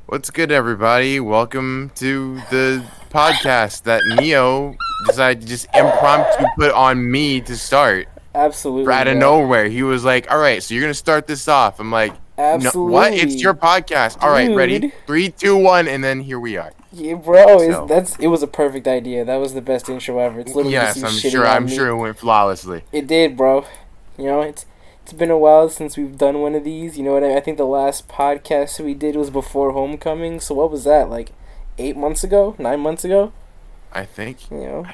What's good, everybody? Welcome to the podcast that Neo decided to just impromptu put on me to start Absolutely, out of bro. nowhere. He was like, "All right, so you're gonna start this off." I'm like, "No, what? It's your Absolutely, podcast. All right, ready? dude. 3, 2, 1, and then here we are." Yeah, bro, So, it was a perfect idea. That was the best intro ever. It's literally just yes, you I'm shitting sure. I'm on sure me. it went flawlessly. It did, bro. It's been a while since we've done one of these. You know what I think the last podcast we did was before homecoming. So what was that? Like 8 months ago? 9 months ago? I think. You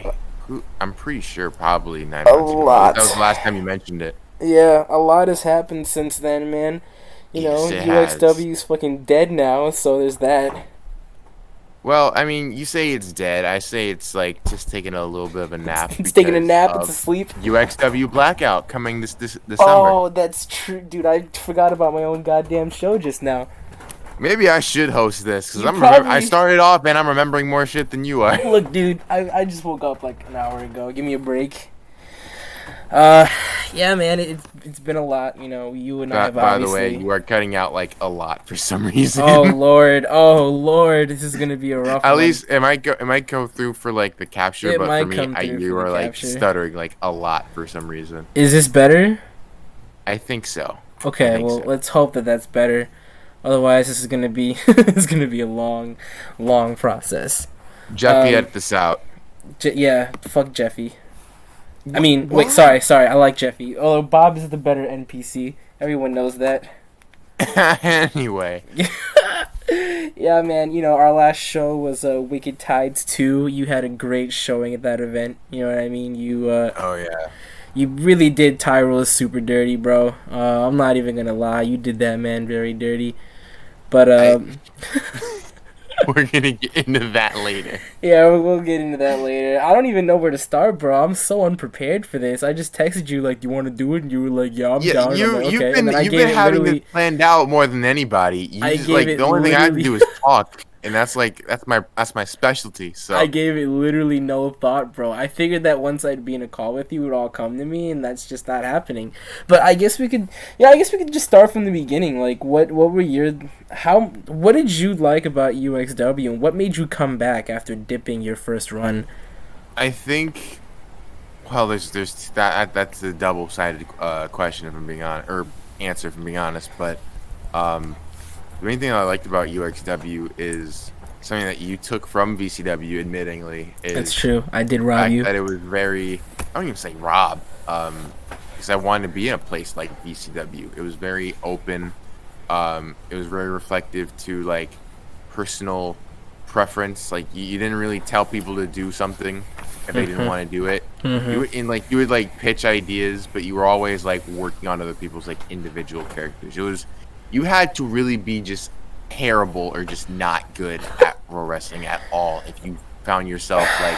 know, I'm pretty sure probably 9 a months ago. That was lot. the last time you mentioned it. Yeah, a lot has happened since then, man. Yes, it has. UXW is fucking dead now, so there's that. Well, I mean, you say it's dead. I say it's like just taking a little bit of a nap It's taking a because nap, it's of asleep. UXW Blackout coming this December. Oh, that's true, dude. I forgot about my own goddamn show just now. Maybe I should host this because You I probably started off and I'm remembering more shit than you are. look, dude. I just woke up like an hour ago. Give me a break. Uh, yeah, man. It's been a lot. You know, you and I have By the way, obviously. you are cutting out like a lot for some reason. Oh Lord, oh Lord, this is gonna be a rough At one. least it might go through for like the capture, It but for might me, come through for you the are like capture. stuttering like a lot for some reason. Is this better? I think so. I Okay, think well, so. let's hope that that's better. Otherwise, this is gonna be it's gonna be a long, long process. Jeffy, Um, edit this out. Yeah, fuck Jeffy. I What? mean, wait, What? sorry, I like Jeffy. Although Bob is the better NPC. Everyone knows that. Anyway. Yeah, man, our last show was Wicked Tides 2. You had a great showing at that event. You know what I mean? Oh yeah. You really did Tyrell super dirty, bro. I'm not even gonna lie. You did that man very dirty. But I We're gonna get into that later. yeah, we'll get into that later. I don't even know where to start, bro. I'm so unprepared for this. I just texted you like, "Do you want to do it?" And you were like, "Yeah, I'm Yeah, down." And I'm like, you've "Okay." And been then I you've gave been it having this literally. planned out more than anybody. You I just gave like it the only thing I have to literally. do is talk, and that's my specialty. I So gave it literally no thought, bro. I figured that once I'd be in a call with you, it would all come to me, and that's just not happening. But I guess we could just start from the beginning. Like, what did you like about UXW, and what made you come back after dipping your first run? I think, well, there's that's a double-sided question if I'm being honest, or answer if I'm being honest. But the main thing I liked about UXW is something that you took from VCW, admittingly, That's is true. I did the rob fact you. that it was very, I don't even say rob, because I wanted to be in a place like VCW. It was very open. It was very reflective to like personal preference. Like you didn't really tell people to do something if they didn't Mhm. want to do it. Mhm. You would like pitch ideas, but you were always like working on other people's like individual characters. You had to really be just terrible or just not good at pro wrestling at all if you found yourself like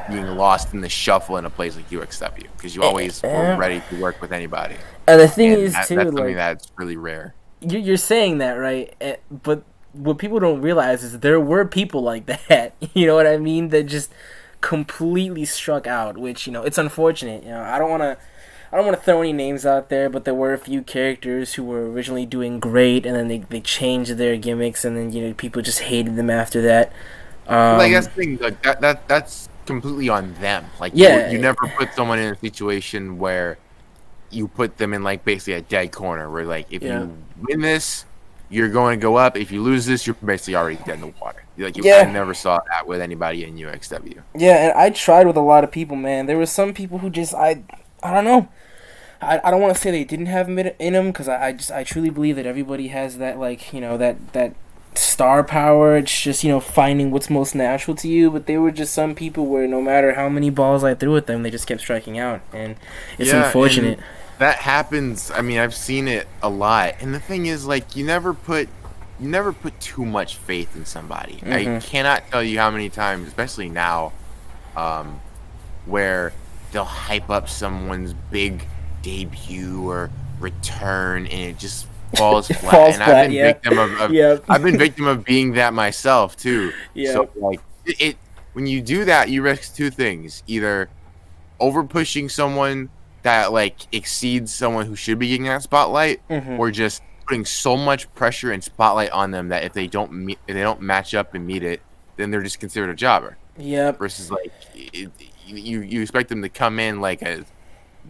being lost in the shuffle in a place like UXW because you always were And ready to work with anybody, the thing and is too, that's something like that's really rare. you're saying that right, but what people don't realize is there were people like that. You know what I mean? That just completely struck out, which it's unfortunate. I don't want to throw any names out there, but there were a few characters who were originally doing great, and then they changed their gimmicks, and then people just hated them after that. Like that's Um, the thing, like that's completely on them. Like you yeah, never put someone in a situation where you put them in like basically a dead corner where like if yeah, you win this, you're going to go up. If you lose this, you're basically already dead in the water. I yeah, never saw that with anybody in UXW. yeah. And I tried with a lot of people, man. There were some people who just I don't know. I don't want to say they didn't have it in them because I truly believe that everybody has that, like, that star power. It's just finding what's most natural to you. But there were just some people where no matter how many balls I threw at them, they just kept striking out, and it's Yeah, and unfortunate. that happens. I mean, I've seen it a lot. And the thing is, like, you never put too much faith in somebody. I Mhm. cannot tell you how many times, especially now, um, where they'll hype up someone's big debut or return, and it just falls It flat. falls And I've flat. been Yeah. victim of Yep. I've been victim of being that myself too. So Yep. like it when you do that, you risk two things: either over pushing someone that like exceeds someone who should be getting that spotlight, Mhm. or just putting so much pressure and spotlight on them that if they don't match up and meet it, then they're just considered a jobber. Yep. Versus like you expect them to come in like a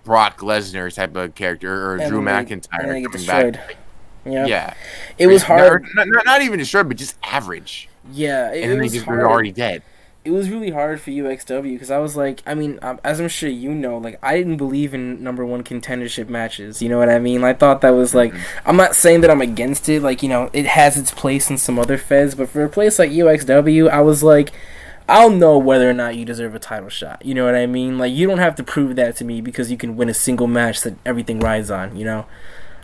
Brock Lesnar type of character or Drew McIntyre and they get coming destroyed. back. Yep. Yeah, it was hard. Not even destroyed, but just average. Yeah, and then they're already dead. It was really hard for UXW because I was like, I mean, as I'm sure you know, like I didn't believe in #1 contendership matches. You know what I mean? I thought that was like, I'm not saying that I'm against it. Like, you know, it has its place in some other feds, but for a place like UXW, I was like, I'll know whether or not you deserve a title shot. You know what I mean? Like, you don't have to prove that to me because you can win a single match that everything rides on. You know.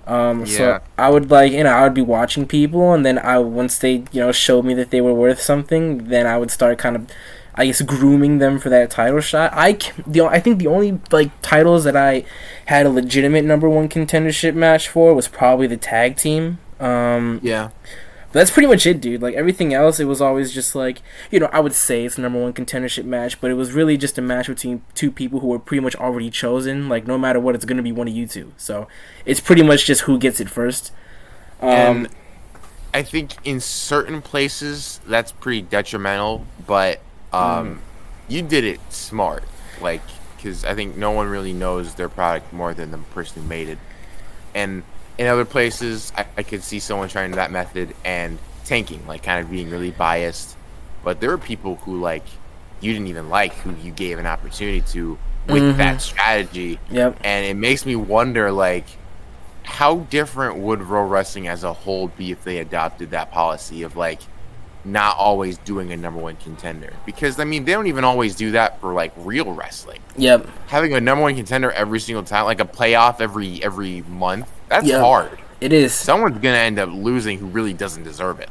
So I would I would be watching people, and then once they, showed me that they were worth something, then I would start kind of, I guess, grooming them for that title shot. I think the only titles that I had a legitimate #1 contendership match for was probably the tag team. But that's pretty much it, dude. Like, everything else, it was always just like, I would say it's a #1 contendership match, but it was really just a match between two people who were pretty much already chosen. Like, no matter what, it's going to be one of you two. So, it's pretty much just who gets it first. And I think in certain places, that's pretty detrimental, but you did it smart. Like, because I think no one really knows their product more than the person who made it. And in other places, I could see someone trying that method and tanking, like kind of being really biased. But there are people who you didn't even like, who you gave an opportunity to with that strategy. Yep. And it makes me wonder, how different would Ro-Wrestling as a whole be if they adopted that policy of not always doing a #1 contender? Because I mean, they don't even always do that for real wrestling. Yep. Having a #1 contender every single time, like a playoff every month. That's hard. It is. Someone's gonna end up losing who really doesn't deserve it.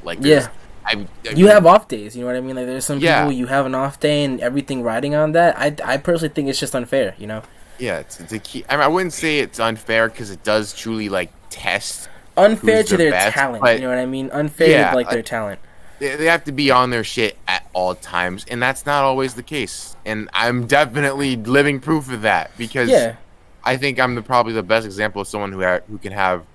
You have off days. You know what I mean? Like, there's some people, you have an off day and everything riding on that. I personally think it's just unfair. Yeah, it's a key. I mean, I wouldn't say it's unfair because it does truly test. Unfair to their best, talent. But, you know what I mean? Unfair to their talent. They have to be on their shit at all times, and that's not always the case. And I'm definitely living proof of that because. I think I'm probably the best example of someone who can have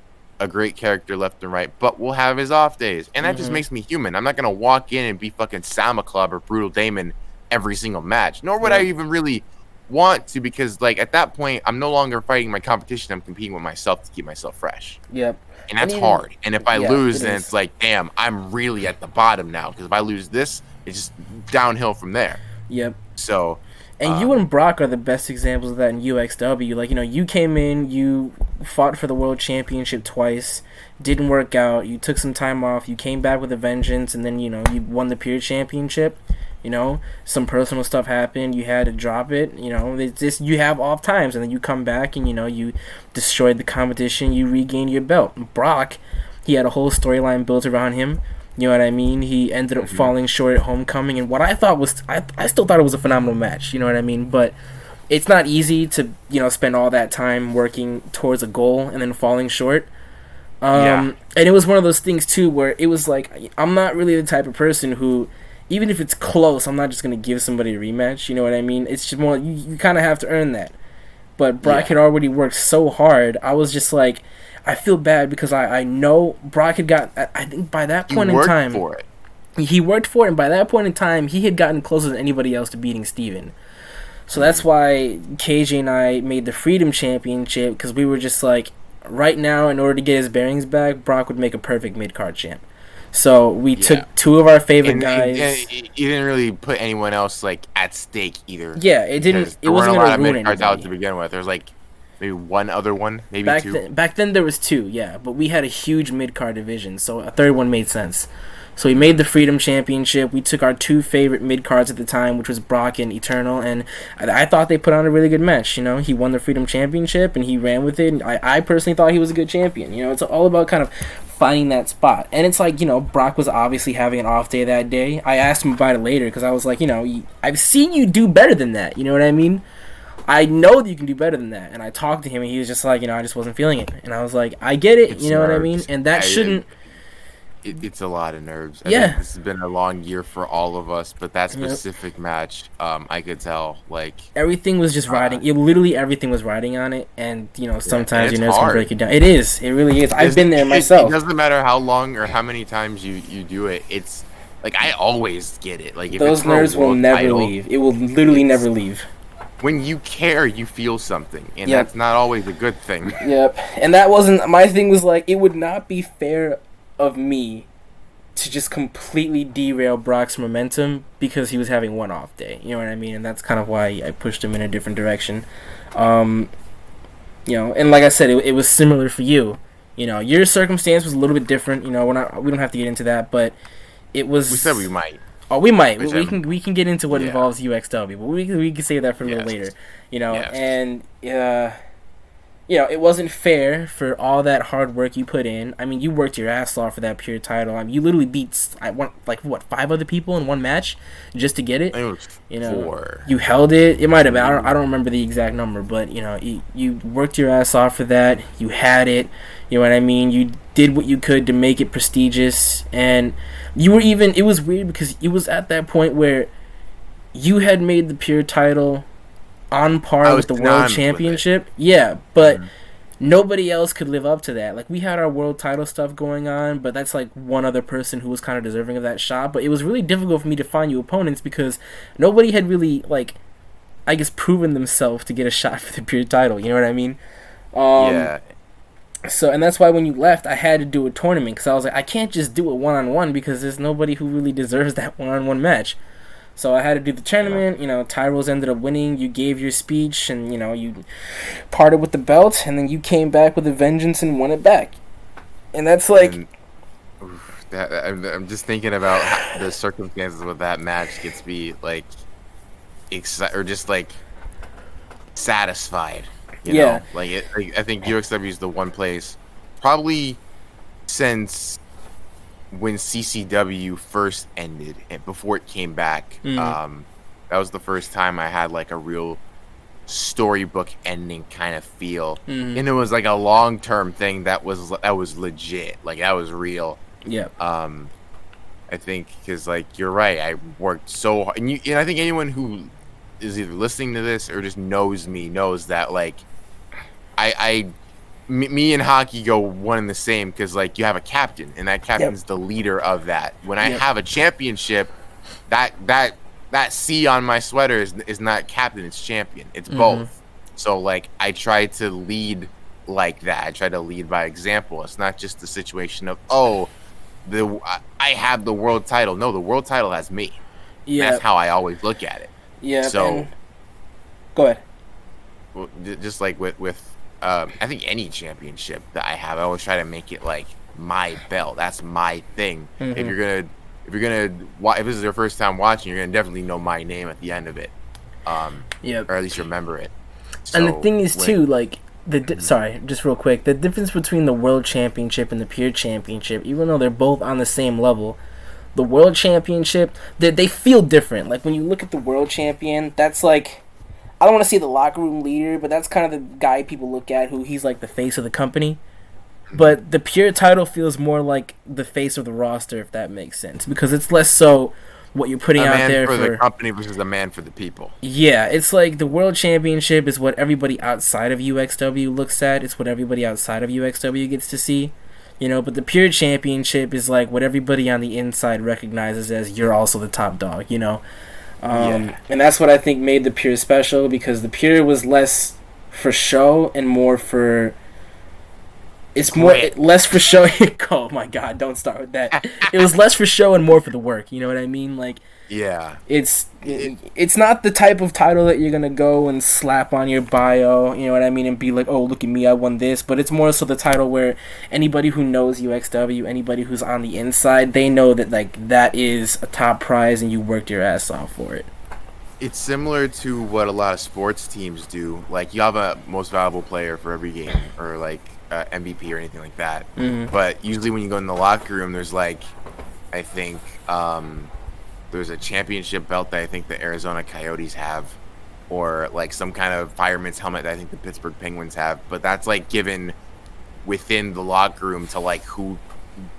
a great character left and right, but will have his off days. And that just makes me human. I'm not going to walk in and be fucking Sama Club or Brutal Damon every single match. Nor would I even really want to, because at that point, I'm no longer fighting my competition. I'm competing with myself to keep myself fresh. Yep. And that's hard. And if I lose, then it's damn, I'm really at the bottom now. Because if I lose this, it's just downhill from there. Yep. So... And you and Brock are the best examples of that in UXW. You came in, you fought for the World Championship twice, didn't work out, you took some time off, you came back with a vengeance, and then, you won the Pure Championship. Some personal stuff happened, you had to drop it. It's just, you have off times, and then you come back and, you destroyed the competition, you regained your belt. Brock, he had a whole storyline built around him. You know what I mean? He ended up falling short at Homecoming, and what I thought was, I still thought it was a phenomenal match. You know what I mean? But it's not easy to, spend all that time working towards a goal and then falling short. And it was one of those things too, where it was I'm not really the type of person who, even if it's close, I'm not just gonna give somebody a rematch. You know what I mean? It's just more, you kind of have to earn that. But Brock had already worked so hard. I was just I feel bad because I know Brock had got, I think by that point in time, he worked for it, and by that point in time, he had gotten closer than anybody else to beating Steven. So that's why KJ and I made the Freedom Championship, because we were just right now, in order to get his bearings back, Brock would make a perfect mid-card champ. So we took two of our favorite guys. And you didn't really put anyone else at stake either. Yeah, it didn't. It wasn't going to ruin mid-cards out to begin with. There's maybe one other one, maybe two. Back then there was two, yeah, but we had a huge mid-card division, so a third one made sense. So we made the Freedom Championship. We took our two favorite mid-cards at the time, which was Brock and Eternal, and I thought they put on a really good match. He won the Freedom Championship, and he ran with it. And I personally thought he was a good champion. It's all about kind of finding that spot. And it's Brock was obviously having an off day that day. I asked him about it later, because I was I've seen you do better than that. You know what I mean? I know that you can do better than that. And I talked to him, and he was just I just wasn't feeling it. And I was I get it. You know what I mean? And that shouldn't... it's a lot of nerves. I Yeah. think this has been a long year for all of us, but that Yep. specific match, I could tell, like, Everything was just riding. It literally everything was riding on it, and yeah, and sometimes it's your nerves can break hard. it down. It is. It really is. I've It's, been there it myself. doesn't matter how long or how many times you do it. It's like I always get it. Like if it's Those for a nerves will world never title, leave. It will literally it's never leave. when you care, you feel something, and Yep. that's not always a good thing. Yep. And that wasn't my thing. Was like it would not be fair of me to just completely derail Brock's momentum because he was having one off day. You know what I mean? And that's kind of why I pushed him in a different direction. Um, and like I said, it was similar for you. Your circumstance was a little bit different. We don't have to get into that, but it was. We said we might. Oh, we might. Which We can get into what yeah. involves UXW, but we can save that for a little later. Yes. And it wasn't fair for all that hard work you put in. I mean, you worked your ass off for that pure title. I mean, you literally beat 5 other people in one match just to get it. I think it was 4. You held it. It might have been. I don't remember the exact number, but you worked your ass off for that. You had it. You know what I mean? You did what you could to make it prestigious, and you were even. It was weird because it was at that point where you had made the pure title on par with the world championship. Yeah, but nobody else could live up to that. Like, we had our world title stuff going on, but that's like one other person who was kind of deserving of that shot. But it was really difficult for me to find you opponents because nobody had really, like, I guess, proven themselves to get a shot for the pure title. You know what I mean? Yeah. So, and that's why when you left, I had to do a tournament because I was like, I can't just do it one-on-one because there's nobody who really deserves that one-on-one match. So I had to do the tournament. Tyrells ended up winning. You gave your speech, and you parted with the belt, and then you came back with a vengeance and won it back. And that's like, I'm just thinking about how the circumstances with that match gets me like excited or just like satisfied. You know? Like I think UXW is the one place, probably since when CCW first ended and before it came back. That was the first time I had like a real storybook ending kind of feel, and it was like a long-term thing that was legit, like that was real. I think because like you're right, I worked so hard, and I think anyone who is either listening to this or just knows me knows that like me and hockey go one and the same because like you have a captain, and that captain's the leader of that. When I have a championship, that C on my sweater is not captain, it's champion. It's both. So like I try to lead like that. I try to lead by example. It's not just the situation of I have the world title. No, the world title has me. That's how I always look at it. So go ahead. Just like with I think any championship that I have, I always try to make it like my belt. That's my thing. If this is your first time watching, you're gonna definitely know my name at the end of it, or at least remember it. So and the thing is too, like sorry, just real quick, the difference between the world championship and the pure championship, even though they're both on the same level, the world championship they feel different. Like when you look at the world champion, that's like, I don't want to say the locker room leader, but that's kind of the guy people look at who he's like the face of the company. But the pure title feels more like the face of the roster, if that makes sense, because it's less so what you're putting out there for the company versus a man for the people. Yeah, it's like the world championship is what everybody outside of UXW looks at. It's what everybody outside of UXW gets to see. But the pure championship is like what everybody on the inside recognizes as you're also the top dog, And that's what I think made the pure special, because the pure was less for show and more for... less for show. Oh my god, don't start with that. It was less for show and more for the work. You know what I mean? Like, it's not the type of title that you're gonna go and slap on your bio. You know what I mean? And be like, oh, look at me, I won this. But it's more so the title where anybody who knows UXW, anybody who's on the inside, they know that like that is a top prize and you worked your ass off for it. It's similar to what a lot of sports teams do. Like, you have a most valuable player for every game, or like MVP or anything like that. But usually when you go in the locker room, there's like, I think there's a championship belt that I think the Arizona Coyotes have, or like some kind of fireman's helmet that I think the Pittsburgh Penguins have. But that's like given within the locker room to like who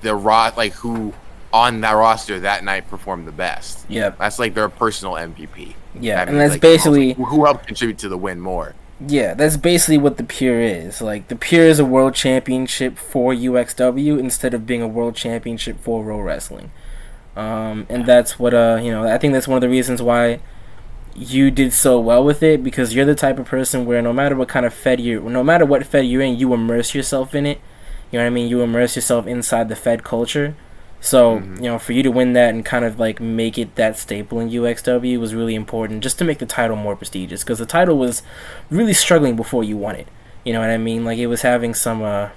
like who on that roster that night performed the best. Yep. That's like their personal MVP. Yeah, that and means, that's like, basically who helped contribute to the win more. Yeah, that's basically what the Pure is. Like, the Pure is a world championship for UXW instead of being a world championship for Ro-Wrestling. And that's what, I think that's one of the reasons why you did so well with it, because you're the type of person where no matter what fed you're in, you immerse yourself in it. You know what I mean? You immerse yourself inside the Fed culture. So, for you to win that and kind of like make it that staple in UXW was really important, just to make the title more prestigious, because the title was really struggling before you won it. You know what I mean? Like, it was having some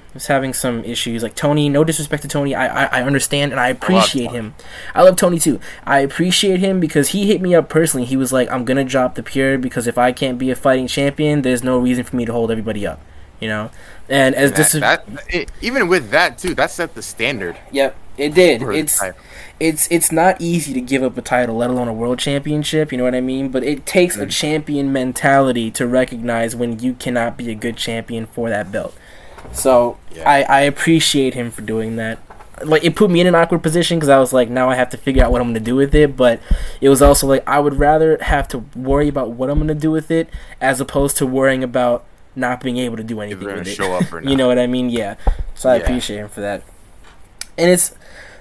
issues. Like, Tony, no disrespect to Tony, I understand and I appreciate him. I love Tony too. I appreciate him because he hit me up personally. He was like, I'm gonna drop the Pure because if I can't be a fighting champion, there's no reason for me to hold everybody up. And even with that too, that set the standard. Yep, it did. It's not easy to give up a title, let alone a world championship. You know what I mean? But it takes a champion mentality to recognize when you cannot be a good champion for that belt. So I appreciate him for doing that. Like, it put me in an awkward position because I was like, now I have to figure out what I'm going to do with it. But it was also like, I would rather have to worry about what I'm going to do with it as opposed to worrying about not being able to do anything with it. Show up or not. You know what I mean? Yeah. So I appreciate him for that. And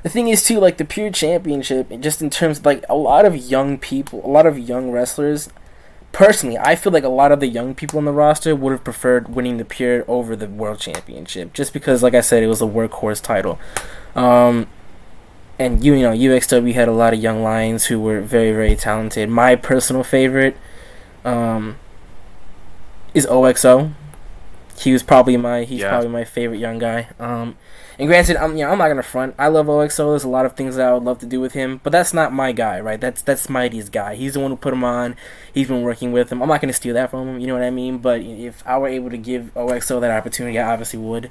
the thing is too, like, the Pure Championship, just in terms of, like, a lot of young wrestlers. Personally, I feel like a lot of the young people on the roster would have preferred winning the Pure over the World Championship, just because, like I said, it was a workhorse title. And UXW had a lot of young lions who were very, very talented. My personal favorite is OXO. He's probably my favorite young guy. And granted, I'm not gonna front. I love OXO. There's a lot of things that I would love to do with him, but that's not my guy, right? That's Mighty's guy. He's the one who put him on. He's been working with him. I'm not gonna steal that from him. You know what I mean? But if I were able to give OXO that opportunity, I obviously would.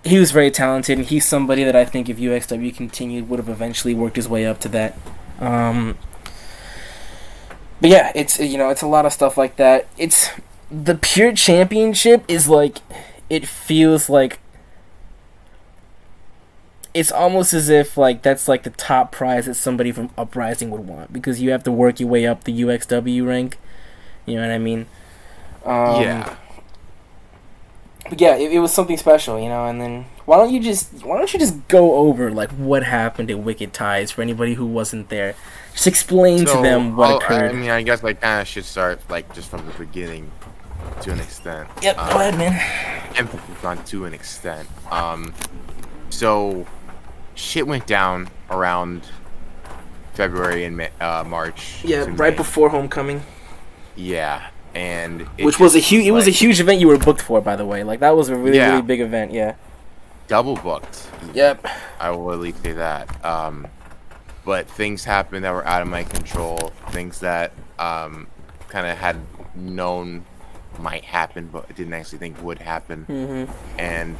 He was very talented, and he's somebody that I think if UXW continued would have eventually worked his way up to that. But yeah, it's a lot of stuff like that. It's the Pure Championship is like, it feels like it's almost as if like that's like the top prize that somebody from Uprising would want, because you have to work your way up the UXW rank. You know what I mean? Yeah. But yeah, it was something special, and then why don't you just go over like what happened at Wicked Ties for anybody who wasn't there? Just explain to them what occurred. I mean, I guess I kind of should start like just from the beginning to an extent. Yep, go ahead, man. Emphasis on to an extent. So shit went down around February and March. Yeah, right before Homecoming. Yeah. And which was a huge event you were booked for, by the way. Like, that was a really, really big event, yeah. Double booked. Yep. I will at least say that. But things happened that were out of my control. Things that kind of had known might happen, but I didn't actually think would happen. Mm-hmm. And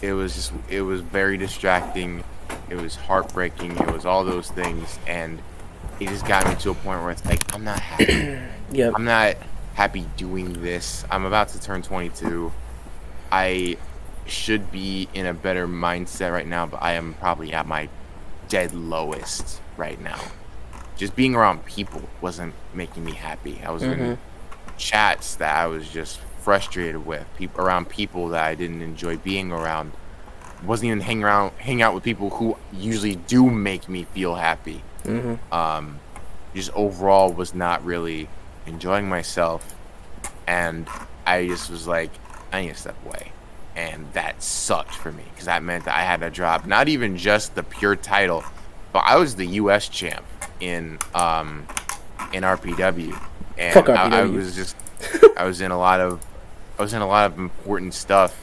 it was very distracting. It was heartbreaking. It was all those things. And it just got me to a point where it's like, I'm not happy. Yep. I'm not happy doing this. I'm about to turn 22. I should be in a better mindset right now, but I am probably at my dead lowest right now. Just being around people wasn't making me happy. I was in chats that I was just frustrated with, around people that I didn't enjoy being around. Wasn't even hang out with people who usually do make me feel happy. Just overall was not really enjoying myself, and I just was like, I need to step away. And that sucked for me, because that meant that I had to drop not even just the Pure title, but I was the US champ in RPW, and Fuck RPW. I was in a lot of important stuff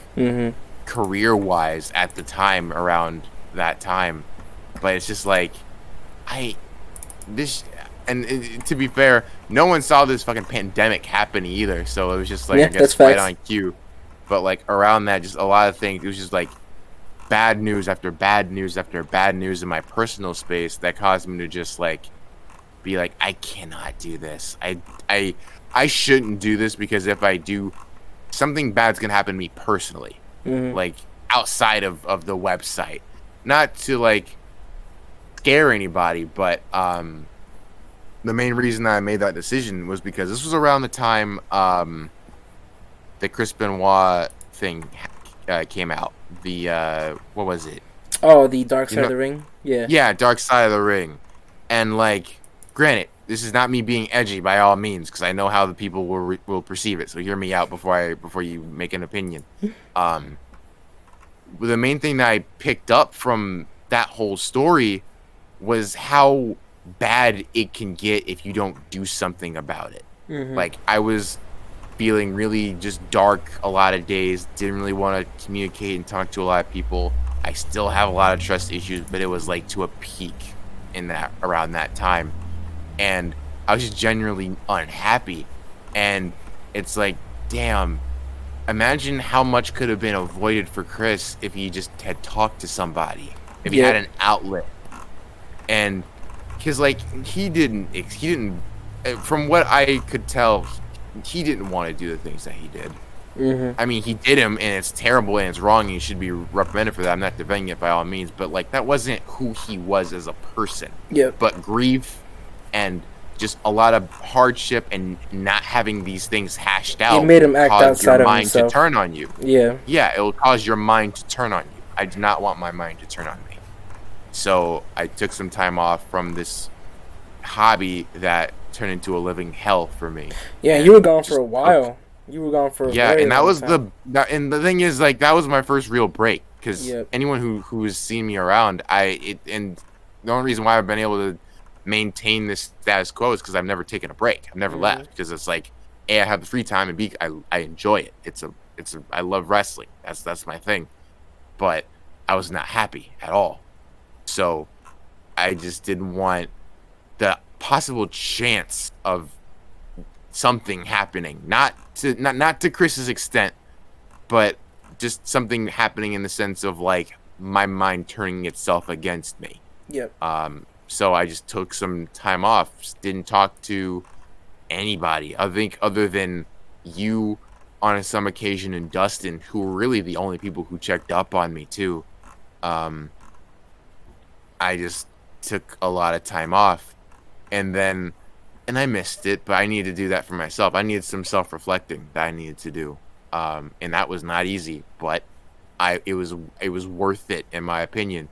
career wise at the time, around that time. But it's just like, to be fair, no one saw this fucking pandemic happen either, so it was just like, I guess right on cue. But like around that, just a lot of things, it was just like bad news after bad news after bad news in my personal space that caused me to just like be like, I cannot do this. I shouldn't do this, because if I do, something bad's gonna happen to me personally. Like, outside of the website. Not to like scare anybody, but the main reason I made that decision was because this was around the time the Chris Benoit thing came out. The what was it? Oh, the Dark Side of the Ring. Yeah. Yeah, Dark Side of the Ring. And like, granted, this is not me being edgy by all means, because I know how the people will perceive it. So hear me out before you make an opinion. The main thing that I picked up from that whole story was how bad it can get if you don't do something about it. Mm-hmm. Like, I was feeling really just dark a lot of days, didn't really want to communicate and talk to a lot of people. I still have a lot of trust issues, but it was like to a peak in that around that time. And I was just genuinely unhappy. And it's like, damn, imagine how much could have been avoided for Chris if he just had talked to somebody, if he had an outlet. And because like he didn't from what I could tell, he didn't want to do the things that he did. Mm-hmm. I mean, he did them, and it's terrible and it's wrong, and he should be reprimanded for that. I'm not defending it by all means, but like that wasn't who he was as a person. Yeah. But grief and just a lot of hardship and not having these things hashed out, it made him act outside your of mind himself. to turn on you. Yeah. Yeah, it will cause your mind to turn on you. I do not want my mind to turn on me. So I took some time off from this hobby that turned into a living hell for me. Yeah, you were gone for a while. You were gone for a very and that long was time. and the thing is, like, that was my first real break, because anyone who has seen me around, and the only reason why I've been able to maintain this status quo is because I've never taken a break. I've never left, because it's like, A, I have the free time, and B, I enjoy it. I love wrestling. That's my thing. But I was not happy at all. So I just didn't want the possible chance of something happening, not to Chris's extent, but just something happening in the sense of like my mind turning itself against me. Yep. So I just took some time off, didn't talk to anybody. I think other than you on some occasion and Dustin, who were really the only people who checked up on me too. I just took a lot of time off, and I missed it, but I needed to do that for myself. I needed some self-reflecting that I needed to do. And that was not easy, but it was worth it, in my opinion,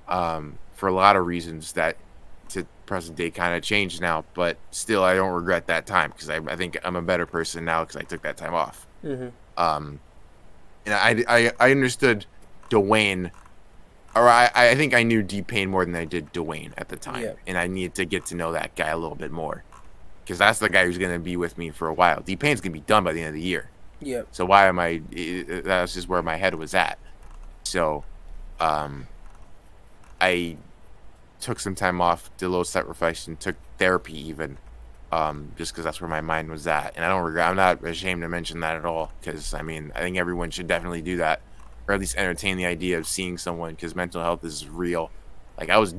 for a lot of reasons that to present day kind of changed now, but still I don't regret that time, because I think I'm a better person now because I took that time off. Mm-hmm. And I understood Dwayne, or I think I knew DPain more than I did Dwayne at the time, and I needed to get to know that guy a little bit more, because that's the guy who's going to be with me for a while. DPain's going to be done by the end of the year. Yep. So why am I? That's just where my head was at. So, I took some time off, did a little self-reflection, took therapy even, just because that's where my mind was at. And I don't regret. I'm not ashamed to mention that at all, because I mean, I think everyone should definitely do that, or at least entertain the idea of seeing someone, because mental health is real. Like I was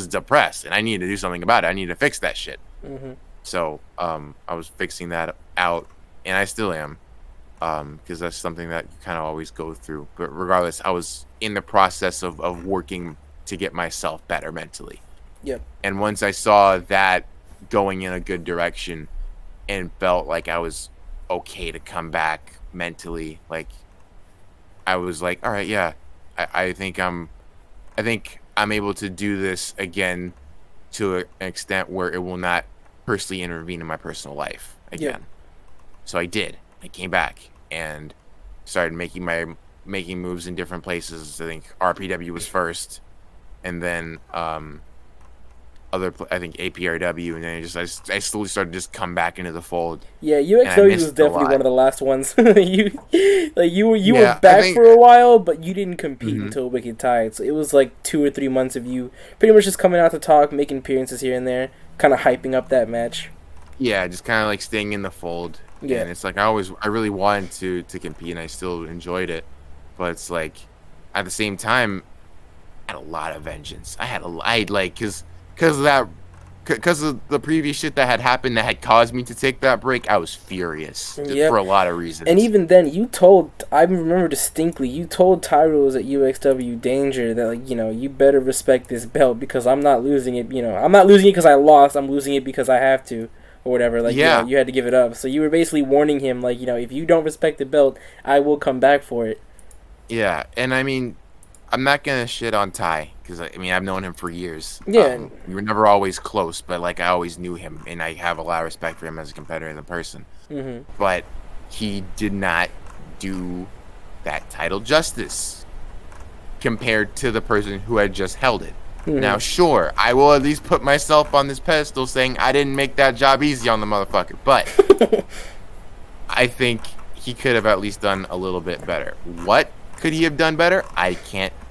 depressed, and I needed to do something about it. I needed to fix that shit. Mm-hmm. So I was fixing that out, and I still am, because that's something that you kind of always go through. But regardless, I was in the process of working to get myself better mentally. Yep. And once I saw that going in a good direction, and felt like I was okay to come back mentally, like I was like, all right, yeah, I think I'm able to do this again to an extent where it will not personally intervene in my personal life again. Yep. So I did. I came back and started making moves in different places. I think RPW was first, and then I think APRW, and then I slowly started to just come back into the fold. Yeah, UXW was definitely one of the last ones. you were back for a while, but you didn't compete until Wicked Tide. So it was like 2 or 3 months of you pretty much just coming out to talk, making appearances here and there, kind of hyping up that match. Yeah, just kind of like staying in the fold. Yeah. And it's like I really wanted to compete, and I still enjoyed it, but it's like at the same time, I had a lot of vengeance. Because of that because of the previous shit that had happened that had caused me to take that break, I was furious for a lot of reasons. And even then, I remember distinctly, you told Tyros at UXW Danger that, like, you better respect this belt because I'm not losing it, I'm not losing it because I lost, I'm losing it because I have to, or whatever, like, you had to give it up. So you were basically warning him, like, if you don't respect the belt, I will come back for it. Yeah, and I mean, I'm not gonna shit on Ty because I mean I've known him for years. Yeah, we were never always close, but like I always knew him, and I have a lot of respect for him as a competitor and a person. mm-hmm. But he did not do that title justice compared to the person who had just held it. Mm-hmm. Now, sure, I will at least put myself on this pedestal saying I didn't make that job easy on the motherfucker, but I think he could have at least done a little bit better. What could he have done better?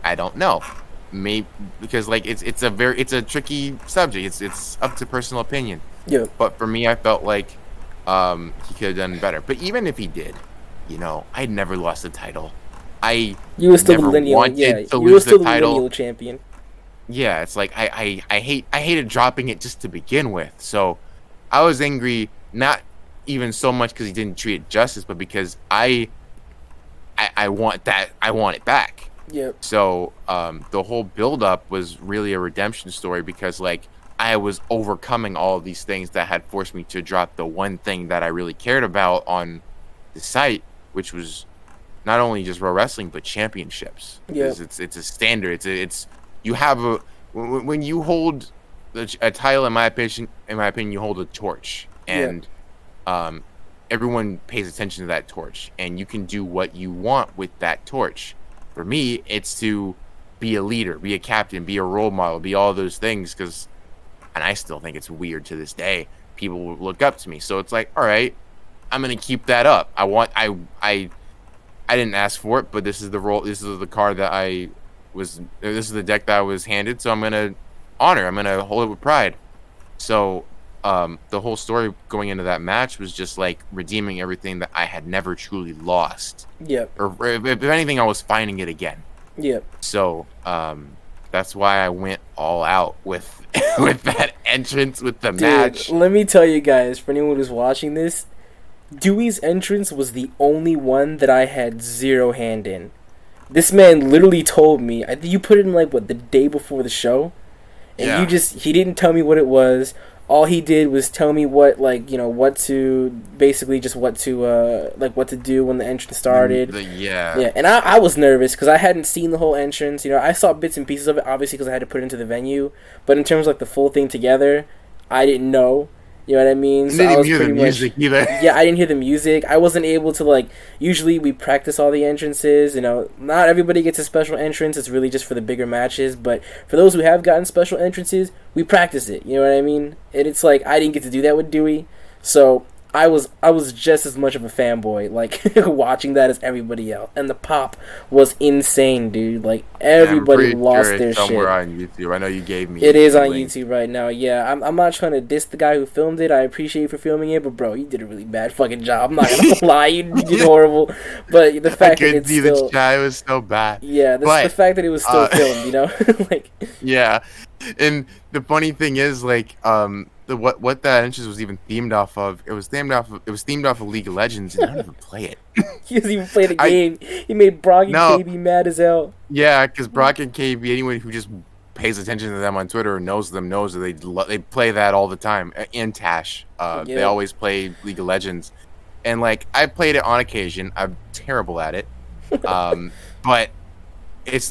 I don't know. Maybe because like it's a tricky subject. It's up to personal opinion. Yeah. But for me, I felt like he could have done better. But even if he did, I'd never lost the title. You were still the lineal champion. Yeah, it's like I hated dropping it just to begin with. So I was angry, not even so much because he didn't treat it justice, but because I want it back. Yep. So the whole build up was really a redemption story because like I was overcoming all of these things that had forced me to drop the one thing that I really cared about on the site, which was not only just Ro-Wrestling but championships. Yeah. It's a standard. It's you have when you hold a title, in my opinion, you hold a torch, and everyone pays attention to that torch, and you can do what you want with that torch. For me, it's to be a leader, be a captain, be a role model, be all those things. And I still think it's weird to this day. People will look up to me, so it's like, all right, I'm gonna keep that up. I didn't ask for it, but this is the role. This is the card that this is the deck that I was handed, so I'm gonna honor. I'm gonna hold it with pride. So the whole story going into that match was just like redeeming everything that I had never truly lost. Yep. Or if anything, I was finding it again. Yep. So that's why I went all out with with that entrance, with the match. Let me tell you guys, for anyone who's watching this, Dewey's entrance was the only one that I had zero hand in. This man literally told me, you put it in like the day before the show, and he didn't tell me what it was. All he did was tell me what to do when the entrance started. Yeah, and I was nervous because I hadn't seen the whole entrance. I saw bits and pieces of it, obviously, because I had to put it into the venue. But in terms of the full thing together, I didn't know. You know what I mean? So I was pretty much music either. Yeah, I didn't hear the music. I wasn't able to usually we practice all the entrances, not everybody gets a special entrance. It's really just for the bigger matches, but for those who have gotten special entrances, we practice it. You know what I mean? And it's like I didn't get to do that with Dewey. So I was just as much of a fanboy watching that as everybody else, and the pop was insane, dude. Everybody lost their shit. Somewhere on YouTube, I know you gave me. It is on YouTube right now. Yeah, I'm not trying to diss the guy who filmed it. I appreciate you for filming it, but bro, you did a really bad fucking job. I'm not gonna lie, you did horrible. But the fact that it's still, the chat was so bad. Yeah, the fact that it was still filmed, Yeah, and the funny thing is, what that entrance was even themed off of. It was themed off of League of Legends, and I don't even play it. He doesn't even play the game. He made Brock and KB mad as hell. Yeah, because Brock and KB, anyone who just pays attention to them on Twitter or knows them knows that they play that all the time. And Tash, they always play League of Legends, and I played it on occasion. I'm terrible at it, but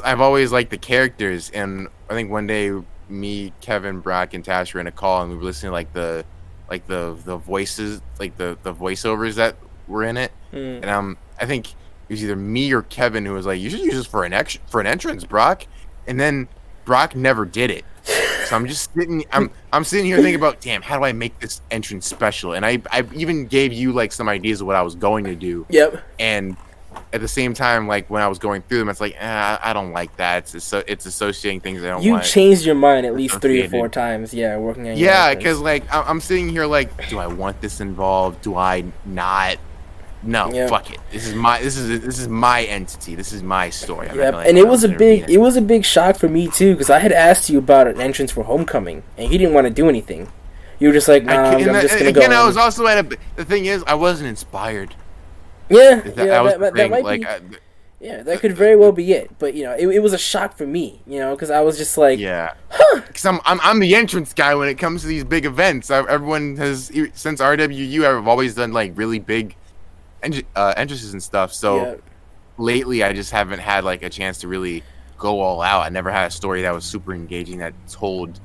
I've always liked the characters, and I think one day me, Kevin, Brock, and Tash were in a call, and we were listening to the voices, the voiceovers that were in it. And I think it was either me or Kevin who was like, "You should use this for an entrance, Brock." And then Brock never did it. So I'm just sitting. I'm sitting here thinking about, damn, how do I make this entrance special? And I even gave you some ideas of what I was going to do. Yep. And at the same time, when I was going through them, it's I don't like that. It's associating things I don't want. You changed your mind at least 3 or 4 times, working on your Yeah, because I'm sitting here do I want this involved? Do I not? no, Yeah. fuck it. This is my entity. This is my story. I'm not Yep, gonna and let it anyone was a else intervene big it was a big shock for me too, because I had asked you about an entrance for Homecoming, and you didn't want to do anything. You were just like, nah, I'm just gonna go. Again, I was also at a. The thing is, I wasn't inspired. Yeah, I was that saying, might like, be. Yeah, that could very well be it. But it was a shock for me, because I was just like, yeah, huh. because I'm the entrance guy when it comes to these big events. Everyone has since RWU. I've always done like really big entrances and stuff. So Yeah. lately, I just haven't had like a chance to really go all out. I never had a story that was super engaging that told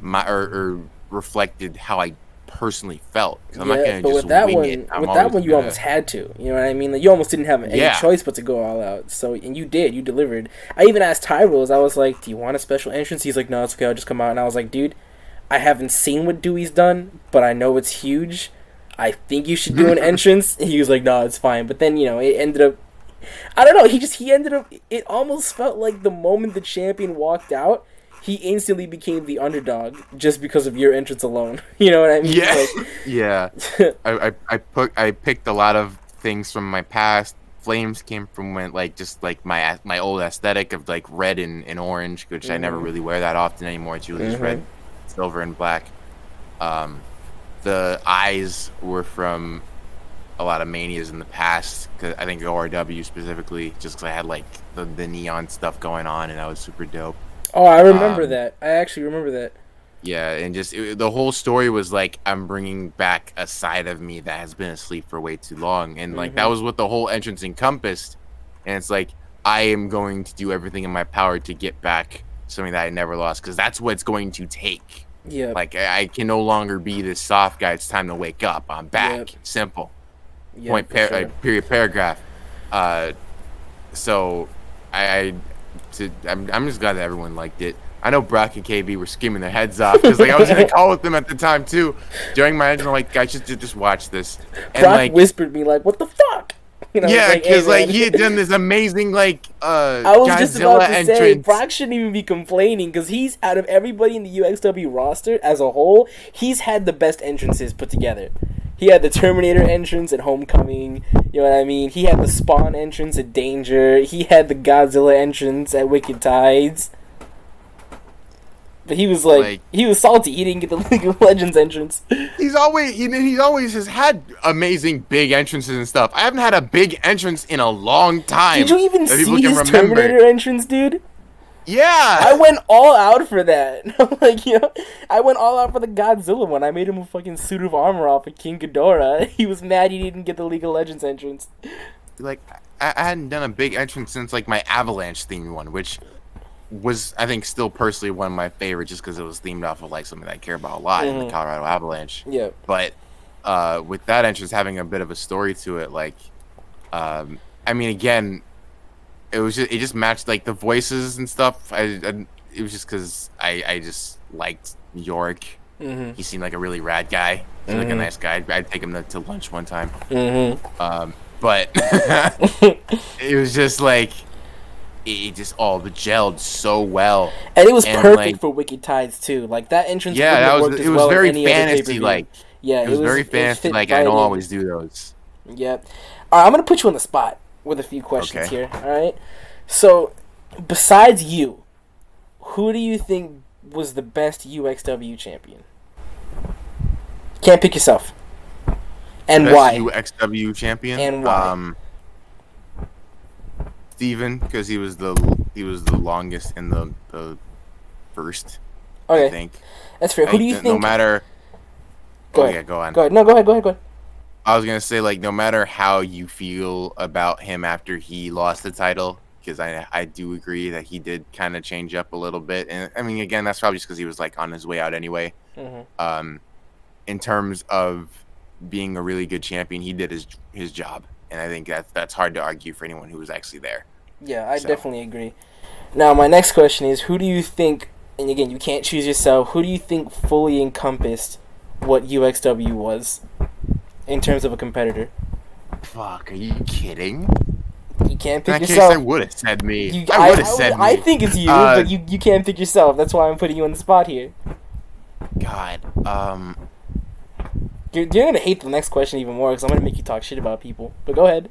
my or reflected how I personally felt. Cause I'm not Yeah, gonna but just with that wing one, it. you almost had to. You know what I mean? Like, you almost didn't have any Yeah. choice but to go all out. So, and you did. You delivered. I even asked Tyrells. I was like, "Do you want a special entrance?" He's like, "No, it's okay. I'll just come out." And I was like, "Dude, I haven't seen what Dewey's done, but I know it's huge. I think you should do an entrance." And he was like, "No, it's fine." But then it ended up. I don't know. He ended up. It almost felt like the moment the champion walked out, he instantly became the underdog just because of your entrance alone. You know what I mean? Yeah, Like, yeah. I picked a lot of things from my past. Flames came from when just like my old aesthetic of like red and orange, which I never really wear that often anymore. It's usually just red, silver, and black. The eyes were from a lot of manias in the past. Cause I think ORW specifically, just because I had like the neon stuff going on, and that was super dope. oh, I remember that. I actually remember that. Yeah, and just the whole story was like I'm bringing back a side of me that has been asleep for way too long, and like that was what the whole entrance encompassed. And it's like I am going to do everything in my power to get back something that I never lost, because that's what it's going to take. Yeah. Like I can no longer be this soft guy. It's time to wake up. I'm back. Yep. Simple. Yep, Point. for sure. Period. Paragraph. So I'm just glad that everyone liked it. I know Brock and KB were screaming their heads off because I was in a call with them at the time too. During my entrance, I'm like, guys, just watch this. And Brock whispered me like, "What the fuck?" Yeah, because hey, he had done this amazing I was Godzilla just about to entrance. say Brock shouldn't even be complaining, because he's, out of everybody in the UXW roster as a whole, he's had the best entrances put together. He had the Terminator entrance at Homecoming, you know what I mean? He had the Spawn entrance at Danger. He had the Godzilla entrance at Wicked Tides. But he was he was salty. He didn't get the League of Legends entrance. He's always has had amazing big entrances and stuff. I haven't had a big entrance in a long time. Did you even that people see can his remember. Terminator entrance, dude? Yeah. I went all out for that. I went all out for the Godzilla one. I made him a fucking suit of armor off of King Ghidorah. He was mad he didn't get the League of Legends entrance. Like I hadn't done a big entrance since like my Avalanche themed one, which was, I think, still personally one of my favorites, just because it was themed off of like something that I care about a lot in the Colorado Avalanche. Yeah. But with that entrance having a bit of a story to it, like, I mean, again, it just matched like the voices and stuff. It was just because I just liked York. He seemed like a really rad guy. He seemed like a nice guy. I'd take him to lunch one time. But it was just like, it just all gelled so well, and it was perfect for Wicked Tides too. Like that entrance. Yeah, it was very fantasy like. Yeah, it was very fantasy. Like I don't always do those. Yep. All right, I'm gonna put you on the spot with a few questions here. All right. So, besides you, who do you think was the best UXW champion? Can't pick yourself. And best why? UXW champion. And why? Steven, because he was the longest in the first. Okay. I think. That's fair. Who do you think? No matter. Go oh ahead. yeah, go on. Go ahead. No, go ahead. I was gonna say, like, no matter how you feel about him after he lost the title, because I do agree that he did kind of change up a little bit, and I mean, again, that's probably just because he was like on his way out anyway. In terms of being a really good champion, he did his job, and I think that's hard to argue for anyone who was actually there. Yeah, I definitely agree. Now, my next question is, who do you think? And again, you can't choose yourself. Who do you think fully encompassed what UXW was in terms of a competitor? Fuck, are you kidding? You can't pick in that yourself. Case, I would have said me. I think it's you, but you can't pick yourself. That's why I'm putting you on the spot here. God, You're gonna hate the next question even more because I'm gonna make you talk shit about people. But go ahead.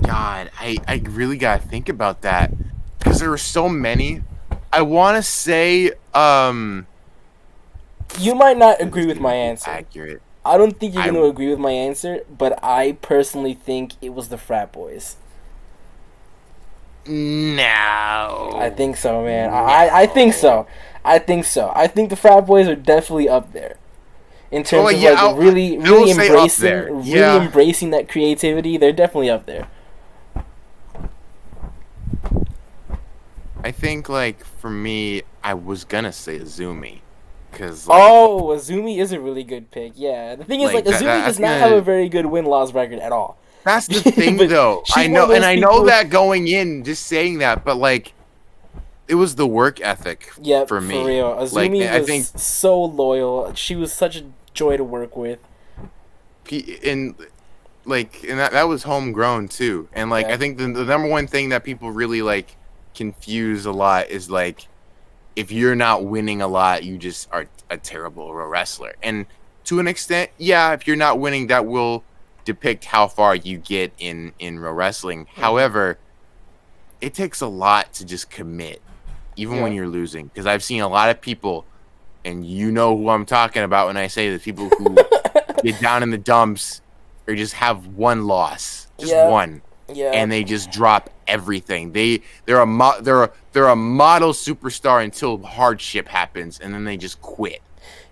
God, I really gotta think about that because there were so many. I want to say You might not agree with my answer. accurate. I don't think you're gonna agree with my answer, but I personally think it was the frat boys. No, I think so, man. I think so. I think so. I think the frat boys are definitely up there in terms of like really embracing that creativity. They're definitely up there. I think like for me, I was gonna say Azumi, because Azumi is a really good pick. Yeah, the thing is like Azumi does not have a very good win-loss record at all. That's the thing, though. I know, and I know that going in, just saying that, but like, it was the work ethic for me. For real. Azumi was so loyal. She was such a joy to work with. And that was homegrown too. And like, I think the number one thing that people really like confuse a lot is like, if you're not winning a lot, you just are a terrible wrestler. And to an extent, yeah, if you're not winning, that will depict how far you get in pro wrestling. However, it takes a lot to just commit, even when you're losing. Because I've seen a lot of people, and you know who I'm talking about when I say the people who get down in the dumps or just have one loss, just one, and they just drop everything. They're a model superstar until hardship happens, and then they just quit.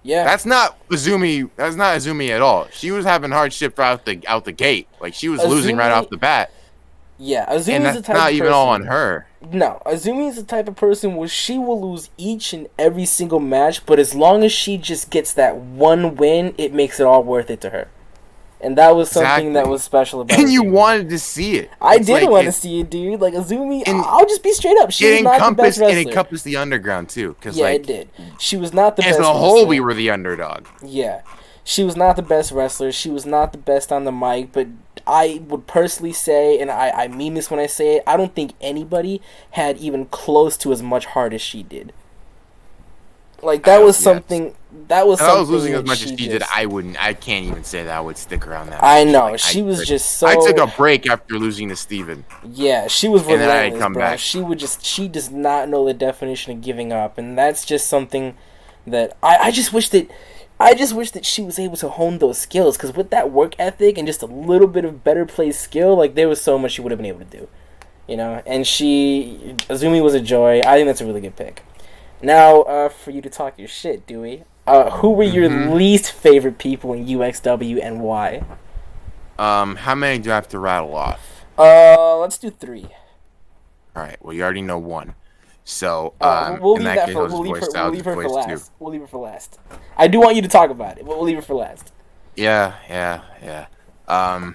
Yeah, that's not Azumi. That's not Azumi at all. She was having hardship out the gate. Like she was losing right off the bat. Yeah, Azumi and is that's the type not of even person, all on her. No, Azumi is the type of person where she will lose each and every single match, but as long as she just gets that one win, it makes it all worth it to her. And that was something that was special about And Azumi. you wanted to see it. I did want to see it, dude. Like, Azumi, I'll just be straight up. She was not the best wrestler. It encompassed the underground, too. It did. She was not the best wrestler. As a whole, we were the underdog. Yeah. She was not the best wrestler. She was not the best on the mic. But I would personally say, and I mean this when I say it, I don't think anybody had even close to as much heart as she did. Like, that was something... That was something. I was losing as much as she did. I can't even say that I would stick around that. I know. Like, she was just so. I took a break after losing to Steven. Yeah, she was relentless, and then I'd come bro. back. She does not know the definition of giving up, and that's just something that I just wish that she was able to hone those skills, because with that work ethic and just a little bit of better play skill, like there was so much she would have been able to do, you know. And Azumi was a joy. I think that's a really good pick. Now, for you to talk your shit, Dewey. Who were your least favorite people in UXW and why? How many do I have to rattle off? Let's do 3. All right. Well, you already know 1. So, we'll leave that for we'll leave her for last. We'll leave it for last. I do want you to talk about it, but we'll leave it for last. Yeah. I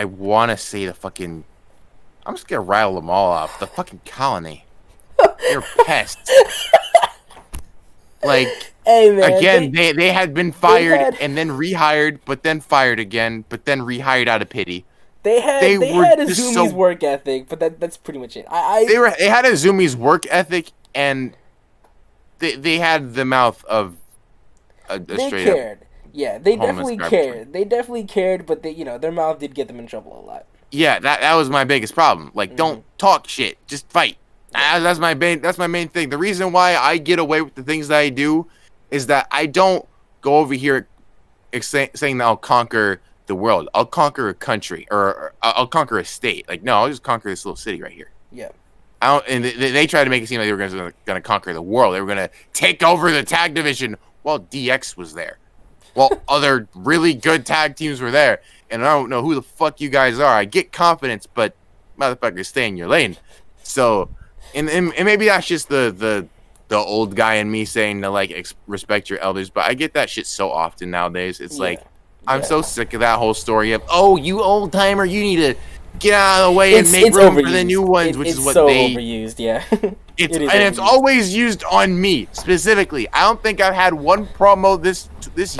want to say the fucking. I'm just gonna rattle them all off. The fucking colony. They're pests. Like, hey, man, again, they had been fired and then rehired, but then fired again, but then rehired out of pity. They had Azumi's work ethic, but that's pretty much it. They had Azumi's work ethic, and they had the mouth of a straight cared. Up yeah, they definitely cared. They definitely cared, but their mouth did get them in trouble a lot. Yeah, that was my biggest problem. Like, don't talk shit, just fight. That's my main thing. The reason why I get away with the things that I do is that I don't go over here saying that I'll conquer the world. I'll conquer a country, or I'll conquer a state. Like, no, I'll just conquer this little city right here. Yeah. And they tried to make it seem like they were going to conquer the world. They were going to take over the tag division while DX was there. While other really good tag teams were there. And I don't know who the fuck you guys are. I get confidence, but motherfuckers, stay in your lane. So... And maybe that's just the old guy in me saying to like respect your elders, but I get that shit so often nowadays. It's like I'm so sick of that whole story of you old timer, you need to get out of the way and make room for the new ones, which is what so they overused. Yeah, it's always used on me specifically. I don't think I've had one promo this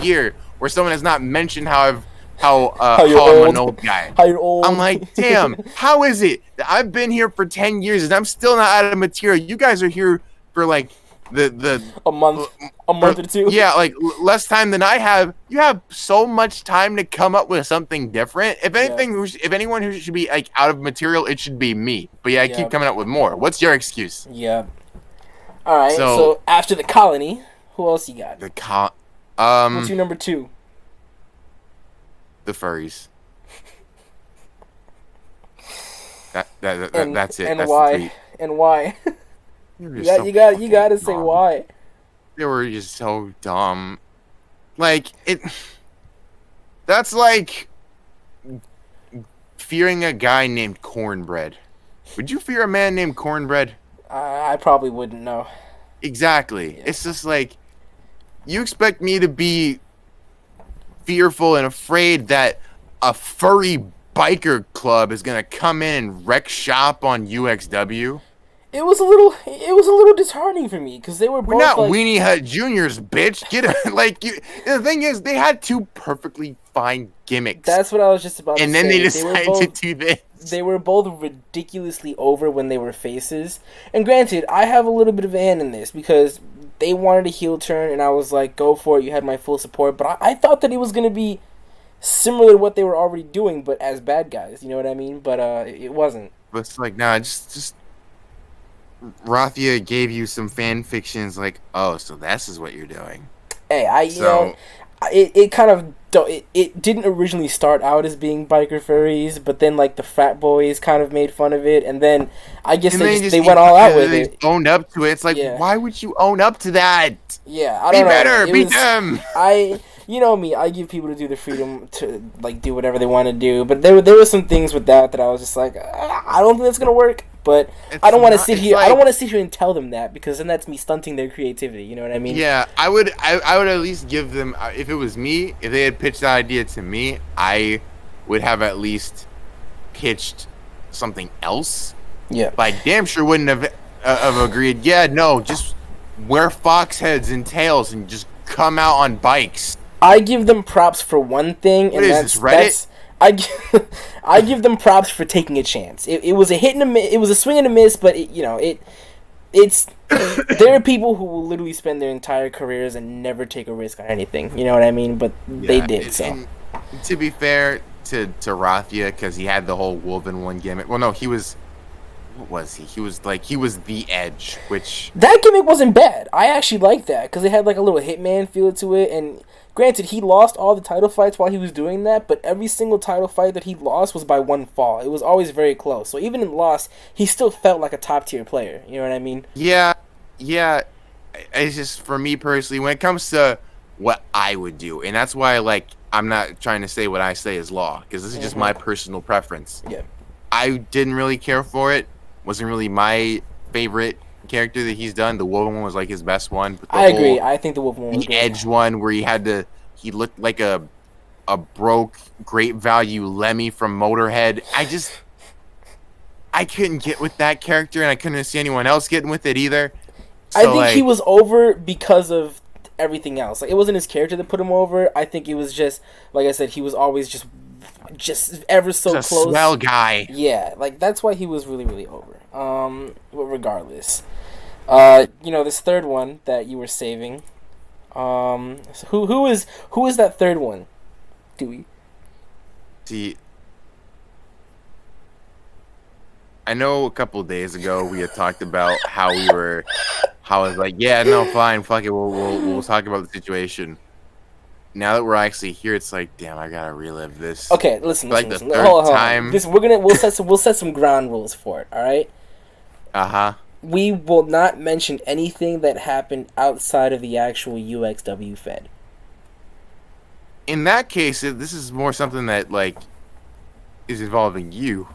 year where someone has not mentioned how I'm an old guy. How you're old. I'm like, damn, how is it that I've been here for 10 years and I'm still not out of material? You guys are here for like a month or two. Yeah, like less time than I have. You have so much time to come up with something different. If anything, if anyone who should be like out of material, it should be me. But yeah, I keep coming up with more. What's your excuse? Yeah. All right. So after the colony, who else you got? What's your number 2? The furries. That's it. And that's why? The tweet. And why? You got to say why. They were just so dumb. Like it. That's like fearing a guy named Cornbread. Would you fear a man named Cornbread? I probably wouldn't know. Exactly. Yeah. It's just like you expect me to be fearful and afraid that a furry biker club is gonna come in and wreck shop on UXW. It was a little disheartening for me because they were both. We're not Weenie Hut Juniors, bitch. Get it? Like you. The thing is, they had 2 perfectly fine gimmicks. That's what I was just about to say. And then they decided to do this. They were both ridiculously over when they were faces. And granted, I have a little bit of a hand in this because they wanted a heel turn, and I was like, "Go for it." You had my full support, but I thought that it was gonna be similar to what they were already doing, but as bad guys. You know what I mean? But it wasn't. But it's like, nah, just. Rathia gave you some fan fictions like, oh, so this is what you're doing. Hey, it kind of it didn't originally start out as being biker furries, but then like the frat boys kind of made fun of it, and then I guess they went all out with it. Owned up to it. It's like, why would you own up to that? Yeah, I don't know. Be them. You know me, I give people to do the freedom to like do whatever they want to do, but there were some things with that I was just like, I don't think that's gonna work. But I don't want to sit here. I don't want to sit here and tell them that because then that's me stunting their creativity. You know what I mean? Yeah, I would at least give them. If it was me, if they had pitched that idea to me, I would have at least pitched something else. Yeah. But I damn sure wouldn't have agreed. Yeah, no, just wear fox heads and tails and just come out on bikes. I give them props for one thing, what is this, Reddit? I give them props for taking a chance. It was a hit and a miss. It was a swing and a miss, but it's there are people who will literally spend their entire careers and never take a risk on anything. You know what I mean? But they did. And to be fair to Rathia, because he had the whole Wolven one gimmick. Well, no, he was. What was he? He was the Edge, which that gimmick wasn't bad. I actually liked that because it had like a little Hitman feel to it, and. Granted, he lost all the title fights while he was doing that, but every single title fight that he lost was by one fall. It was always very close. So even in loss, he still felt like a top-tier player. You know what I mean? Yeah. It's just, for me personally, when it comes to what I would do, and that's why, like, I'm not trying to say what I say is law, because this is just my personal preference. Yeah. I didn't really care for it. Wasn't really my favorite character that he's done. The Wolven one was like his best one. But I agree. I think the Wolven one was the Edge one where he looked like a broke great value Lemmy from Motorhead. I couldn't get with that character, and I couldn't see anyone else getting with it either. So, I think he was over because of everything else. Like, it wasn't his character that put him over. I think it was just, like I said, he was always just ever so close. A swell guy. Yeah, like that's why he was really, really over. But regardless, this third one that you were saving. So who is that third one? Dewey. See, I know a couple of days ago we had talked about how I was like, yeah, no, fine, fuck it, we'll talk about the situation. Now that we're actually here, it's like, damn, I gotta relive this. Okay, listen. The third time. We'll set some ground rules for it. All right. We will not mention anything that happened outside of the actual UXW Fed. In that case, this is more something that like is involving you.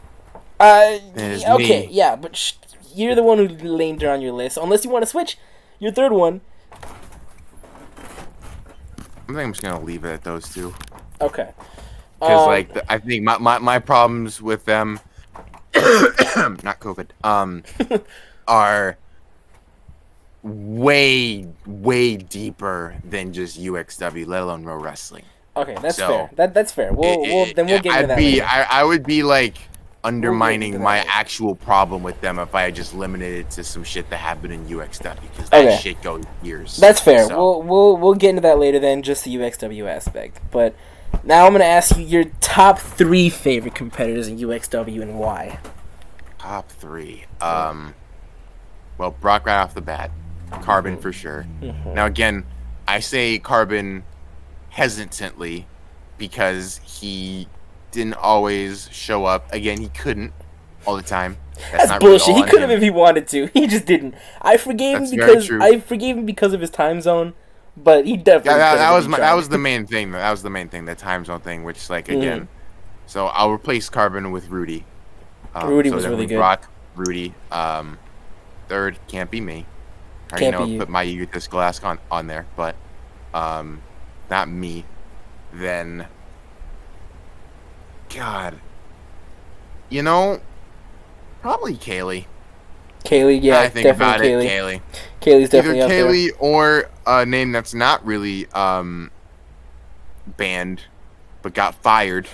Okay, yeah, but you're the one who named her on your list. Unless you want to switch your third one. I think I'm just gonna leave it at those two. Okay. Because I think my problems with them, not COVID, are way deeper than just UXW, let alone Ro-Wrestling. Okay, that's fair. That's fair. We'll get into that later. I would be like undermining my actual problem with them if I had just limited it to some shit that happened in UXW, because that shit goes years. That's fair. So. We'll get into that later then, just the UXW aspect. But now I'm gonna ask you your top 3 favorite competitors in UXW and why. Top 3. Well, Brock right off the bat, Carbon for sure. Mm-hmm. Now again, I say Carbon hesitantly because he didn't always show up. Again, he couldn't all the time. That's bullshit. He could have if he wanted to. He just didn't. I forgave him because of his time zone, but he definitely. That was the main thing. That was the main thing. The time zone thing, which like again. Mm-hmm. So I'll replace Carbon with Rudy. Rudy was really good. Brock, Rudy. Third can't be me. I already put my egotistical ass on there, but not me. Then, God, probably Kaylee. Kaylee, yeah, I think about it, Kaylee. Kaylee's definitely either Kaylee or a name that's not really banned, but got fired.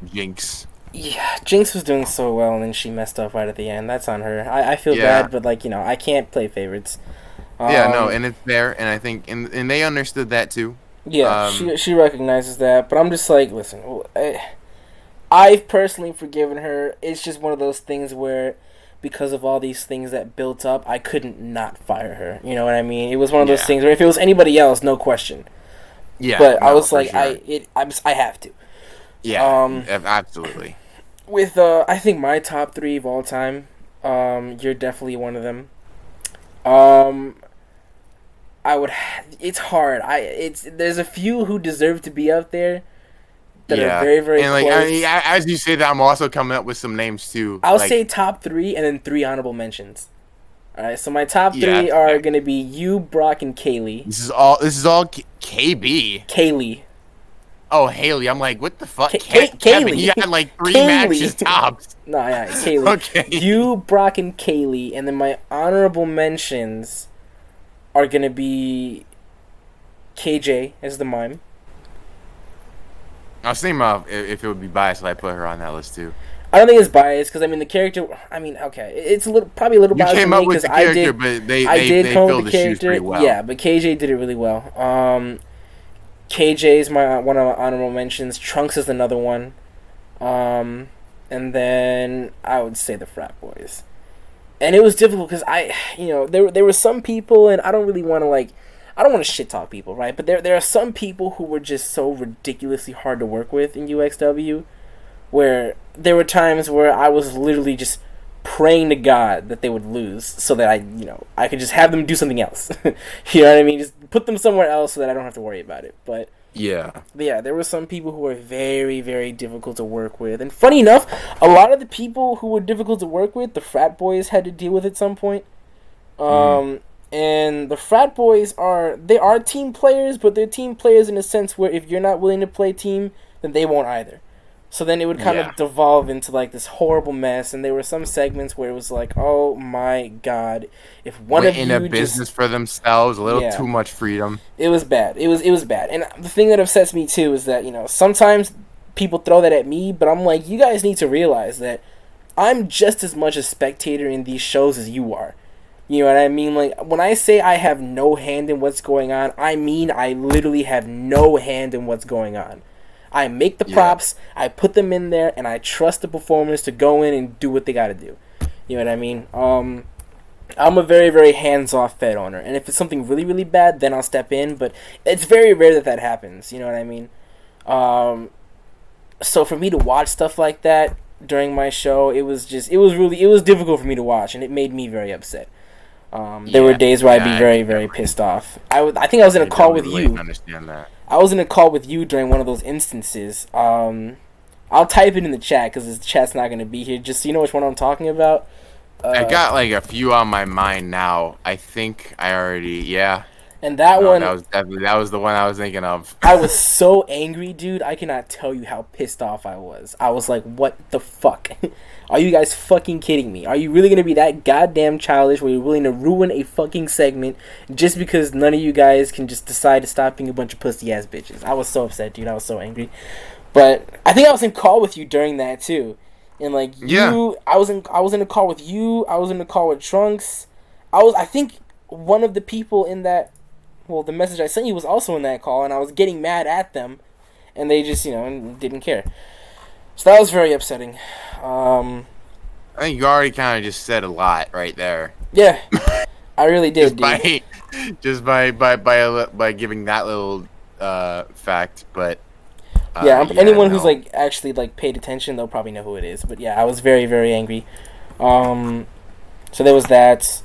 Jinx. Yeah, Jinx was doing so well, and then she messed up right at the end. That's on her. I feel bad, but I can't play favorites. And it's there, and I think, and they understood that too. Yeah, she recognizes that, but I'm just like, listen, I've personally forgiven her. It's just one of those things where, because of all these things that built up, I couldn't not fire her. You know what I mean? It was one of those things where if it was anybody else, no question. Yeah, but I was like, sure. I have to. Yeah, absolutely. With I think my top 3 of all time, you're definitely one of them. It's hard. There's a few who deserve to be up there that are very, very close. As you say that, I'm also coming up with some names too. I'll say top 3 and then 3 honorable mentions. All right, so my top 3 are gonna be you, Brock, and Kaylee. This is all KB. Kaylee. Oh, Haley. I'm like, what the fuck? Kaylee. Kevin, he had like 3 matches tops. No, yeah, Kaylee. Okay. You, Brock, and Kaylee, and then my honorable mentions are gonna be KJ as the mime. I was thinking about if it would be biased, I put her on that list too. I don't think it's biased because the character. Okay, it's probably a little biased. You came up with the character, but they filled the shoes pretty well. Yeah, but KJ did it really well. KJ is one of my honorable mentions. Trunks is another one. And then I would say the Frat Boys. And it was difficult because there were some people, and I don't really want to I don't want to shit talk people, right? But there are some people who were just so ridiculously hard to work with in UXW, where there were times where I was literally just praying to God that they would lose so that I could just have them do something else. You know what I mean? Just put them somewhere else so that I don't have to worry about it. But yeah, there were some people who were very, very difficult to work with. And funny enough, a lot of the people who were difficult to work with, the Frat Boys had to deal with at some point. And the Frat Boys are team players, but they're team players in a sense where if you're not willing to play team, then they won't either. So then it would kind of devolve into this horrible mess, and there were some segments where it was like, oh my god, if one of you in a business for themselves, a little too much freedom. It was bad. It was bad. And the thing that upsets me too is that sometimes people throw that at me, but I'm like, you guys need to realize that I'm just as much a spectator in these shows as you are. You know what I mean? When I say I have no hand in what's going on, I mean I literally have no hand in what's going on. I make the props, I put them in there, and I trust the performers to go in and do what they gotta do. You know what I mean? I'm a very, very hands-off Fed owner, and if it's something really, really bad, then I'll step in, but it's very rare that happens, you know what I mean? So for me to watch stuff like that during my show, it was difficult for me to watch, and it made me very upset. There were days where I'd be very, very pissed off. I think I was in a call with you. Understand that. I was in a call with you during one of those instances. I'll type it in the chat because the chat's not going to be here. Just so you know which one I'm talking about. I got a few on my mind now. I think I already, And that one... That was the one I was thinking of. I was so angry, dude. I cannot tell you how pissed off I was. I was like, what the fuck? Are you guys fucking kidding me? Are you really going to be that goddamn childish where you're willing to ruin a fucking segment just because none of you guys can just decide to stop being a bunch of pussy-ass bitches? I was so upset, dude. I was so angry. But I think I was in call with you during that too, and like Yeah. I was in a call with you. I was in a call with Trunks. I think one of the people in that, well, the message I sent you was also in that call, and I was getting mad at them, and they just didn't care. So that was very upsetting. I think you already kind of just said a lot right there. Yeah, I really did, Just dude. by, just by giving that little fact, but Yeah, anyone who's no. like actually like paid attention, they'll probably know who it is. But yeah, I was very very angry. Um, so there was that.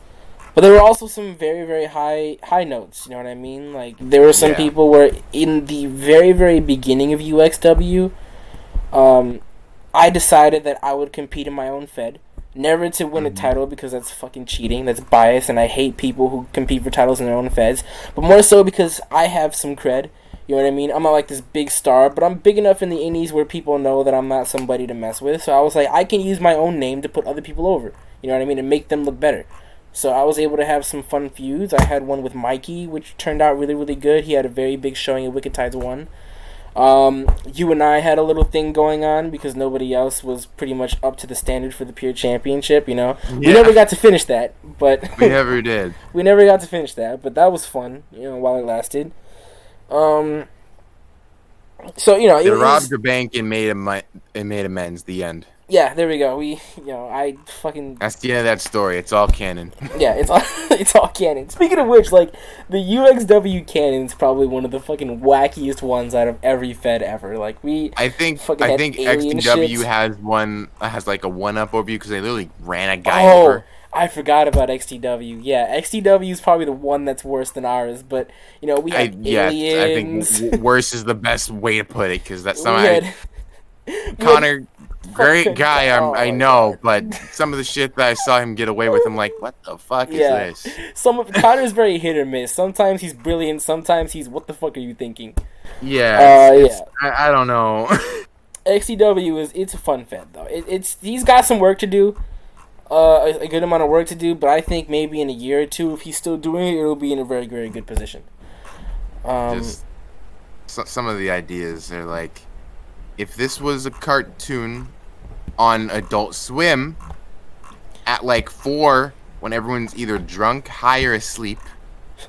But there were also some very very high notes. You know what I mean? Like there were some Yeah. people where in the very very beginning of UXW, I decided that I would compete in my own Fed. Never to win a Hmm. title because that's fucking cheating. That's bias, and I hate people who compete for titles in their own Feds. But more so because I have some cred. You know what I mean? I'm not like this big star, but I'm big enough in the indies where people know that I'm not somebody to mess with. So I was like, I can use my own name to put other people over. You know what I mean? And make them look better. So I was able to have some fun feuds. I had one with Mikey, which turned out really, really good. He had a very big showing at Wicked Tides 1. You and I had a little thing going on because nobody else was pretty much up to the standard for the Pure Championship, you know? We Yeah. never got to finish that, but... We never did. we never got to finish that, but that was fun, while it lasted. So, They it was... robbed your bank and made amends. The end. Yeah, there we go. I fucking... That's the end of that story. It's all canon. Yeah, it's all, it's all canon. Speaking of which, like, the UXW canon is probably one of the fucking wackiest ones out of every Fed ever. Like, we... I think fucking had alien XTW ships. has like a one up over you because they literally ran a guy Oh, over. I forgot about XTW. Yeah, XTW is probably the one that's worse than ours. But we had I think aliens. worse is the best way to put it because that's we some had Connor, great fucking- guy. oh I my know, God. but some of the shit that I saw him get away with, I'm like, what the fuck Yeah, is this? some of Connor's very hit or miss. Sometimes he's brilliant. Sometimes he's what the fuck are you thinking? Yeah, Yeah. I don't know. XTW it's a fun Fed though. He's got some work to do. A good amount of work to do, but I think maybe in a year or two, if he's still doing it, it'll be in a very, very good position. Just some of the ideas are like, if this was a cartoon on Adult Swim at like 4 when everyone's either drunk, high, or asleep.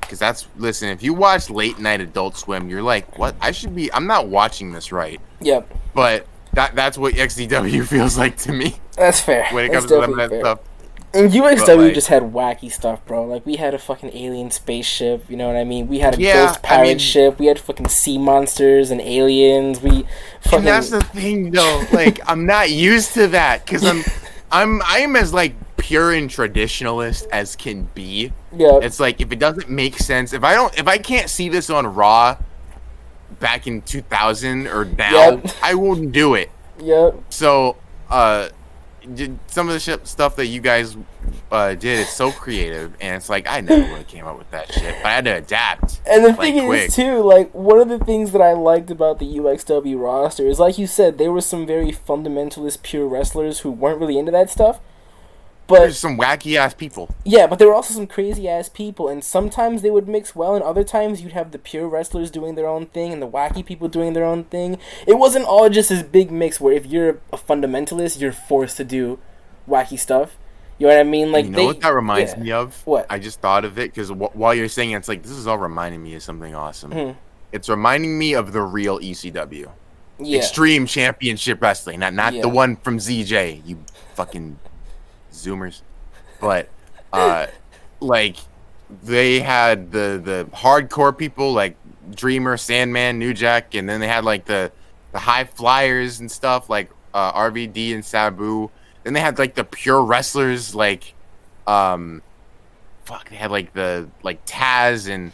Because listen, if you watch late night Adult Swim, you're like, what? I'm not watching this right. Yep, But that's what XDW feels like to me that's fair. when it That's comes to some of definitely that fair. stuff. And UXW But, like- just had wacky stuff, bro. Like, we had a fucking alien spaceship, you know what I mean? We had a Yeah, ghost I pirate mean- ship. We had fucking sea monsters and aliens. We fucking... And that's the thing, though. Like, I'm not used to that because I'm as like pure and traditionalist as can be. Yeah. It's like if it doesn't make sense, if I can't see this on Raw back in 2000 or now, Yep. I wouldn't do it. Yep. So, some of the stuff that you guys did is so creative, and it's like I never would have came up with that shit, but I had to adapt. And the like, thing quick. is, too, like, one of the things that I liked about the UXW roster is, like you said, there were some very fundamentalist, pure wrestlers who weren't really into that stuff. But There's some wacky ass people. yeah, but there were also some crazy ass people, and sometimes they would mix well, and other times you'd have the pure wrestlers doing their own thing and the wacky people doing their own thing. It wasn't all just this big mix where if you're a fundamentalist, you're forced to do wacky stuff. You know what I mean? Like, You know what that reminds yeah. me of? What? I just thought of it because while you're saying it, it's like this is all reminding me of something awesome. Hmm. It's reminding me of the real ECW, Yeah. Extreme Championship Wrestling, not Yeah. the one from ZJ. You fucking zoomers. But like they had the hardcore people like Dreamer, Sandman, New Jack, and then they had like the high flyers and stuff like RVD and Sabu. Then they had like the pure wrestlers like they had like the Taz and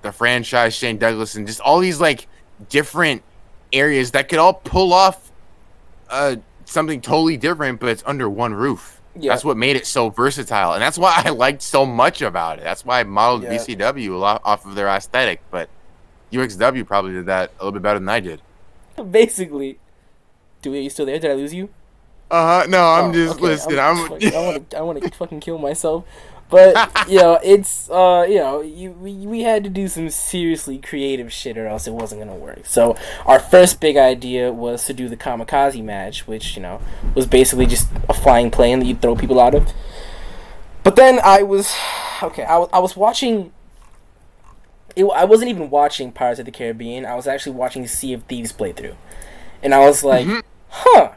the franchise Shane Douglas and just all these like different areas that could all pull off something totally different, but it's under one roof. Yeah. That's what made it so versatile, and that's why I liked so much about it. That's why I modeled Yeah. VCW a lot off of their aesthetic, but UXW probably did that a little bit better than I did. Basically. Are you still there? Did I lose you? No, I'm Oh, just okay. listen. I'm. I want to fucking kill myself. But it's we had to do some seriously creative shit, or else it wasn't gonna work. So our first big idea was to do the kamikaze match, which was basically just a flying plane that you throw people out of. But then I was watching. I wasn't even watching Pirates of the Caribbean. I was actually watching Sea of Thieves playthrough, and I was like, huh,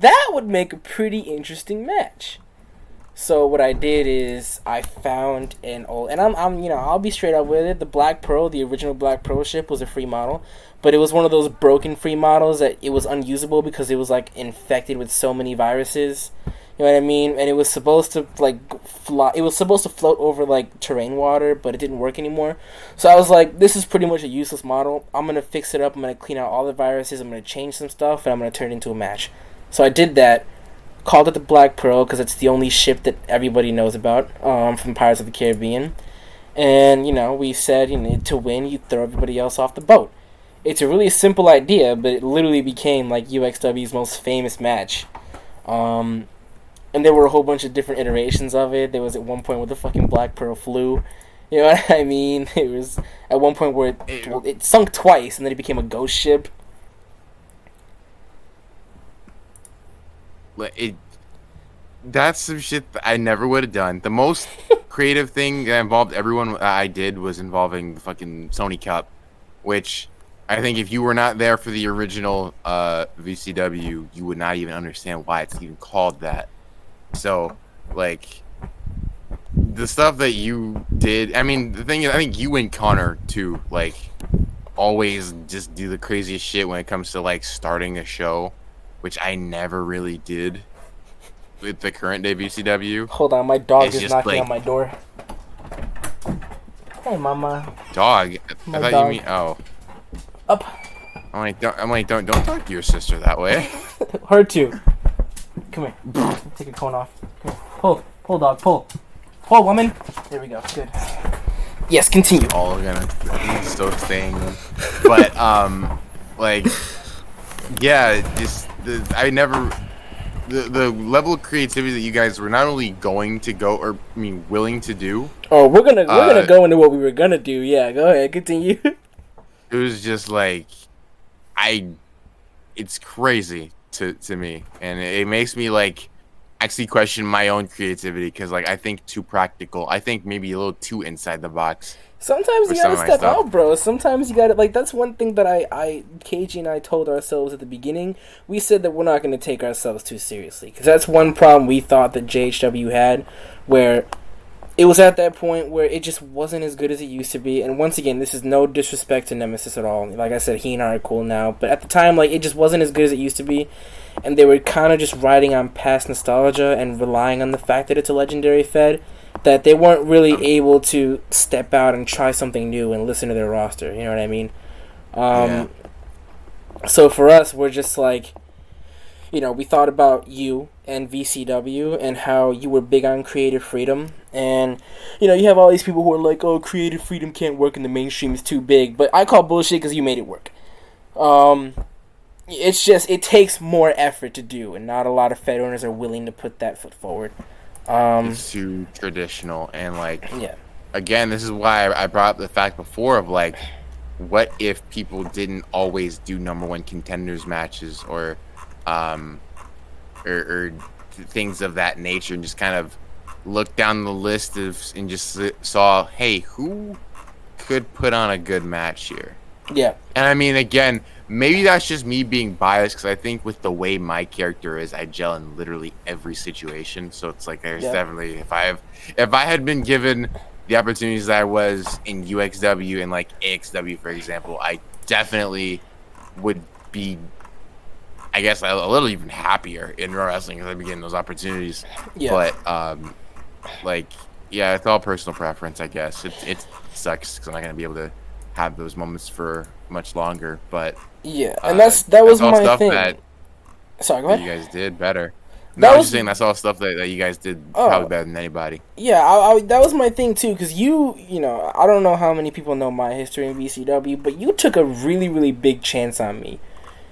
that would make a pretty interesting match. So what I did is I found an old, and I'll be straight up with it. The Black Pearl, the original Black Pearl ship, was a free model, but it was one of those broken free models that it was unusable because it was like infected with so many viruses. You know what I mean? And it was supposed to fly. It was supposed to float over like terrain water, but it didn't work anymore. So I was like, this is pretty much a useless model. I'm gonna fix it up. I'm gonna clean out all the viruses. I'm gonna change some stuff, and I'm gonna turn it into a match. So I did that. Called it the Black Pearl because it's the only ship that everybody knows about from Pirates of the Caribbean. And, we said, to win, you throw everybody else off the boat. It's a really simple idea, but it literally became, like, UXW's most famous match. And there were a whole bunch of different iterations of it. There was at one point where the fucking Black Pearl flew. You know what I mean? It was at one point where it sunk twice, and then it became a ghost ship. That's some shit that I never would have done. The most creative thing that involved everyone I did was involving the fucking Sony Cup, which I think if you were not there for the original VCW, you would not even understand why it's even called that. So, like, the stuff that you did, I mean, the thing is, I think you and Connor, too, like, always just do the craziest shit when it comes to, like, starting a show, which I never really did with the current day VCW. Hold on, my dog is knocking like, on my door. Hey, mama. Dog? My I thought dog. you mean, oh. Up. Don't talk to your sister that way. Her too. Come here. Take your cone off. Come here. Pull, dog, pull. Pull, woman. There we go. Good. Yes, continue. All gonna use those things, but like, yeah, just I never. The level of creativity that you guys were not only going to go, or I mean, willing to do. Oh, we're gonna go into what we were gonna do. Yeah, go ahead, continue. It was just like, it's crazy to me, and it makes me like actually question my own creativity because like I think too practical. I think maybe a little too inside the box. Sometimes you gotta step out, bro. Sometimes you gotta, like, that's one thing that KG and I told ourselves at the beginning. We said that we're not gonna take ourselves too seriously. Because that's one problem we thought that JHW had, where it was at that point where it just wasn't as good as it used to be. And once again, this is no disrespect to Nemesis at all. Like I said, he and I are cool now. But at the time, like, it just wasn't as good as it used to be. And they were kind of just riding on past nostalgia and relying on the fact that it's a legendary fed, that they weren't really able to step out and try something new and listen to their roster. You know what I mean? Yeah. So for us, we're just like, we thought about you and VCW and how you were big on creative freedom. And, you have all these people who are like, oh, creative freedom can't work in the mainstream, it's too big. But I call bullshit because you made it work. It's just, it takes more effort to do, and not a lot of Fed owners are willing to put that foot forward. It's too traditional, and like, yeah. Again, this is why I brought up the fact before of like, what if people didn't always do number one contenders matches or things of that nature, and just kind of look down the list and just saw, hey, who could put on a good match here? Yeah. And I mean, again, maybe that's just me being biased because I think with the way my character is, I gel in literally every situation. So it's like there's definitely, if I had been given the opportunities that I was in UXW and like AXW, for example, I definitely would be, I guess, a little even happier in Ro-Wrestling because I'd be getting those opportunities. Yeah. But like, yeah, it's all personal preference, I guess. It sucks because I'm not gonna be able to have those moments for much longer, but yeah, and that was my thing. Sorry, go ahead. You guys did better. No, I was just saying that's all stuff that you guys did probably better than anybody. Yeah, I that was my thing too, because I don't know how many people know my history in VCW, but you took a really, really big chance on me.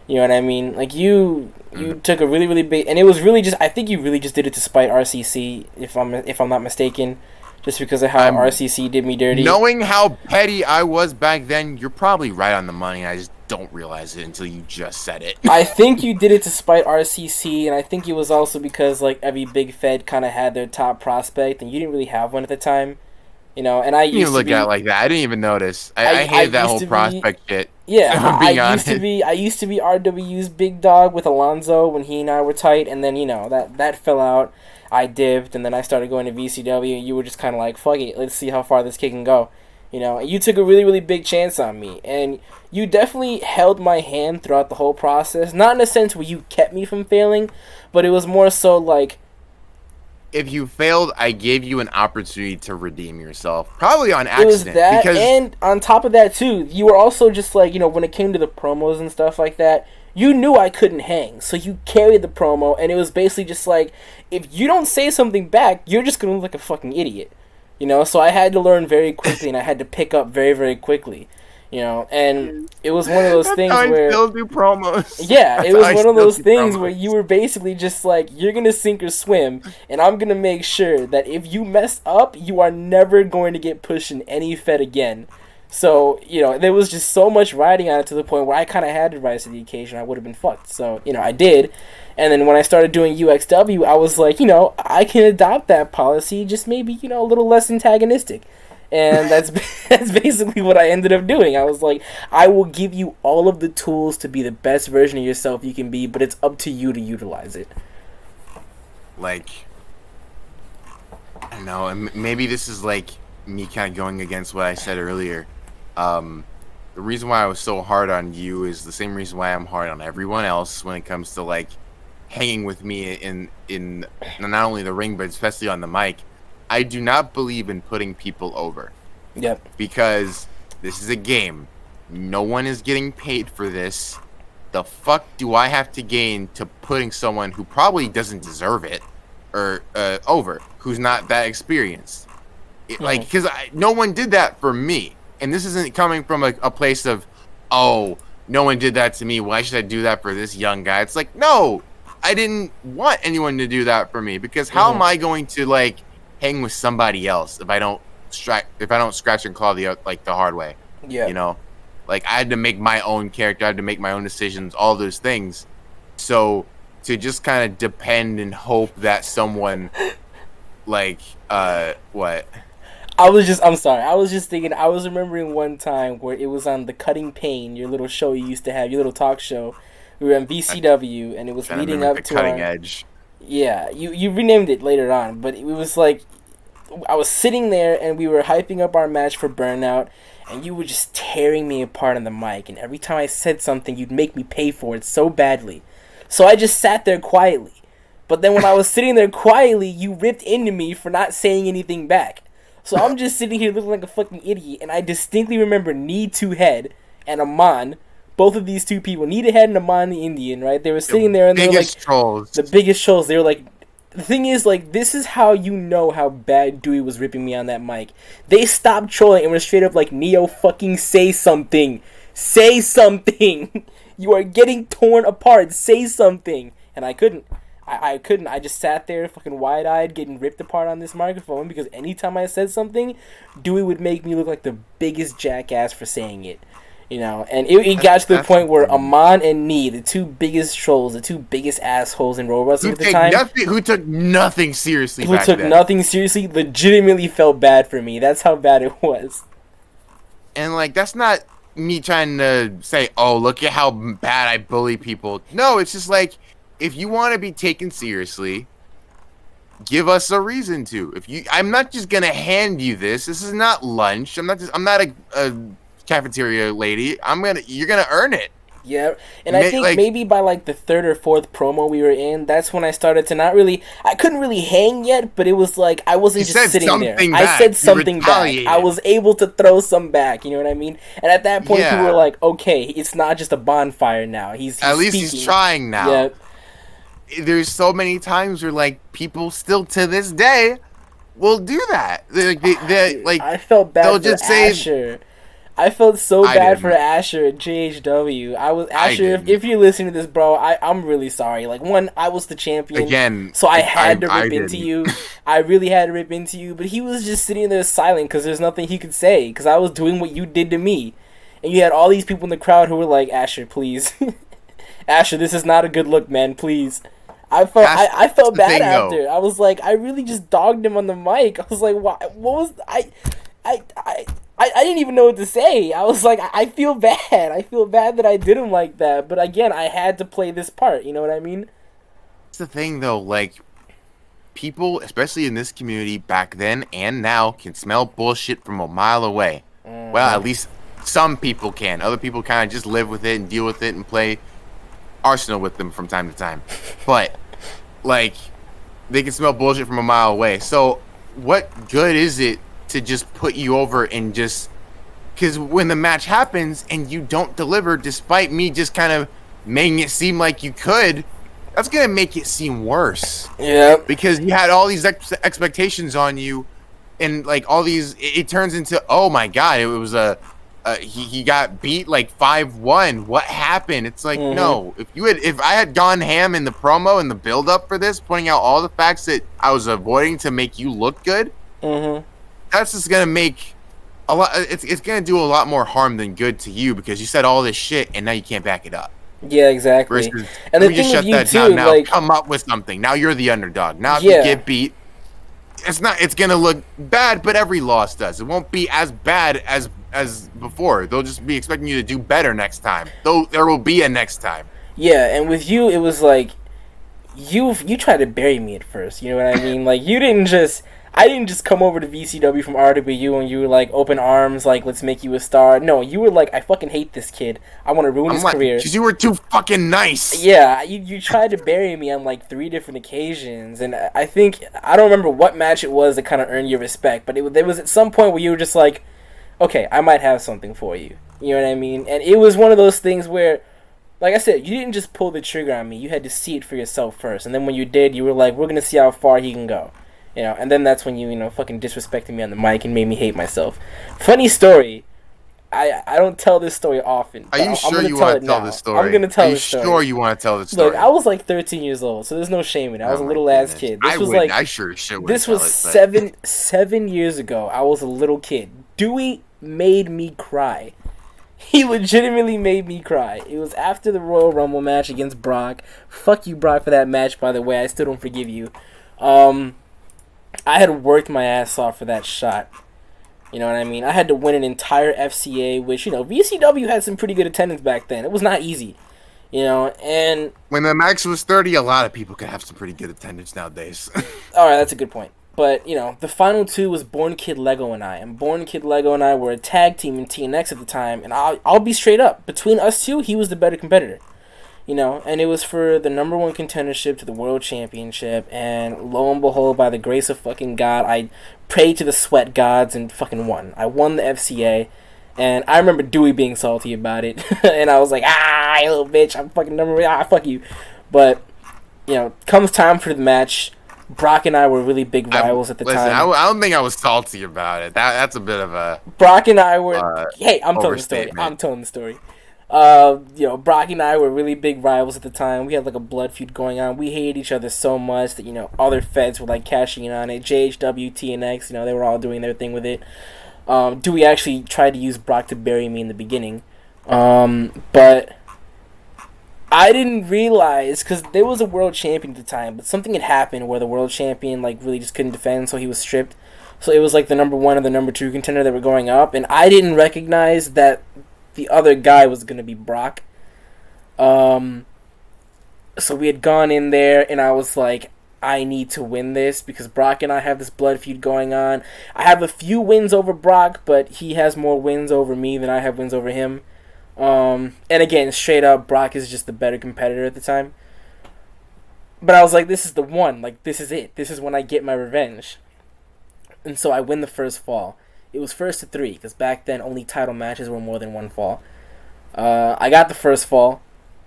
You know what I mean? Like you took a really really big, and it was really just, I think you really just did it to spite RCC, if I'm not mistaken, just because of how I'm RCC did me dirty. knowing how petty I was back then. You're probably right on the money. I just don't realize it until you just said it. I think you did it to spite RCC, and I think it was also because like every big Fed kind of had their top prospect, and you didn't really have one at the time. You know, and I You used to look be. at it like that. I didn't even notice. I I hated that used whole to be. prospect shit. Yeah, If I'm being honest. I used to be RW's big dog with Alonzo when he and I were tight, and then that fell out. I dipped, and then I started going to VCW, and you were just kind of like, "Fuck it, let's see how far this kid can go." And you took a really really big chance on me, and you definitely held my hand throughout the whole process. Not in a sense where you kept me from failing, but it was more so like If you failed, I gave you an opportunity to redeem yourself, probably on it was accident. that, Because and on top of that too, you were also just like, when it came to the promos and stuff like that, you knew I couldn't hang, so you carried the promo, and it was basically just like, if you don't say something back, you're just gonna look like a fucking idiot, So I had to learn very quickly, and I had to pick up very, very quickly, and it was one of those that's things how I where. still do promos. Yeah, That's it how was I one of still those do things where promos. you were basically just like, you're gonna sink or swim, and I'm gonna make sure that if you mess up, you are never going to get pushed in any Fed again. So, there was just so much riding on it to the point where I kind of had to rise to the occasion. I would have been fucked. So, I did. And then when I started doing UXW, I was like, I can adopt that policy, just maybe, a little less antagonistic. And that's that's basically what I ended up doing. I was like, I will give you all of the tools to be the best version of yourself you can be, but it's up to you to utilize it. Like, I don't know, and maybe this is like me kind of going against what I said earlier. The reason why I was so hard on you is the same reason why I'm hard on everyone else when it comes to like hanging with me in not only the ring but especially on the mic. I do not believe in putting people over Yep. because this is a game. No one is getting paid for this. The fuck do I have to gain to putting someone who probably doesn't deserve it or over, who's not that experienced? Like, because no one did that for me. And this isn't coming from a place of, oh, no one did that to me. Why should I do that for this young guy? It's like, no, I didn't want anyone to do that for me because how am I going to like hang with somebody else if I don't scratch and claw the hard way? Yeah. Like I had to make my own character, I had to make my own decisions, all those things. So to just kind of depend and hope that someone like what? I'm sorry. I was just thinking, I was remembering one time where it was on the Cutting Pain, your little show you used to have, your little talk show. We were on VCW, and it was leading up to Cutting Edge. Yeah, you renamed it later on, but it was like, I was sitting there, and we were hyping up our match for Burnout, and you were just tearing me apart on the mic, and every time I said something, you'd make me pay for it so badly. So I just sat there quietly. But then when I was sitting there quietly, you ripped into me for not saying anything back. So I'm just sitting here looking like a fucking idiot, and I distinctly remember Need to Head and Aman, both of these two people, Need to Head and Aman the Indian, right? They were sitting there and they were like trolls. The biggest trolls. They were like, the thing is, like, this is how you know how bad Dewey was ripping me on that mic. They stopped trolling and were straight up like, Neo, fucking say something. Say something. You are getting torn apart. Say something. And I couldn't. I couldn't. I just sat there fucking wide-eyed getting ripped apart on this microphone because anytime I said something, Dewey would make me look like the biggest jackass for saying it. And it got to the point where Aman and Nee, the two biggest trolls, the two biggest assholes in Ro-Wrestling at the time, who took nothing seriously who took nothing seriously, legitimately felt bad for me. That's how bad it was. And like, that's not me trying to say, oh, look at how bad I bully people. No, it's just like, if you want to be taken seriously, give us a reason to. I'm not just gonna hand you this. This is not lunch. I'm not a cafeteria lady. You're gonna earn it. Yeah, and I think maybe by like the third or fourth promo we were in, that's when I started to I couldn't really hang yet, but it was like I wasn't just sitting there. I said something back. I was able to throw some back, you know what I mean? And at that point, people were like, okay, it's not just a bonfire now. He's at least speaking. He's trying now. Yeah. There's so many times where like people still to this day will do that. They I felt bad. They'll just say, Asher. I felt so I bad for didn't. Asher at JHW. I was I Asher. didn't. If you're listening to this, bro, I'm really sorry. Like, one, I was the champion, Again, so I had to I rip into didn't. you. I really had to rip into you, but he was just sitting there silent because there's nothing he could say because I was doing what you did to me, and you had all these people in the crowd who were like, Asher, please, Asher, this is not a good look, man. Please. I That's felt the bad thing, though. after. I was like, I really just dogged him on the mic. I was like, why? What was I, I, I didn't even know what to say. I was like, I feel bad. I feel bad that I did him like that. But again, I had to play this part. You know what I mean? That's the thing, though. Like, people, especially in this community back then and now, can smell bullshit from a mile away. Well, at least some people can. Other people kind of just live with it and deal with it and play Arsenal with them from time to time. But, like, they can smell bullshit from a mile away. So, what good is it to just put you over and just... Because when the match happens and you don't deliver, despite me just kind of making it seem like you could, that's going to make it seem worse. Yeah. Because you had all these expectations on you, and like all these, it turns into, oh my god, it was he got beat like 5-1. What happened? It's like, no, if I had gone ham in the promo and the build up for this, pointing out all the facts that I was avoiding to make you look good, that's just gonna make a lot. It's gonna do a lot more harm than good to you because you said all this shit and now you can't back it up. Yeah, exactly. Versus, And let the me just thing shut with you that too, down now. like, Come up with something. Now you're the underdog. Now if Yeah. you get beat, it's gonna look bad, but every loss does. It won't be as bad as before. They'll just be expecting you to do better next time. Though there will be a next time. yeah, and with you, it was like you tried to bury me at first. You know what I mean? Like, I didn't just come over to VCW from RWU and you were like open arms, like, let's make you a star. No, you were like, I fucking hate this kid. I want to ruin his career. Because you were too fucking nice. Yeah, you tried to bury me on like 3 different occasions, and I think I don't remember what match it was that kind of earned your respect, but there was at some point where you were just like, okay, I might have something for you. You know what I mean? And it was one of those things where, like I said, you didn't just pull the trigger on me. You had to see it for yourself first, and then when you did, you were like, we're gonna see how far he can go. You know, and then that's when you fucking disrespected me on the mic and made me hate myself. Funny story. I don't tell this story often. Are you sure you want to tell this story? I'm gonna tell this story. Are you story. sure you want to tell this story? Look, I was like 13 years old, so there's no shame in it. I was a little ass kid. This was like, I sure should. This was seven years ago. I was a little kid. Dewey made me cry. He legitimately made me cry. It was after the Royal Rumble match against Brock. Fuck you, Brock, for that match, by the way. I still don't forgive you. I had worked my ass off for that shot. You know what I mean? I had to win an entire FCA, which, VCW had some pretty good attendance back then. It was not easy. And... When the max was 30, a lot of people could have some pretty good attendance nowadays. Alright, that's a good point. But, the final 2 was Born Kid Lego and I. And Born Kid Lego and I were a tag team in TNX at the time. And I'll be straight up. Between us two, he was the better competitor. And it was for the number 1 contendership to the World Championship. And lo and behold, by the grace of fucking God, I prayed to the sweat gods and fucking won. I won the FCA. And I remember Dewey being salty about it. And I was like, you little bitch, I'm fucking number 1, fuck you. But, comes time for the match. Brock and I were really big rivals at the time. I don't think I was salty about it. That's a bit of a... Brock and I were... hey, I'm telling the story. Brock and I were really big rivals at the time. We had like a blood feud going on. We hated each other so much that, other feds were like cashing in on it. JHW, TNX, they were all doing their thing with it. Dewey actually tried to use Brock to bury me in the beginning. But I didn't realize, because there was a world champion at the time, but something had happened where the world champion like really just couldn't defend, so he was stripped. So it was like the number 1 and the number 2 contender that were going up, and I didn't recognize that the other guy was going to be Brock. So we had gone in there, and I was like, I need to win this, because Brock and I have this blood feud going on. I have a few wins over Brock, but he has more wins over me than I have wins over him. And again, straight up, Brock is just the better competitor at the time. But I was like, this is the one. Like, this is it. This is when I get my revenge. And so I win the first fall. It was 1st to 3, because back then only title matches were more than 1 fall. I got the first fall,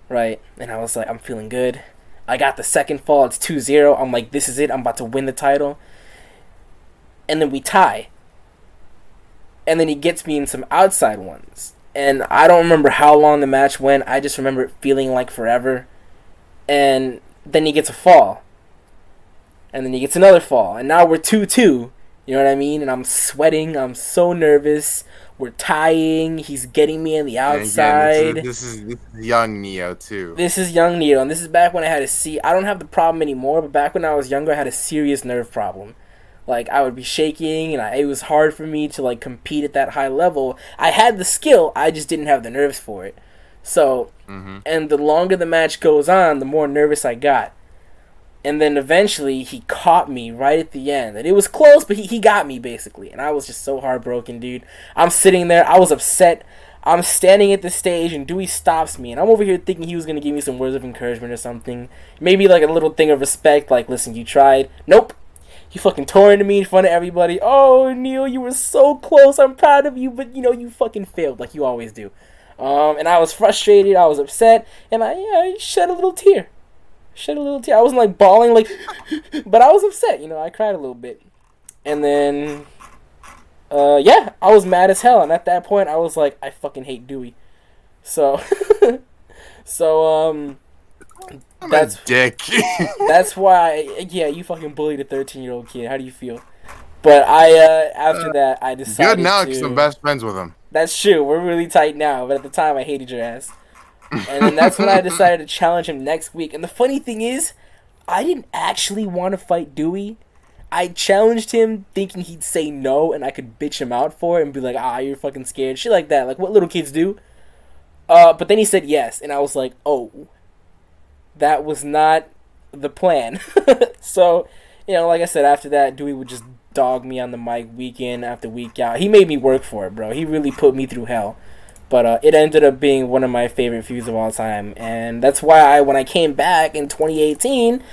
right? And I was like, I'm feeling good. I got the second fall. It's 2-0. I'm like, this is it. I'm about to win the title. And then we tie. and then he gets me in some outside ones. And I don't remember how long the match went. I just remember it feeling like forever. And then he gets a fall. And then he gets another fall. And now we're 2-2. You know what I mean? And I'm sweating. I'm so nervous. We're tying. He's getting me on the outside. And again, this is young Neo, too. This is young Neo. And this is back when I had I don't have the problem anymore, but back when I was younger, I had a serious nerve problem. Like, I would be shaking, and it was hard for me to, like, compete at that high level. I had the skill, I just didn't have the nerves for it. So, and the longer the match goes on, the more nervous I got. And then eventually, he caught me right at the end. And it was close, but he got me, basically. And I was just so heartbroken, dude. I'm sitting there, I was upset. I'm standing at the stage, and Dewey stops me. And I'm over here thinking he was going to give me some words of encouragement or something. Maybe, like, a little thing of respect, like, listen, you tried. Nope. He fucking tore into me in front of everybody. Oh, Neil, you were so close. I'm proud of you, but, you fucking failed like you always do. And I was frustrated. I was upset. And I shed a little tear. I wasn't, like, bawling, like, but I was upset. I cried a little bit. And then, I was mad as hell. And at that point, I was like, I fucking hate Dewey. So, That's a dick. That's why, you fucking bullied a 13-year-old kid. How do you feel? But after that, I decided good now because I'm best friends with him. That's true. We're really tight now, but at the time, I hated your ass. And then that's when I decided to challenge him next week. And the funny thing is, I didn't actually want to fight Dewey. I challenged him thinking he'd say no, and I could bitch him out for it and be like, you're fucking scared. Shit like that, like what little kids do. But then he said yes, and I was like, oh. That was not the plan. So, like I said, after that, Dewey would just dog me on the mic week in after week out. He made me work for it, bro. He really put me through hell. But it ended up being one of my favorite feuds of all time. And that's why when I came back in 2018,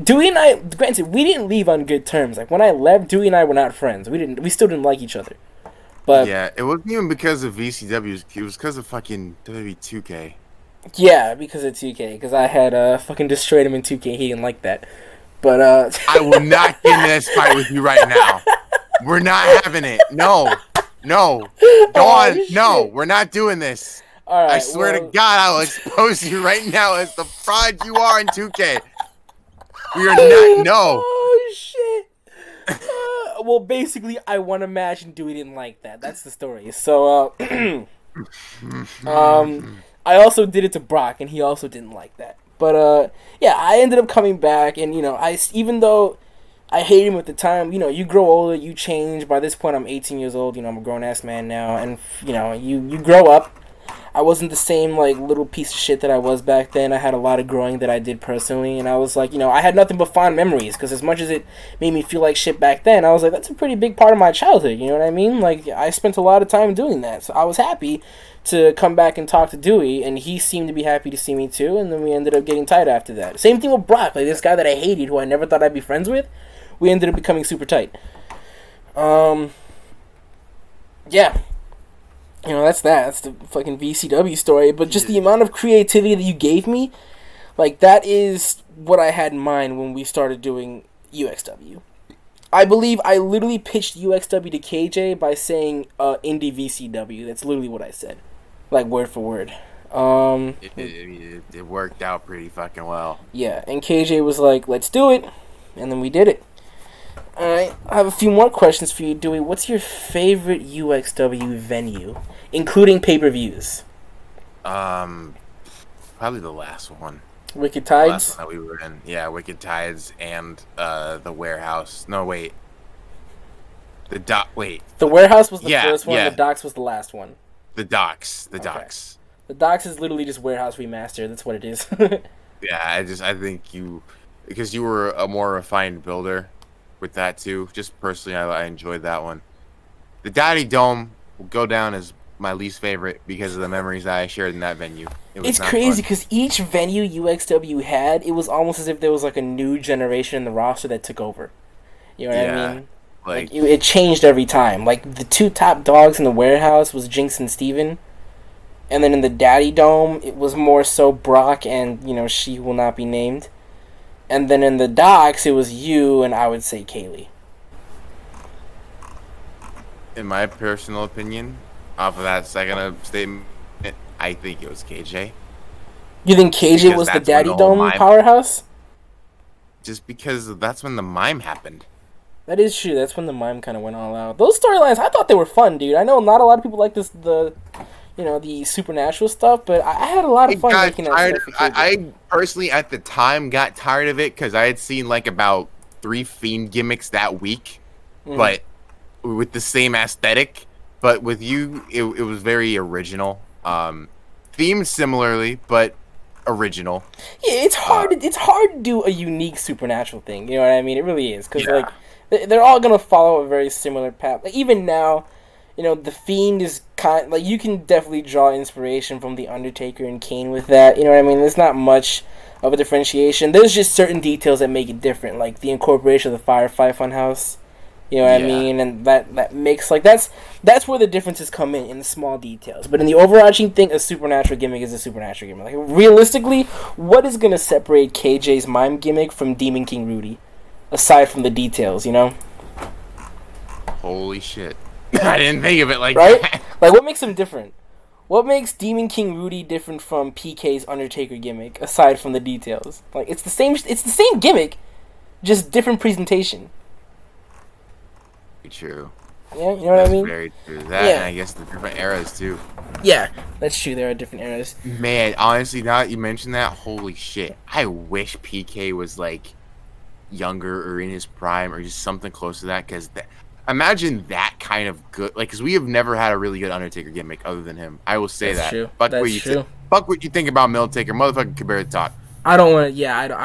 Dewey and I, granted, we didn't leave on good terms. Like, when I left, Dewey and I were not friends. We still didn't like each other. But yeah, it wasn't even because of VCW. It was because of fucking WWE 2K. Yeah, because of 2K. Because I had fucking destroyed him in 2K. He didn't like that. But I will not get in this fight with you right now. We're not having it. No. Go on. Shit. No, we're not doing this. All right, I swear to God, I will expose you right now as the fraud you are in 2K. We are not. No. Oh shit. Well, basically, I want to imagine Dewey didn't like that. That's the story. So, I also did it to Brock, and he also didn't like that. But, I ended up coming back, and, even though I hated him at the time, you grow older, you change. By this point, I'm 18 years old, I'm a grown-ass man now, and, you grow up. I wasn't the same, like, little piece of shit that I was back then. I had a lot of growing that I did personally, and I was like, I had nothing but fond memories, because as much as it made me feel like shit back then, I was like, that's a pretty big part of my childhood, you know what I mean? Like, I spent a lot of time doing that, so I was happy to come back and talk to Dewey, and he seemed to be happy to see me too, and then we ended up getting tight after that. Same thing with Brock, like, this guy that I hated, who I never thought I'd be friends with, we ended up becoming super tight. That's that. That's the fucking VCW story. But just the amount of creativity that you gave me, like, that is what I had in mind when we started doing UXW. I believe I literally pitched UXW to KJ by saying indie VCW. That's literally what I said. Like, word for word. It worked out pretty fucking well. Yeah, and KJ was like, let's do it. And then we did it. Alright, I have a few more questions for you, Dewey. What's your favorite UXW venue, including pay-per-views? Probably the last one. Wicked The Tides? last one that we were in. Yeah, Wicked Tides and the Warehouse. No, wait. Wait. The Warehouse was the first one, yeah. the Docks was the last one. The Docks. Docks. The Docks is literally just Warehouse Remastered. That's what it is. Yeah, I think because you were a more refined builder with that too. Just personally, I enjoyed that one. The Daddy Dome will go down as my least favorite because of the memories that I shared in that venue. It's crazy because each venue UXW had, it was almost as if there was like a new generation in the roster that took over. You know what I mean? Like it changed every time. Like, the two top dogs in the Warehouse was Jinx and Steven. And then in the Daddy Dome, it was more so Brock and, she who will not be named. And then in the Docks, it was you and I would say Kaylee. in my personal opinion, off of that second statement, I think it was KJ. You think KJ Because was the that's when Daddy the whole Dome mime. powerhouse? Just because that's when the mime happened. That is true. That's when the mime kind of went all out. Those storylines, I thought they were fun, dude. I know not a lot of people like the supernatural stuff, but I had a lot of fun making that stuff for KJ. I personally, at the time, got tired of it because I had seen like about 3 Fiend gimmicks that week, but with the same aesthetic. But with you, it was very original. Themed similarly, but original. Yeah, it's hard. It's hard to do a unique supernatural thing. You know what I mean? It really is because like they're all gonna follow a very similar path. Like even now, the Fiend is like you can definitely draw inspiration from the Undertaker and Kane with that. You know what I mean? There's not much of a differentiation. There's just certain details that make it different, like the incorporation of the Firefly Funhouse. You know what I mean? And that makes like that's where the differences come in the small details. But in the overarching thing, a supernatural gimmick is a supernatural gimmick. Like realistically, what is gonna separate KJ's mime gimmick from Demon King Rudy, aside from the details? Holy shit! I didn't think of it like right? that. Like what makes them different? What makes Demon King Rudy different from PK's Undertaker gimmick, aside from the details? Like it's the same gimmick, just different presentation. True. Yeah, you know what I mean? Very true. That and I guess the different eras too. Yeah, that's true. There are different eras. Man, honestly, now that you mentioned that, holy shit! I wish PK was like younger or in his prime or just something close to that. Because imagine that kind of good. Like, because we have never had a really good Undertaker gimmick other than him. I will say That's that. true. Fuck That's what you true. fuck what you think about Undertaker. Motherfucker can barely talk. I don't want to. Yeah,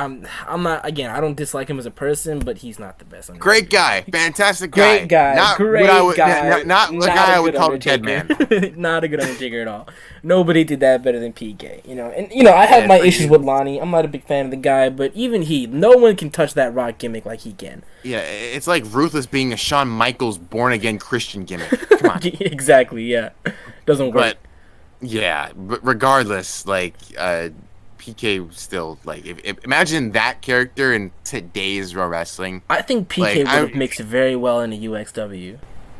I'm not. Again, I don't dislike him as a person, but he's not the best. Undertaker. Great guy, fantastic guy. Great guy, Not great what I would, guy. Not the guy I would call a dead man. Not a good Undertaker at all. Nobody did that better than PK. And I have my issues with Lonnie. I'm not a big fan of the guy, but even no one can touch that Rock gimmick like he can. Yeah, it's like Ruthless being a Shawn Michaels born again Christian gimmick. Come on. Exactly. Yeah, doesn't work. But yeah, but regardless, like. PK still like if imagine that character in today's Ro-Wrestling. I think PK would have mixed very well into UXW.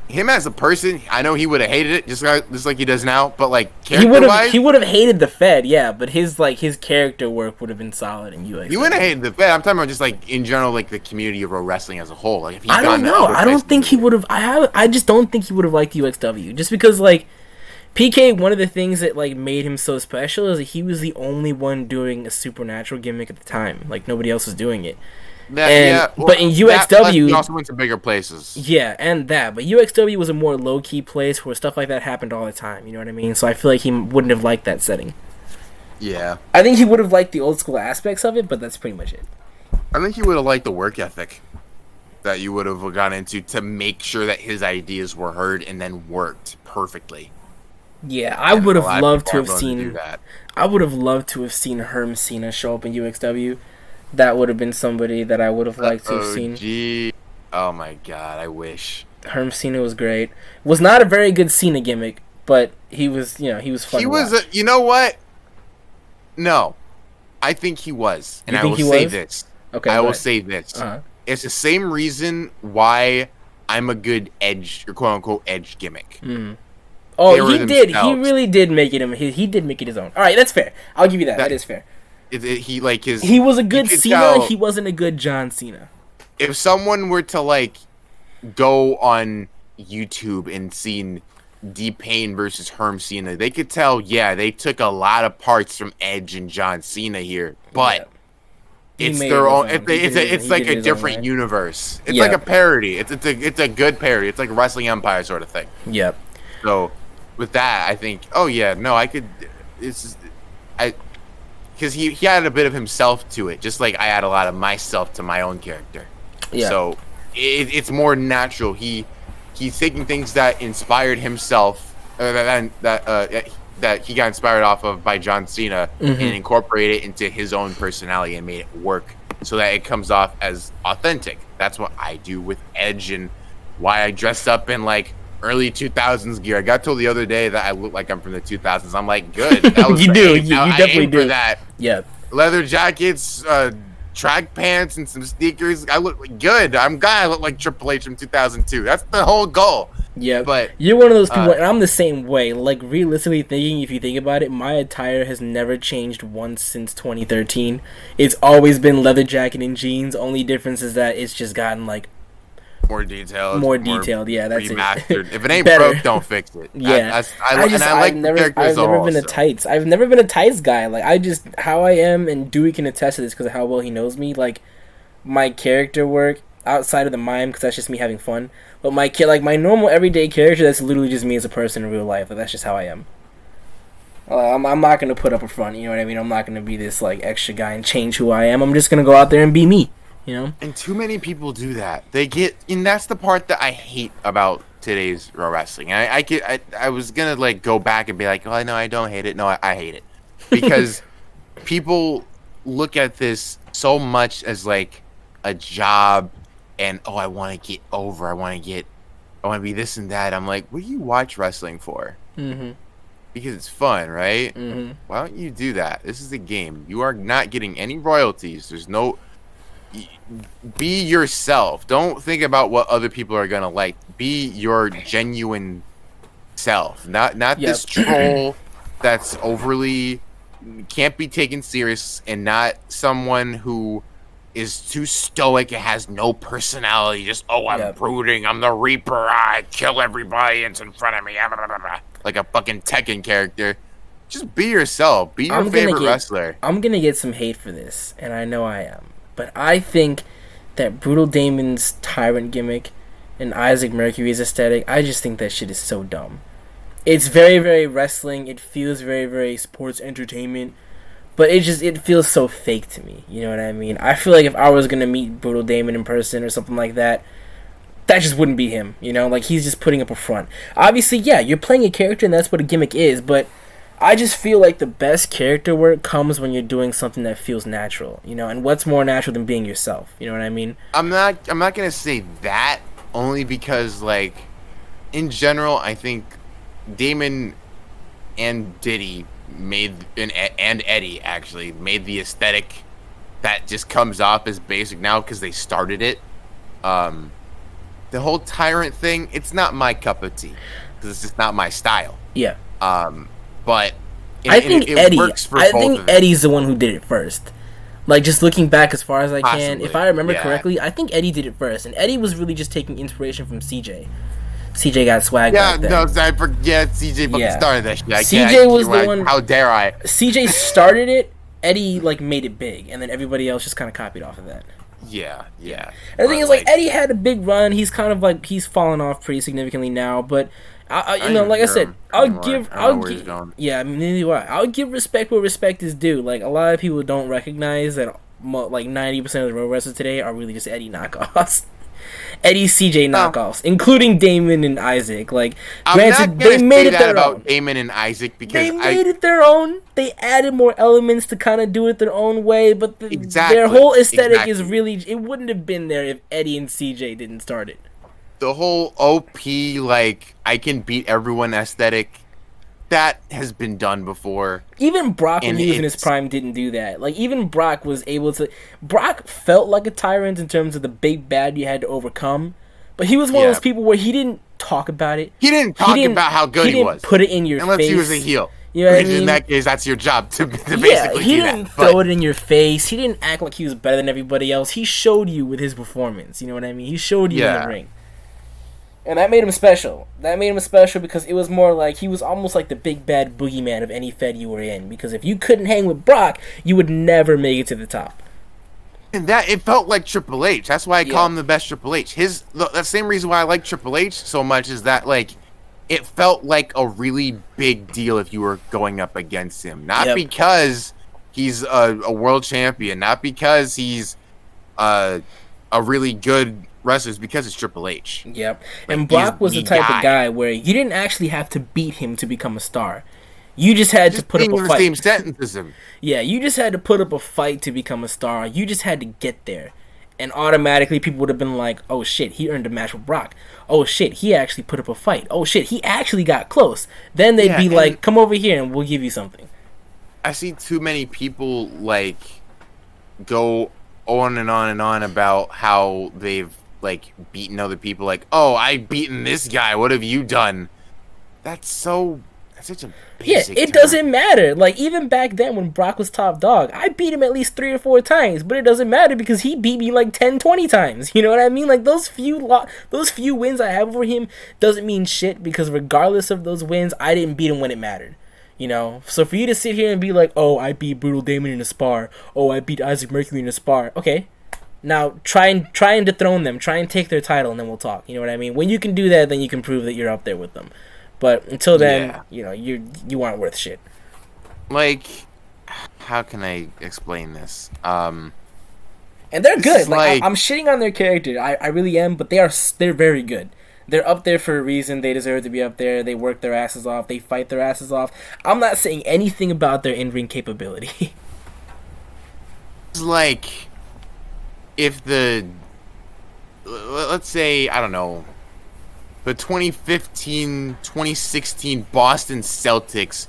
Him as a person, I know he would have hated it just like he does now. But like character-wise, he would have hated the Fed, yeah. But his character work would have been solid in UXW. He wouldn't have hated the Fed. I'm talking about just like in general, like the community of Ro-Wrestling as a whole. Like if I don't know. I don't think he would have. I just don't think he would have liked UXW just because like. PK, one of the things that made him so special is that he was the only one doing a supernatural gimmick at the time. Like nobody else was doing it. But in UXW, he also went to bigger places. Yeah, but UXW was a more low key place where stuff like that happened all the time. You know what I mean? So I feel like he wouldn't have liked that setting. Yeah, I think he would have liked the old school aspects of it, but that's pretty much it. I think he would have liked the work ethic that you would have gone into to make sure that his ideas were heard and then worked perfectly. Yeah, I would have loved to have seen. I would have loved to have seen Herm Cena show up in UXW. That would have been somebody that I would have liked to have seen. Oh my god, I wish. Herm Cena was great. Was not a very good Cena gimmick, but he was, he was fun. He was. You know what? No, I think he was, and I will say this. Okay, I will say this. It's the same reason why I'm a good edge, or quote unquote edge gimmick. Oh, he did. He really did make it him. He did make it his own. All right, that's fair. I'll give you that. That is fair. He was a good Cena. He wasn't a good John Cena. If someone were to go on YouTube and seen DPain versus Herm Cena, they could tell. Yeah, they took a lot of parts from Edge and John Cena here, but it's their own. It's like a different universe. It's like a parody. It's a good parody. It's like a Wrestling Empire sort of thing. Yep. So, with that, I think, I could, because he added a bit of himself to it, just like I add a lot of myself to my own character. Yeah. So, it's more natural. He's taking things that inspired himself, that he got inspired off of by John Cena, and incorporated it into his own personality and made it work so that it comes off as authentic. That's what I do with Edge and why I dressed up in early 2000s gear. I got told the other day that I look like I'm from the 2000s. I'm like, good. That was you do. You definitely do. For that. Yeah. Leather jackets, track pants, and some sneakers. I look good. I'm glad I look like Triple H from 2002. That's the whole goal. Yep. But You're one of those people, and I'm the same way. Like, realistically thinking, if you think about it, my attire has never changed once since 2013. It's always been leather jacket and jeans. Only difference is that it's just gotten, like, more detailed. More detailed, yeah, that's remastered. it. If it ain't Better. broke, don't fix it. Yeah. I've never been a tights. I've never been a tights guy. Like, how I am, and Dewey can attest to this because of how well he knows me, like, my character work, outside of the mime, because that's just me having fun, but my normal everyday character, that's literally just me as a person in real life. Like, that's just how I am. I'm not going to put up a front, you know what I mean? I'm not going to be this, like, extra guy and change who I am. I'm just going to go out there and be me. You know? And too many people do that. And that's the part that I hate about today's Ro-Wrestling. I was gonna like go back and be like, oh no, I don't hate it. No, I hate it because people look at this so much as like a job, and I want to get over. I want to be this and that. I'm like, what do you watch wrestling for? Mm-hmm. Because it's fun, right? Mm-hmm. Why don't you do that? This is a game. You are not getting any royalties. There's no. Be yourself. Don't think about what other people are gonna like. Be your genuine self. Not this troll that's overly can't be taken serious, and not someone who is too stoic and has no personality. Just I'm brooding. I'm the Reaper. I kill everybody that's in front of me. Like a fucking Tekken character. Just be yourself. Be your favorite wrestler. I'm gonna get some hate for this, and I know I am. But I think that Brutal Damon's Tyrant gimmick and Isaac Mercury's aesthetic, I just think that shit is so dumb. It's very, very wrestling. It feels very, very sports entertainment. But it feels so fake to me. You know what I mean? I feel like if I was going to meet Brutal Damon in person or something like that, that just wouldn't be him. You know? Like, he's just putting up a front. Obviously, yeah, you're playing a character and that's what a gimmick is, but I just feel like the best character work comes when you're doing something that feels natural, you know. And what's more natural than being yourself? You know what I mean? I'm not gonna say that, only because, like, in general, I think Damon and Diddy and Eddie actually made the aesthetic that just comes off as basic now because they started it. The whole Tyrant thing, it's not my cup of tea because it's just not my style. Yeah. But I think Eddie's the one who did it first. Like, just looking back as far as I can, if I remember correctly, I think Eddie did it first, and Eddie was really just taking inspiration from CJ. CJ got swag. Yeah, no, I forget. CJ fucking started that shit. CJ was the one. How dare I? CJ started it. Eddie like made it big, and then everybody else just kind of copied off of that. Yeah. And the thing is, like, Eddie had a big run. He's kind of like he's fallen off pretty significantly now, but. Like I said, I'll give. Yeah, I mean, neither do I. I'll give respect where respect is due. Like, a lot of people don't recognize that, like, 90% of the Road Wrestlers today are really just Eddie knockoffs. Eddie CJ knockoffs, including Damon and Isaac. Like, granted, they made it their own. Damon and Isaac because they made it their own. They added more elements to kind of do it their own way, but their whole aesthetic is really. It wouldn't have been there if Eddie and CJ didn't start it. The whole OP, like, I can beat everyone aesthetic, that has been done before. Even Brock, when he was in his prime, didn't do that. Like, even Brock was able to... Brock felt like a tyrant in terms of the big bad you had to overcome, but he was one of those people where he didn't talk about it. He didn't talk about how good he was. He didn't put it in your face. Unless he was a heel. You know what I mean? In that case, that's your job to basically do that. He didn't throw it in your face. He didn't act like he was better than everybody else. He showed you with his performance. You know what I mean? He showed you in the ring. And that made him special. That made him special because it was more like he was almost like the big bad boogeyman of any Fed you were in. Because if you couldn't hang with Brock, you would never make it to the top. And that it felt like Triple H. That's why I call him the best Triple H. That same reason why I like Triple H so much is that, like, it felt like a really big deal if you were going up against him. Not because he's a world champion, not because he's a really good wrestlers, because it's Triple H. Yep. Like, and Brock was the type of guy where you didn't actually have to beat him to become a star. You just had to put up a fight. Same sentence as him. Yeah, you just had to put up a fight to become a star. You just had to get there. And automatically people would have been like, oh shit, he earned a match with Brock. Oh shit, he actually put up a fight. Oh shit, he actually got close. Then they'd be like, come over here and we'll give you something. I see too many people, like, go on and on and on about how they've like beating other people. Like, oh, I beaten this guy. What have you done? That's such a basic it term. doesn't matter. Like, even back then when Brock was top dog, I beat him at least 3 or 4 times, but it doesn't matter because he beat me like 10, 20 times. You know what I mean? Like, those few wins I have over him doesn't mean shit, because regardless of those wins, I didn't beat him when it mattered. You know? So for you to sit here and be like, oh, I beat Brutal Damon in a spar. Oh, I beat Isaac Mercury in a spar. Okay. Now, try and dethrone them. Try and take their title, and then we'll talk. You know what I mean? When you can do that, then you can prove that you're up there with them. But until then, you know, you aren't worth shit. Like, how can I explain this? And they're good. Like, I'm shitting on their character. I really am, but they're very good. They're up there for a reason. They deserve to be up there. They work their asses off. They fight their asses off. I'm not saying anything about their in-ring capability. It's like, if let's say, I don't know, the 2015-2016 Boston Celtics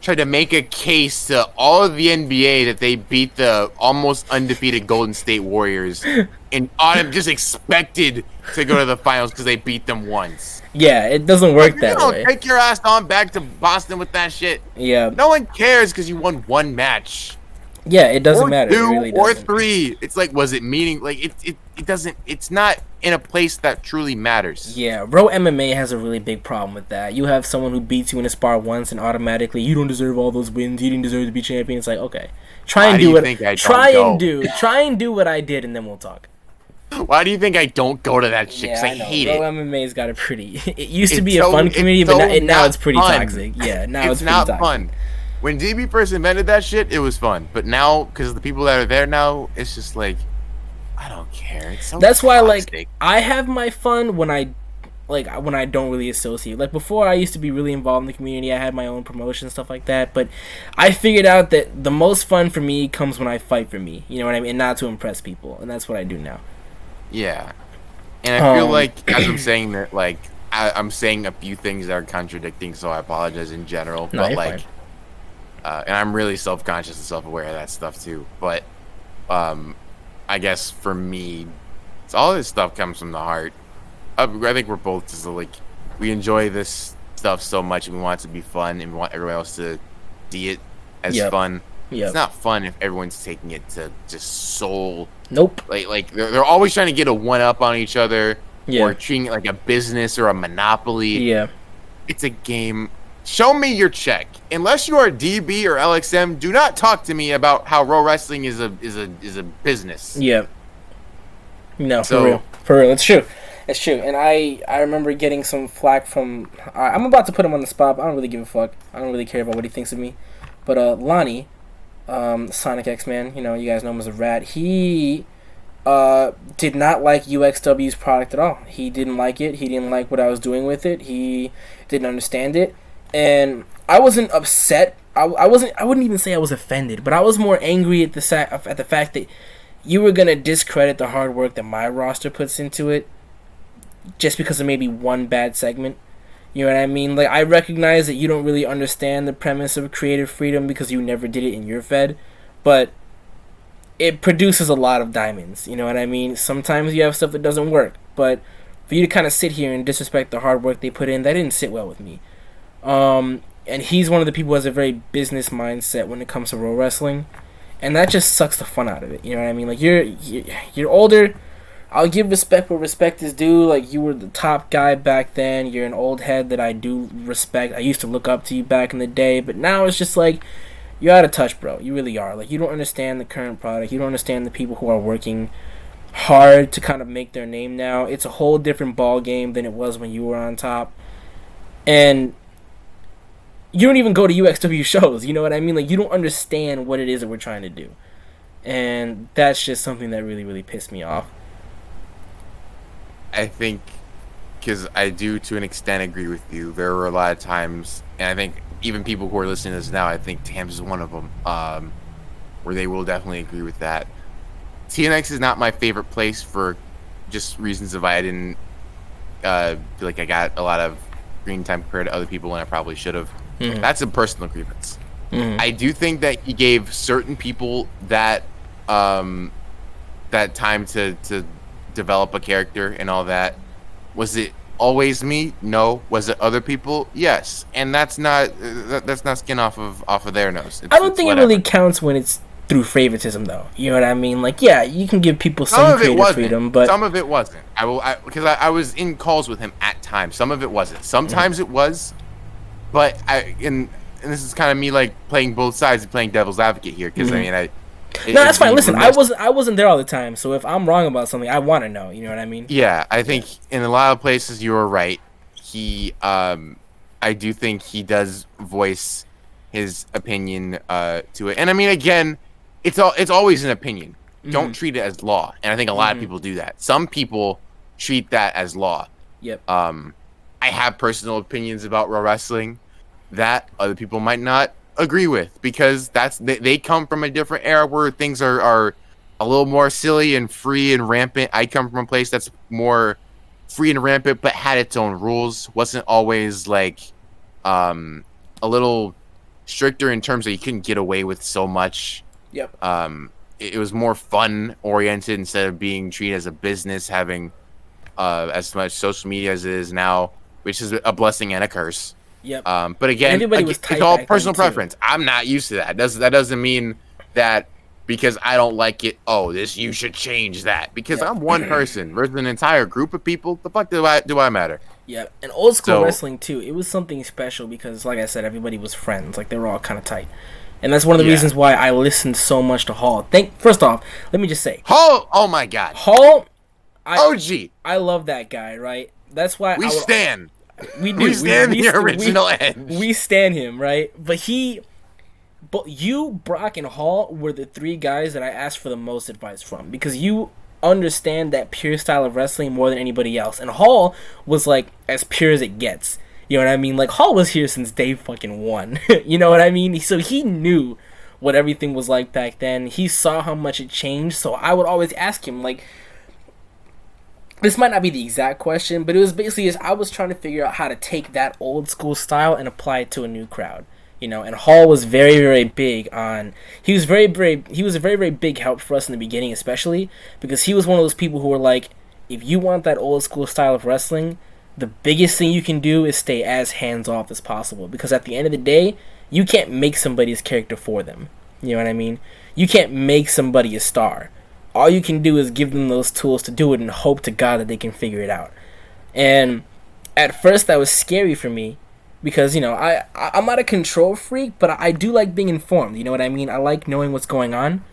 tried to make a case to all of the NBA that they beat the almost undefeated Golden State Warriors and just expected to go to the finals because they beat them once. Yeah, it doesn't work that way. Take your ass on back to Boston with that shit. Yeah. No one cares because you won one match. Yeah, it doesn't matter. Two, it really or doesn't. 3. It's like, was it meaning? Like, it doesn't. It's not in a place that truly matters. Yeah, Ro MMA has a really big problem with that. You have someone who beats you in a spar once, and automatically you don't deserve all those wins. You didn't deserve to be champion. It's like, okay, try and do what I did, and then we'll talk. Why do you think I don't go to that shit? Because I hate it. Ro MMA's got a pretty. It used to be a fun community, but now it's pretty toxic. Yeah, now it's not pretty fun. When DB first invented that shit, it was fun. But now, because the people that are there now, it's just like, I don't care. It's so That's why, toxic. like, I have my fun when I don't really associate. Like, before, I used to be really involved in the community. I had my own promotion, stuff like that. But I figured out that the most fun for me comes when I fight for me. You know what I mean? And not to impress people. And that's what I do now. Yeah. And I feel like, as I'm saying that, like, I'm saying a few things that are contradicting, so I apologize in general. No, but, you're like, fine. And I'm really self-conscious and self-aware of that stuff, too. But, I guess for me, all this stuff comes from the heart. I think we're both just like, we enjoy this stuff so much, and we want it to be fun, and we want everyone else to see it as fun. It's not fun if everyone's taking it to just soul. Nope. Like they're always trying to get a one-up on each other, or treating it like a business or a monopoly. Yeah. It's a game. Show me your check. Unless you are DB or LXM, do not talk to me about how Ro-Wrestling is a business. Yeah. No, for real, it's true. It's true. And I remember getting some flack from. I'm about to put him on the spot. But I don't really give a fuck. I don't really care about what he thinks of me. But Lonnie, Sonic X-Man, you know, you guys know him as a rat. He did not like UXW's product at all. He didn't like it. He didn't like what I was doing with it. He didn't understand it. And I wasn't upset. I wouldn't even say I was offended, but I was more angry at the fact that you were gonna discredit the hard work that my roster puts into it just because of maybe one bad segment. You know what I mean? Like, I recognize that you don't really understand the premise of creative freedom because you never did it in your Fed, but it produces a lot of diamonds. You know what I mean? Sometimes you have stuff that doesn't work, but for you to kind of sit here and disrespect the hard work they put in, that didn't sit well with me. And he's one of the people who has a very business mindset when it comes to Ro-Wrestling, and that just sucks the fun out of it. You know what I mean? Like, you're older. I'll give respect where respect is due. Like, you were the top guy back then. You're an old head that I do respect. I used to look up to you back in the day, but now it's just like, you're out of touch, bro. You really are. Like, you don't understand the current product. You don't understand the people who are working hard to kind of make their name now. It's a whole different ball game than it was when you were on top. And you don't even go to UXW shows, you know what I mean? Like, you don't understand what it is that we're trying to do. And that's just something that really, really pissed me off. I think, because I do to an extent agree with you, there were a lot of times, and I think even people who are listening to this now, I think Tams is one of them, where they will definitely agree with that. TNX is not my favorite place for just reasons of I didn't feel like I got a lot of screen time compared to other people when I probably should have. Mm-hmm. That's a personal grievance. Mm-hmm. I do think that he gave certain people that that time to develop a character and all that. Was it always me? No. Was it other people? Yes. And that's not skin off of their nose. I don't think it really counts when it's through favoritism, though. You know what I mean? Like, yeah, you can give people some creative freedom, but some of it wasn't. Because I was in calls with him at times. Some of it wasn't. Sometimes it was, but and this is kind of me like playing both sides and playing devil's advocate here. Because no, that's fine. Listen, I wasn't there all the time, so if I'm wrong about something, I want to know. You know what I mean? Yeah, I think in a lot of places you were right. I do think he does voice his opinion to it, and I mean, again, it's always an opinion. Don't treat it as law, and I think a lot of people do that. Some people treat that as law. Yep. I have personal opinions about Ro-Wrestling that other people might not agree with, because they come from a different era where things are a little more silly and free and rampant. I come from a place that's more free and rampant but had its own rules, wasn't always like a little stricter in terms of you couldn't get away with so much. Yep. It was more fun oriented instead of being treated as a business, having as much social media as it is now, which is a blessing and a curse. Yep. But again, it's all personal preference. I'm not used to that. That doesn't mean that because I don't like it, you should change that. Because I'm one person versus an entire group of people. The fuck do I matter? Yeah, and old school wrestling too. It was something special because, like I said, everybody was friends. Like they were all kind of tight, and that's one of the reasons why I listened so much to Hall. First off, let me just say, Hall. Oh my God, Hall. OG. I love that guy. Right. That's why we stand. We do. We stand the original Edge. We stand him, right? But you, Brock, and Hall were the three guys that I asked for the most advice from, because you understand that pure style of wrestling more than anybody else. And Hall was like as pure as it gets. You know what I mean? Like Hall was here since day fucking one. You know what I mean? So he knew what everything was like back then. He saw how much it changed. So I would always ask him, like, this might not be the exact question, but it was basically I was trying to figure out how to take that old school style and apply it to a new crowd. You know, and Hall was very, very big on. He was a very, very big help for us in the beginning, especially because he was one of those people who were like, if you want that old school style of wrestling, the biggest thing you can do is stay as hands off as possible. Because at the end of the day, you can't make somebody's character for them. You know what I mean? You can't make somebody a star. All you can do is give them those tools to do it and hope to God that they can figure it out. And at first that was scary for me because, you know, I'm not a control freak, but I do like being informed. You know what I mean? I like knowing what's going on.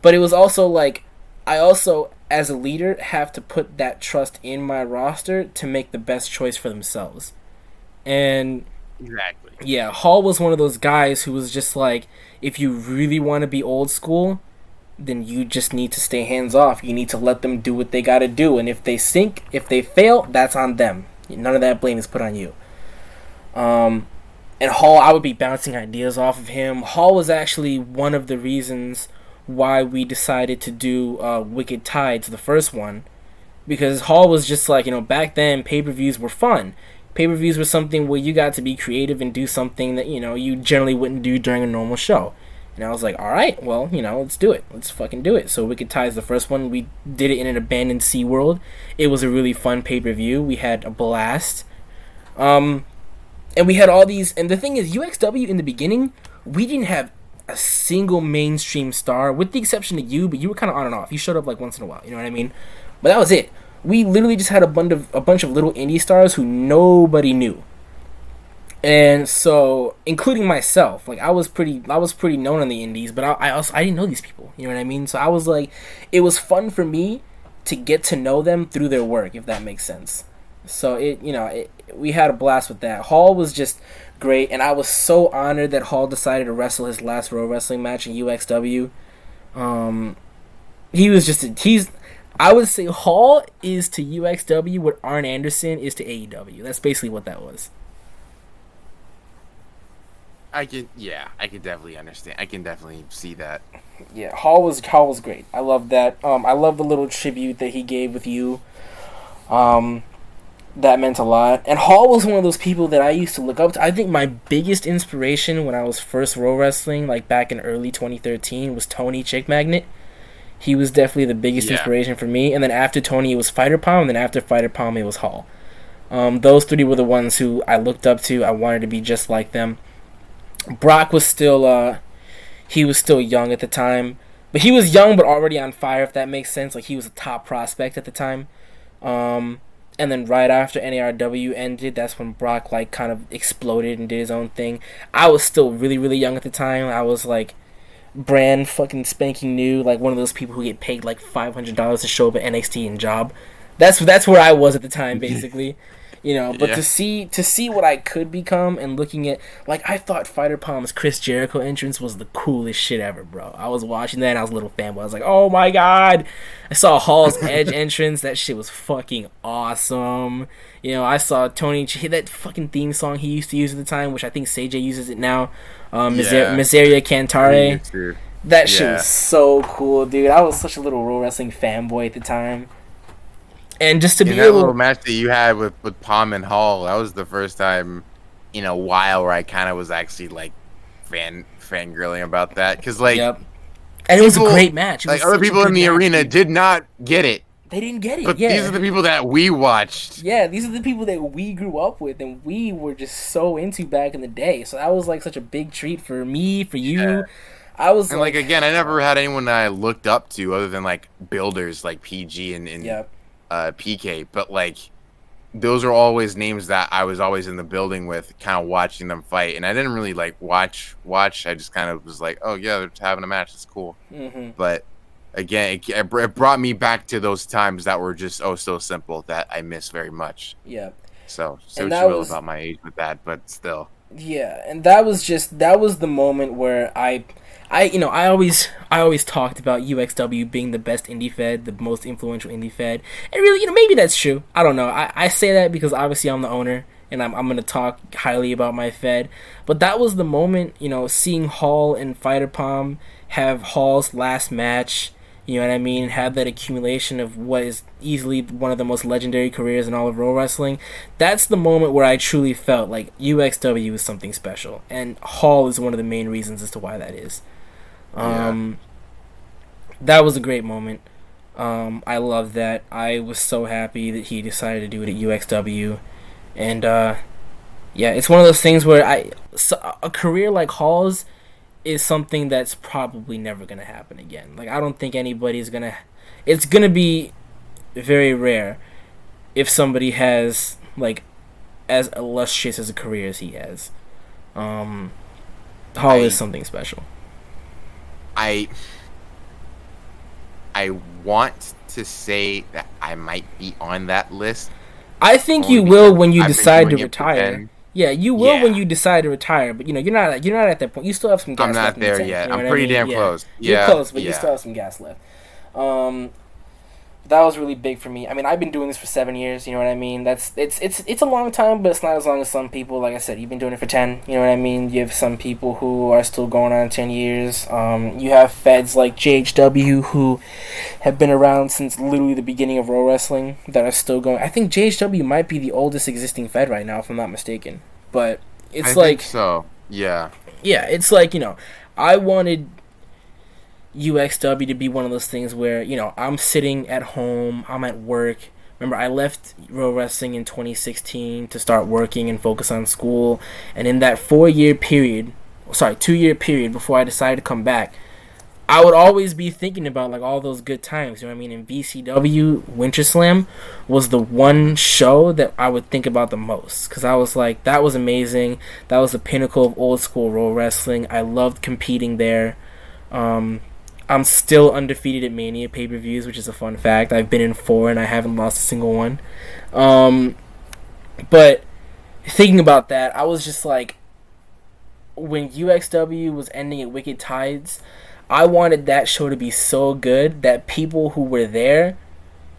But it was also like, I also, as a leader, have to put that trust in my roster to make the best choice for themselves. And exactly. Yeah, Hall was one of those guys who was just like, if you really want to be old school, then you just need to stay hands off. You need to let them do what they got to do. And if they sink, if they fail, that's on them. None of that blame is put on you. And Hall, I would be bouncing ideas off of him. Hall was actually one of the reasons why we decided to do Wicked Tides, the first one. Because Hall was just like, you know, back then, pay-per-views were fun. Pay-per-views were something where you got to be creative and do something that, you know, you generally wouldn't do during a normal show. And I was like, alright, well, you know, let's do it. Let's fucking do it. So Wicked Tides, the first one, we did it in an abandoned SeaWorld. It was a really fun pay-per-view. We had a blast. And we had all these... And the thing is, UXW in the beginning, we didn't have a single mainstream star, with the exception of you, but you were kind of on and off. You showed up like once in a while, you know what I mean? But that was it. We literally just had a bunch of little indie stars who nobody knew. And so, including myself, like I was pretty known on the indies, but I didn't know these people. You know what I mean? So I was like, it was fun for me to get to know them through their work, if that makes sense. So we had a blast with that. Hall was just great, and I was so honored that Hall decided to wrestle his last Ro-Wrestling match in UXW. I would say Hall is to UXW what Arn Anderson is to AEW. That's basically what that was. I can definitely understand. I can definitely see that. Yeah, Hall was great. I love that. I love the little tribute that he gave with you. That meant a lot. And Hall was one of those people that I used to look up to. I think my biggest inspiration when I was first Ro-Wrestling, like back in early 2013, was Tony Chick Magnet. He was definitely the biggest Yeah. inspiration for me. And then after Tony, it was Fighter Palm. And then after Fighter Palm, it was Hall. Those three were the ones who I looked up to. I wanted to be just like them. Brock was still, he was still young at the time. But he was young but already on fire, if that makes sense. Like, he was a top prospect at the time. And then right after NARW ended, that's when Brock, like, kind of exploded and did his own thing. I was still really, really young at the time. I was, like, brand fucking spanking new, like, one of those people who get paid, like, $500 to show up at NXT and job. That's where I was at the time, basically. You know, but to see what I could become, and looking at, like, I thought Fighter Palm's Chris Jericho entrance was the coolest shit ever, bro. I was watching that and I was a little fanboy. I was like, oh my god. I saw Hall's Edge entrance. That shit was fucking awesome. You know, I saw Tony, that fucking theme song he used to use at the time, which I think Sage uses it now. Miseria Cantare. That shit was so cool, dude. I was such a little Ro-Wrestling fanboy at the time. And just to be that little match that you had with Palm and Hall, that was the first time in a while where I kind of was actually like fangirling about that, because like, and it was a great match. Like, other people in the arena did not get it. They didn't get it. But these are the people that we watched. Yeah, these are the people that we grew up with and we were just so into back in the day. So that was like such a big treat for me, for you. Yeah. I was like, again, I never had anyone that I looked up to other than like builders like PG and PK, but like, those are always names that I was always in the building with, kind of watching them fight, and I didn't really like watch. I just kind of was like, oh yeah, they're having a match, it's cool. But again, it brought me back to those times that were just so simple that I miss very much. Yeah. So what you will about my age with that, but still. Yeah, and that was the moment where I always talked about UXW being the best indie fed, the most influential indie fed. And really, maybe that's true. I don't know. I say that because obviously I'm the owner and I'm going to talk highly about my fed. But that was the moment, seeing Hall and Fighter Palm have Hall's last match, you know what I mean, have that accumulation of what is easily one of the most legendary careers in all of Ro Wrestling. That's the moment where I truly felt like UXW is something special. And Hall is one of the main reasons as to why that is. That was a great moment. I love that. I was so happy that he decided to do it at UXW. And it's one of those things where a career like Hall's is something that's probably never gonna happen again. Like, I don't think anybody's gonna. It's gonna be very rare if somebody has like as illustrious as a career as he has. Hall is something special. I want to say that I might be on that list. I think you will when you decide to retire. Yeah, you will when you decide to retire, but you're not at that point. You still have some gas left. I'm not there yet. I'm pretty damn close. You're close, but you still have some gas left. That was really big for me. I mean, I've been doing this for 7 years, you know what I mean? It's a long time, but it's not as long as some people. Like I said, you've been doing it for 10, you know what I mean? You have some people who are still going on 10 years. You have feds like JHW who have been around since literally the beginning of Ro Wrestling that are still going. I think JHW might be the oldest existing fed right now, if I'm not mistaken. But it's I think so. Yeah. Yeah, it's like, I wanted UXW to be one of those things where, I'm sitting at home, I'm at work. Remember, I left Ro Wrestling in 2016 to start working and focus on school. And in that 2-year period before I decided to come back, I would always be thinking about like all those good times. You know what I mean? In VCW, Winter Slam was the one show that I would think about the most. Because I was like, that was amazing. That was the pinnacle of old school Ro Wrestling. I loved competing there. I'm still undefeated at Mania pay-per-views, which is a fun fact. I've been in 4 and I haven't lost a single one. But thinking about that, I was just like, when UXW was ending at Wicked Tides, I wanted that show to be so good that people who were there,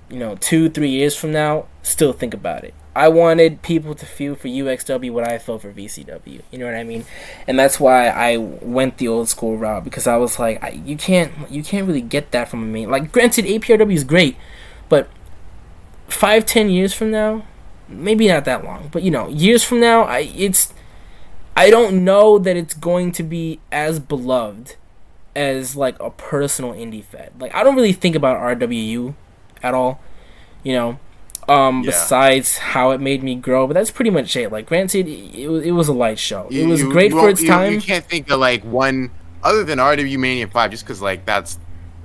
2-3 years from now, still think about it. I wanted people to feel for UXW what I felt for VCW. You know what I mean? And that's why I went the old school route, because I was like, you can't really get that from a main. Like, granted, APRW is great, but 5-10 years from now, maybe not that long, but years from now, I don't know that it's going to be as beloved as like a personal indie fed. Like I don't really think about RWU at all, you know. Yeah. Besides how it made me grow, but that's pretty much it. Like, granted, it was a light show. You It was you great you for won't its time. you can't think of like one other than RW Mania 5, just because like that's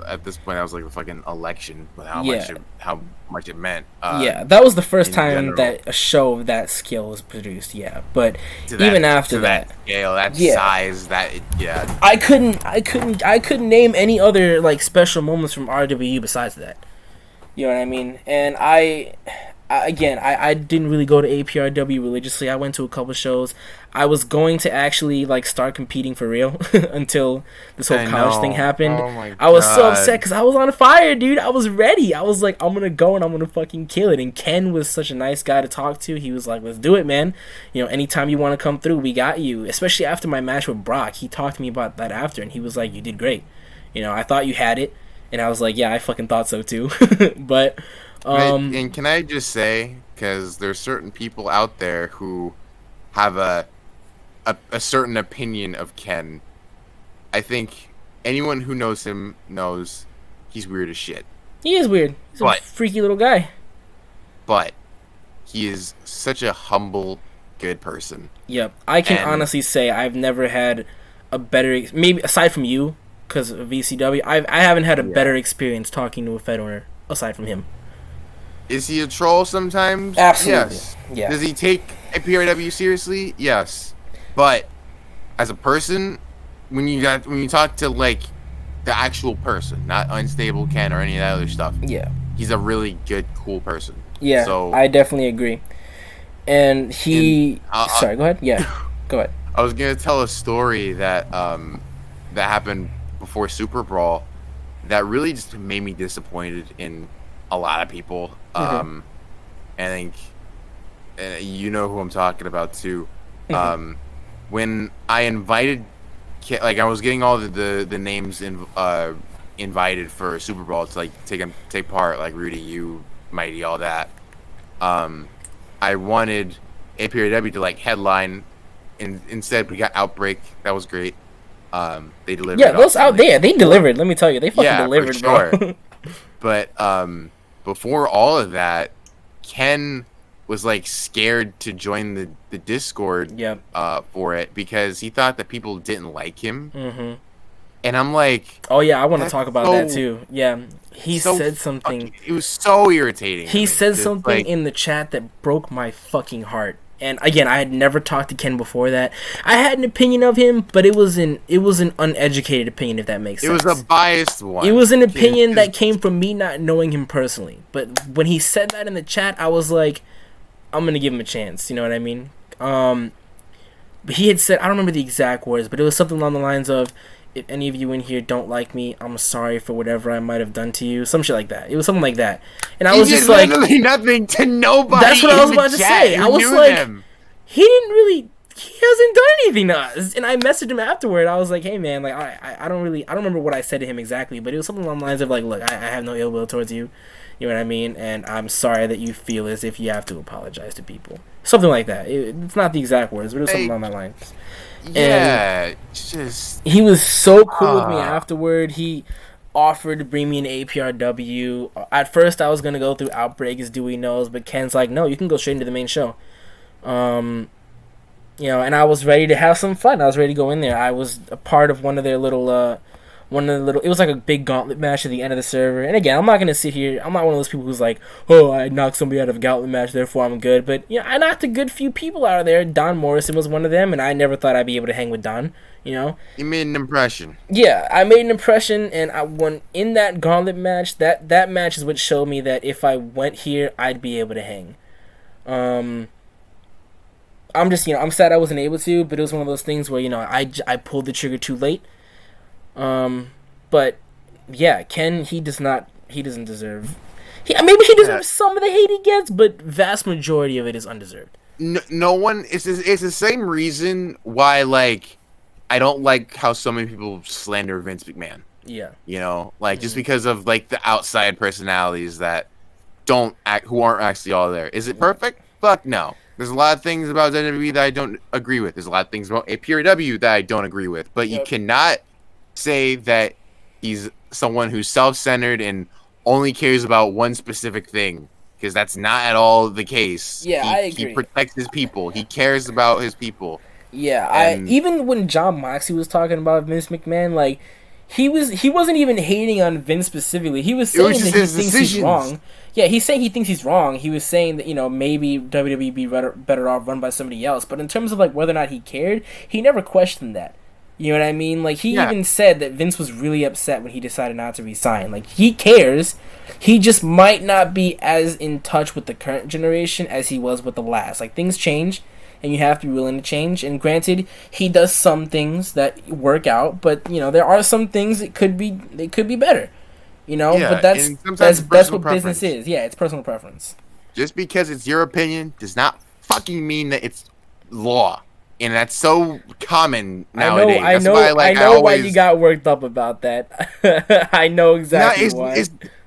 at this point that was like a fucking election with Yeah, how much it meant yeah, that was the first in time general. that a show of that scale was produced. Yeah, but To even that after to that that, scale, that yeah, size, yeah. I couldn't name any other like special moments from RWU besides that. You know what I mean? And I didn't really go to APRW religiously. I went to a couple shows. I was going to actually like start competing for real until this whole I college thing know. happened. Oh my I was so upset god. because I was on fire, dude. I was ready. I was like, I'm gonna go and I'm gonna fucking kill it. And Ken was such a nice guy to talk to. He was like, let's do it, man. You know, anytime you want to come through, we got you. Especially after my match with Brock, he talked to me about that after, and he was like, you did great. You know, I thought you had it, and I was like, yeah, I fucking thought so too. But And can I just say, because there's certain people out there who have a certain opinion of Ken. I think anyone who knows him knows he's weird as shit. he is weird. He's a But freaky little guy. but he is such a humble, good person. Yep, I can And honestly say I've never had a better maybe aside from you because of VCW. I haven't had a yeah. better experience talking to a Fed owner aside from him. Is he a troll sometimes? Absolutely, Yes. yeah, Does he take APRW seriously? Yes. But as a person, when you talk to like the actual person, not unstable Ken or any of that other stuff, yeah, he's a really good, cool person. yeah. So I definitely agree. And in he, sorry, go ahead. Yeah, go ahead. I was gonna tell a story that that happened before Super Brawl that really just made me disappointed in a lot of people. Mhm, I think you know who I'm talking about too. mhm. When I invited, like I was getting all the names invited for Super Bowl to like take part, like Rudy, you, Mighty, all that. Um, I wanted APRW to like headline, and instead we got Outbreak. That was great. They Yeah, delivered those on out like there, they before. delivered. Let me tell you, they fucking Yeah, for delivered, sure. bro. But before all of that, Ken was like scared to join the Discord Yep. for it because he thought that people didn't like him. Mhm. And I'm like, Oh yeah, I want to that's talk about that so too. Yeah, he so said something. fucking. It was so irritating to He me. said Just something like in the chat that broke my fucking heart. And again, I had never talked to Ken before that. I had an opinion of him, but it was an uneducated opinion, if that makes it was a sense. biased It one. was an opinion that Just came from me not knowing him personally. But when he said that in the chat, I was like, I'm gonna give him a chance. You know what I mean? But he had said, I don't remember the exact words, but it was something along the lines of, if any of you in here don't like me, I'm sorry for whatever I might have done to you. Some shit like that. It was something like that. And I he was did just like, literally nothing to nobody that's what I was in the about to chat say. I who was knew like, them. he didn't really, he hasn't done anything to us. And I messaged him afterward. I was like, hey man, like I don't really, I don't remember what I said to him exactly, but it was something along the lines of like, look, I have no ill will towards you. You know what I mean? And I'm sorry that you feel as if you have to apologize to people. Something like that. It's not the exact words, but it was something along Like, that lines. And yeah, just he was so cool with me ah. afterward. He offered to bring me an APRW. At first, I was gonna go through Outbreak as Dewey knows, but Ken's like, no, you can go straight into the main show. Um, you know, and I was ready to have some fun. I was ready to go in there. I was a part of one of their little, it was like a big gauntlet match at the end of the server. And again, I'm not gonna sit here. I'm not one of those people who's like, oh, I knocked somebody out of a gauntlet match, therefore I'm good. But you know, I knocked a good few people out of there. Don Morrison was one of them, and I never thought I'd be able to hang with Don. You know, You made an impression. yeah, I made an impression, and I won in that gauntlet match. That match is what showed me that if I went here, I'd be able to hang. Um, I'm just, I'm sad I wasn't able to, but it was one of those things where I pulled the trigger too late. But yeah, Ken, he doesn't deserve. Maybe he Yeah. deserves some of the hate he gets, but vast majority of it is undeserved. No one. It's the same reason why like I don't like how so many people slander Vince McMahon. Yeah. You know, like just Mhm. because of like the outside personalities that don't act, who aren't actually all there. Is it perfect? Fuck no. There's a lot of things about WWE that I don't agree with. There's a lot of things about APRW that I don't agree with. But you Yep. cannot say that he's someone who's self-centered and only cares about one specific thing, because that's not at all the case. Yeah, I He agree. protects his people. He cares about his people. Yeah, And even when John Moxley was talking about Vince McMahon, like he wasn't even hating on Vince specifically. He was saying that he thinks he's wrong. Yeah, he's saying he thinks he's wrong. He was saying that, maybe WWE be better off run by somebody else. But in terms of like whether or not he cared, he never questioned that. You know what I mean? Like he even said that Vince was really upset when he decided not to resign. Like he cares. He just might not be as in touch with the current generation as he was with the last. Like things change, and you have to be willing to change. And granted, he does some things that work out, but there are some things that could be better. But that's what business is. Yeah, it's personal preference. Just because it's your opinion does not fucking mean that it's law. And that's so common nowadays. I know why you got worked up about that. I know exactly why.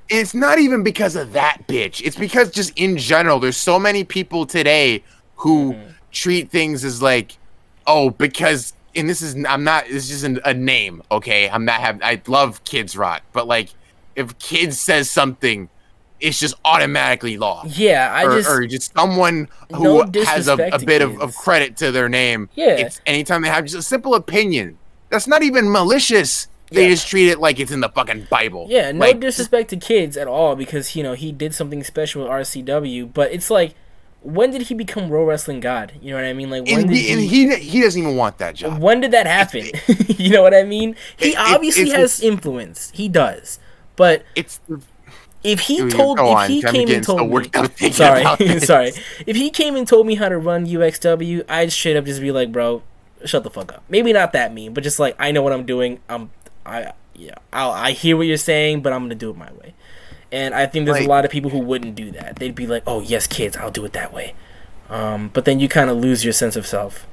It's not even because of that bitch. It's because just in general, there's so many people today who treat things as like, oh, because, and this is just a name, okay? I love Kids Rock, but like, if Kids says something, it's just automatically law. Yeah, or just someone who has a bit of credit to their name. Yeah. It's anytime they have just a simple opinion. That's not even malicious. They just treat it like it's in the fucking Bible. Yeah, no disrespect to Kids at all, because he did something special with RCW, but it's like, when did he become Ro-Wrestling God? You know what I mean? Like when he doesn't even want that job. When did that happen? You know what I mean? He obviously has influence. He does. But if he came and told me, if he came and told me how to run UXW, I'd straight up just be like, bro, shut the fuck up. Maybe not that mean, but just like, I know what I'm doing. I hear what you're saying, but I'm gonna do it my way. And I think there's a lot of people who wouldn't do that. They'd be like, oh yes, Kids, I'll do it that way. But then you kind of lose your sense of self.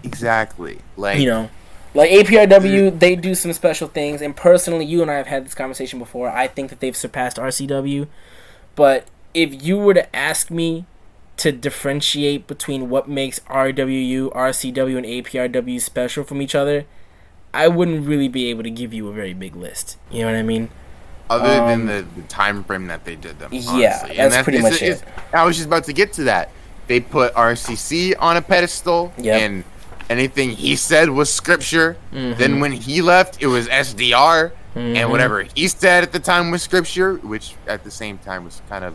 Exactly. Like APRW, they do some special things, and personally, you and I have had this conversation before. I think that they've surpassed RCW, but if you were to ask me to differentiate between what makes RWU, RCW, and APRW special from each other, I wouldn't really be able to give you a very big list. You know what I mean? Other than the time frame that they did them. Honestly. Yeah, that's pretty much it. I was just about to get to that. They put RCC on a pedestal, and anything he said was scripture. Then when he left, it was SDR, and whatever he said at the time was scripture, which at the same time was kind of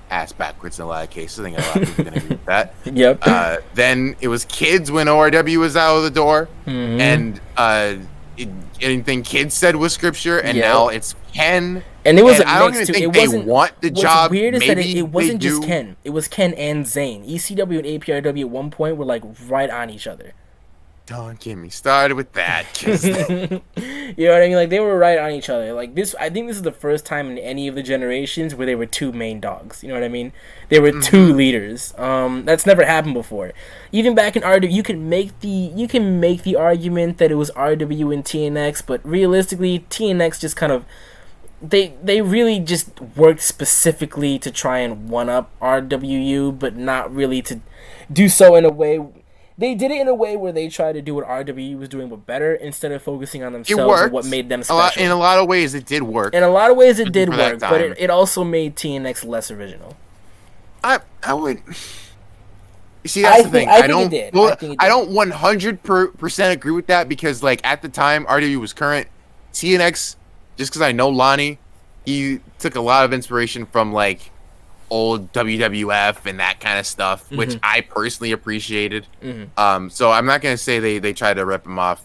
ass backwards in a lot of cases. I think a lot of people can agree with that. Yep. Then it was Kids when ORW was out of the door, and anything Kids said was scripture, and now it's Ken. And it was I don't even think they want the job. What's weird is that it wasn't just Ken. It was Ken and Zayn. ECW and APRW at one point were like right on each other. Don't get me started with that. You know what I mean? Like they were right on each other. Like this, I think this is the first time in any of the generations where they were two main dogs. You know what I mean? They were two leaders. That's never happened before. Even back in RW, you can make the argument that it was RW and TNX, but realistically, TNX just kind of they really just worked specifically to try and one up RWU, but not really to do so in a way. They did it in a way where they tried to do what RWE was doing, but better, instead of focusing on themselves and what made them special. In a lot of ways, it did work. In a lot of ways, it did work, but it also made TNX less original. I would... You see, that's the thing. I don't 100% agree with that, because, like, at the time, RWE was current. TNX, just because I know Lonnie, he took a lot of inspiration from, like, old WWF and that kind of stuff, which I personally appreciated. So I'm not gonna say they tried to rip him off.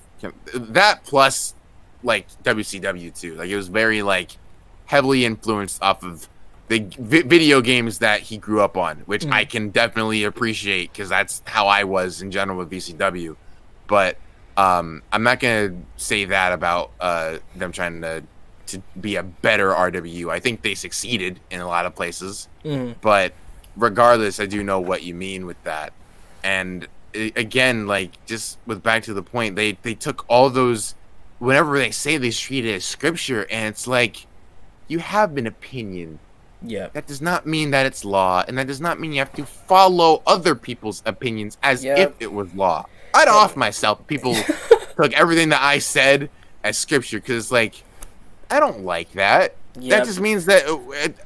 That plus like WCW too. Like it was very like heavily influenced off of the video games that he grew up on, which I can definitely appreciate because that's how I was in general with VCW. But I'm not gonna say that about them trying to be a better RWU. I think they succeeded in a lot of places, but regardless, I do know what you mean with that. And again, like just with back to the point, they took all those, whenever they say they treat it as scripture, and it's like, you have an opinion. Yeah. That does not mean that it's law, and that does not mean you have to follow other people's opinions as if it was law. I'd off myself if people took everything that I said as scripture because, like, I don't like that. Yep. That just means that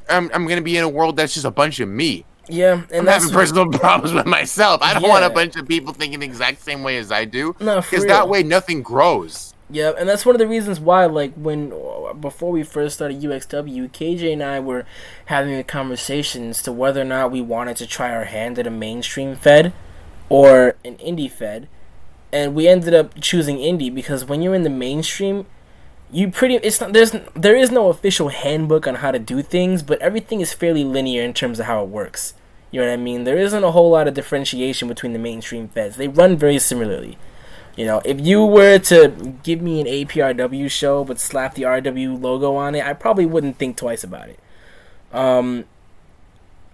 I'm going to be in a world that's just a bunch of me. Yeah, and I'm having personal problems with myself. I don't Yeah. want a bunch of people thinking the exact same way as I do. No, for Because real. that way nothing grows. Yeah, and that's one of the reasons why, like, before we first started UXW, KJ and I were having a conversation as to whether or not we wanted to try our hand at a mainstream fed or an indie fed, and we ended up choosing indie because when you're in the mainstream, there is no official handbook on how to do things, but everything is fairly linear in terms of how it works. You know what I mean? There isn't a whole lot of differentiation between the mainstream feds. They run very similarly. You know, if you were to give me an APRW show but slap the RW logo on it, I probably wouldn't think twice about it.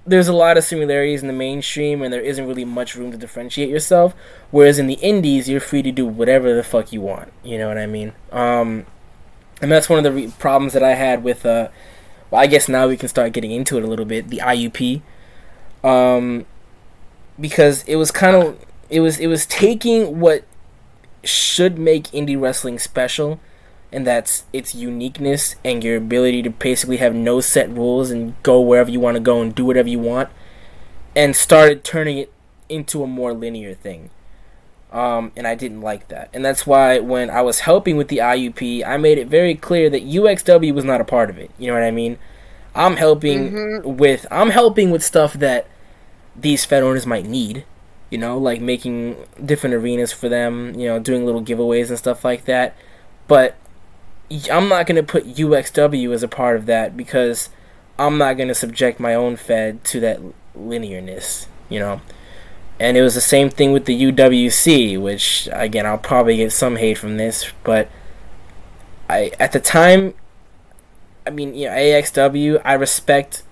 There's a lot of similarities in the mainstream, and there isn't really much room to differentiate yourself. Whereas in the indies, you're free to do whatever the fuck you want. You know what I mean? And that's one of the problems that I had with, well, I guess now we can start getting into it a little bit, the IUP. Because it was kind of, it was taking what should make indie wrestling special, and that's its uniqueness and your ability to basically have no set rules and go wherever you want to go and do whatever you want, and started turning it into a more linear thing. And I didn't like that. And that's why when I was helping with the IUP, I made it very clear that UXW was not a part of it. You know what I mean? I'm helping with stuff that these Fed owners might need. You know, like making different arenas for them, you know, doing little giveaways and stuff like that. But I'm not going to put UXW as a part of that because I'm not going to subject my own Fed to that linearness, you know. And it was the same thing with the UWC, which, again, I'll probably get some hate from this, but at the time, I mean, you know, AXW, I respect,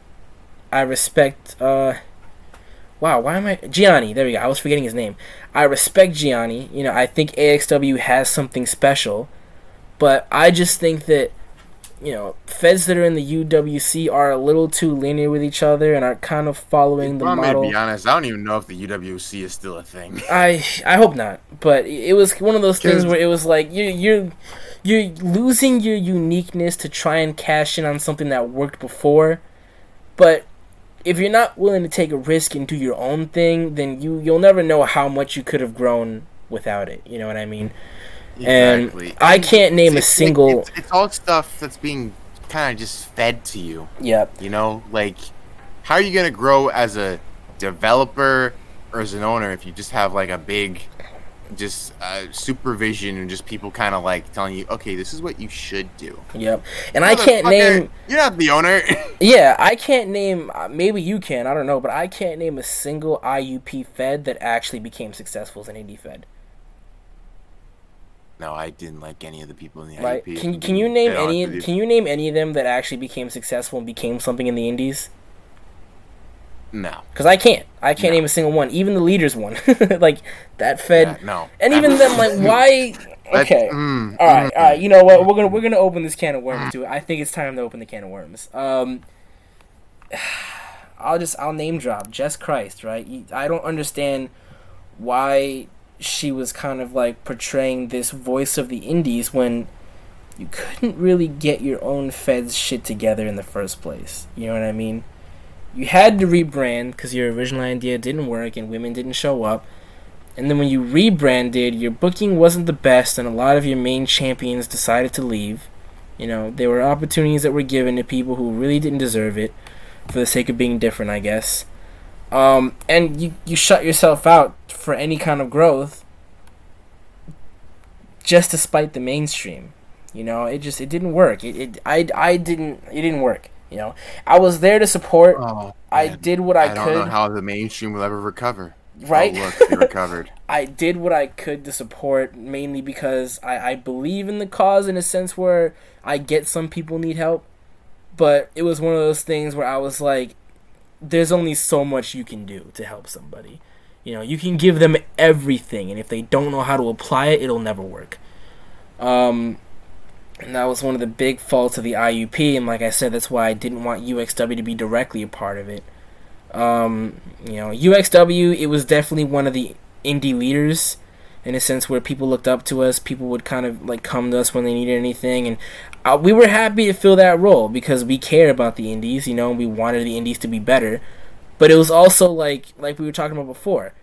wow, why am I... Gianni, there we go. I was forgetting his name. I respect Gianni. You know, I think AXW has something special. But I just think that, you know, feds that are in the UWC are a little too linear with each other and are kind of following the model. To be honest, I don't even know if the UWC is still a thing. I hope not. But it was one of those things where it was like, you're losing your uniqueness to try and cash in on something that worked before. But if you're not willing to take a risk and do your own thing, then you'll never know how much you could have grown without it. You know what I mean? Exactly. And I can't name a single... It's all stuff that's being kind of just fed to you. Yep. You know? Like, how are you going to grow as a developer or as an owner if you just have, like, a big... just supervision and just people kind of like telling you, okay, this is what you should do. Yep. And I can't name... You're not the owner. Yeah, I can't name... maybe you can, I don't know, but I can't name a single IUP Fed that actually became successful as an indie Fed. No, I didn't like any of the people in the right. IUP. Can you name any? Can you name any of them that actually became successful and became something in the indies? No, because I can't name a single one. Even the leaders one, like that Fed. Yeah, no, and even them, like why? Okay, all right. You know what? We're gonna open this can of worms too. I think it's time to open the can of worms. I'll name drop Jess Christ. Right? I don't understand why she was kind of like portraying this voice of the indies when you couldn't really get your own Fed's shit together in the first place. You know what I mean? You had to rebrand because your original idea didn't work and women didn't show up. And then when you rebranded, your booking wasn't the best and a lot of your main champions decided to leave. You know, there were opportunities that were given to people who really didn't deserve it for the sake of being different, I guess. And you shut yourself out for any kind of growth just to spite the mainstream. You know, it didn't work. It didn't work. You know, I was there to support. Oh, I did what I could. I don't know how the mainstream will ever recover. Right? Oh, look, they recovered. I did what I could to support, mainly because I believe in the cause in a sense where I get some people need help. But it was one of those things where I was like, there's only so much you can do to help somebody. You know, you can give them everything, and if they don't know how to apply it, it'll never work. And that was one of the big faults of the IUP, and like I said, that's why I didn't want UXW to be directly a part of it. You know, UXW, it was definitely one of the indie leaders, in a sense where people looked up to us. People would kind of like come to us when they needed anything, and we were happy to fill that role because we cared about the indies, you know, and we wanted the indies to be better. But it was also like we were talking about before.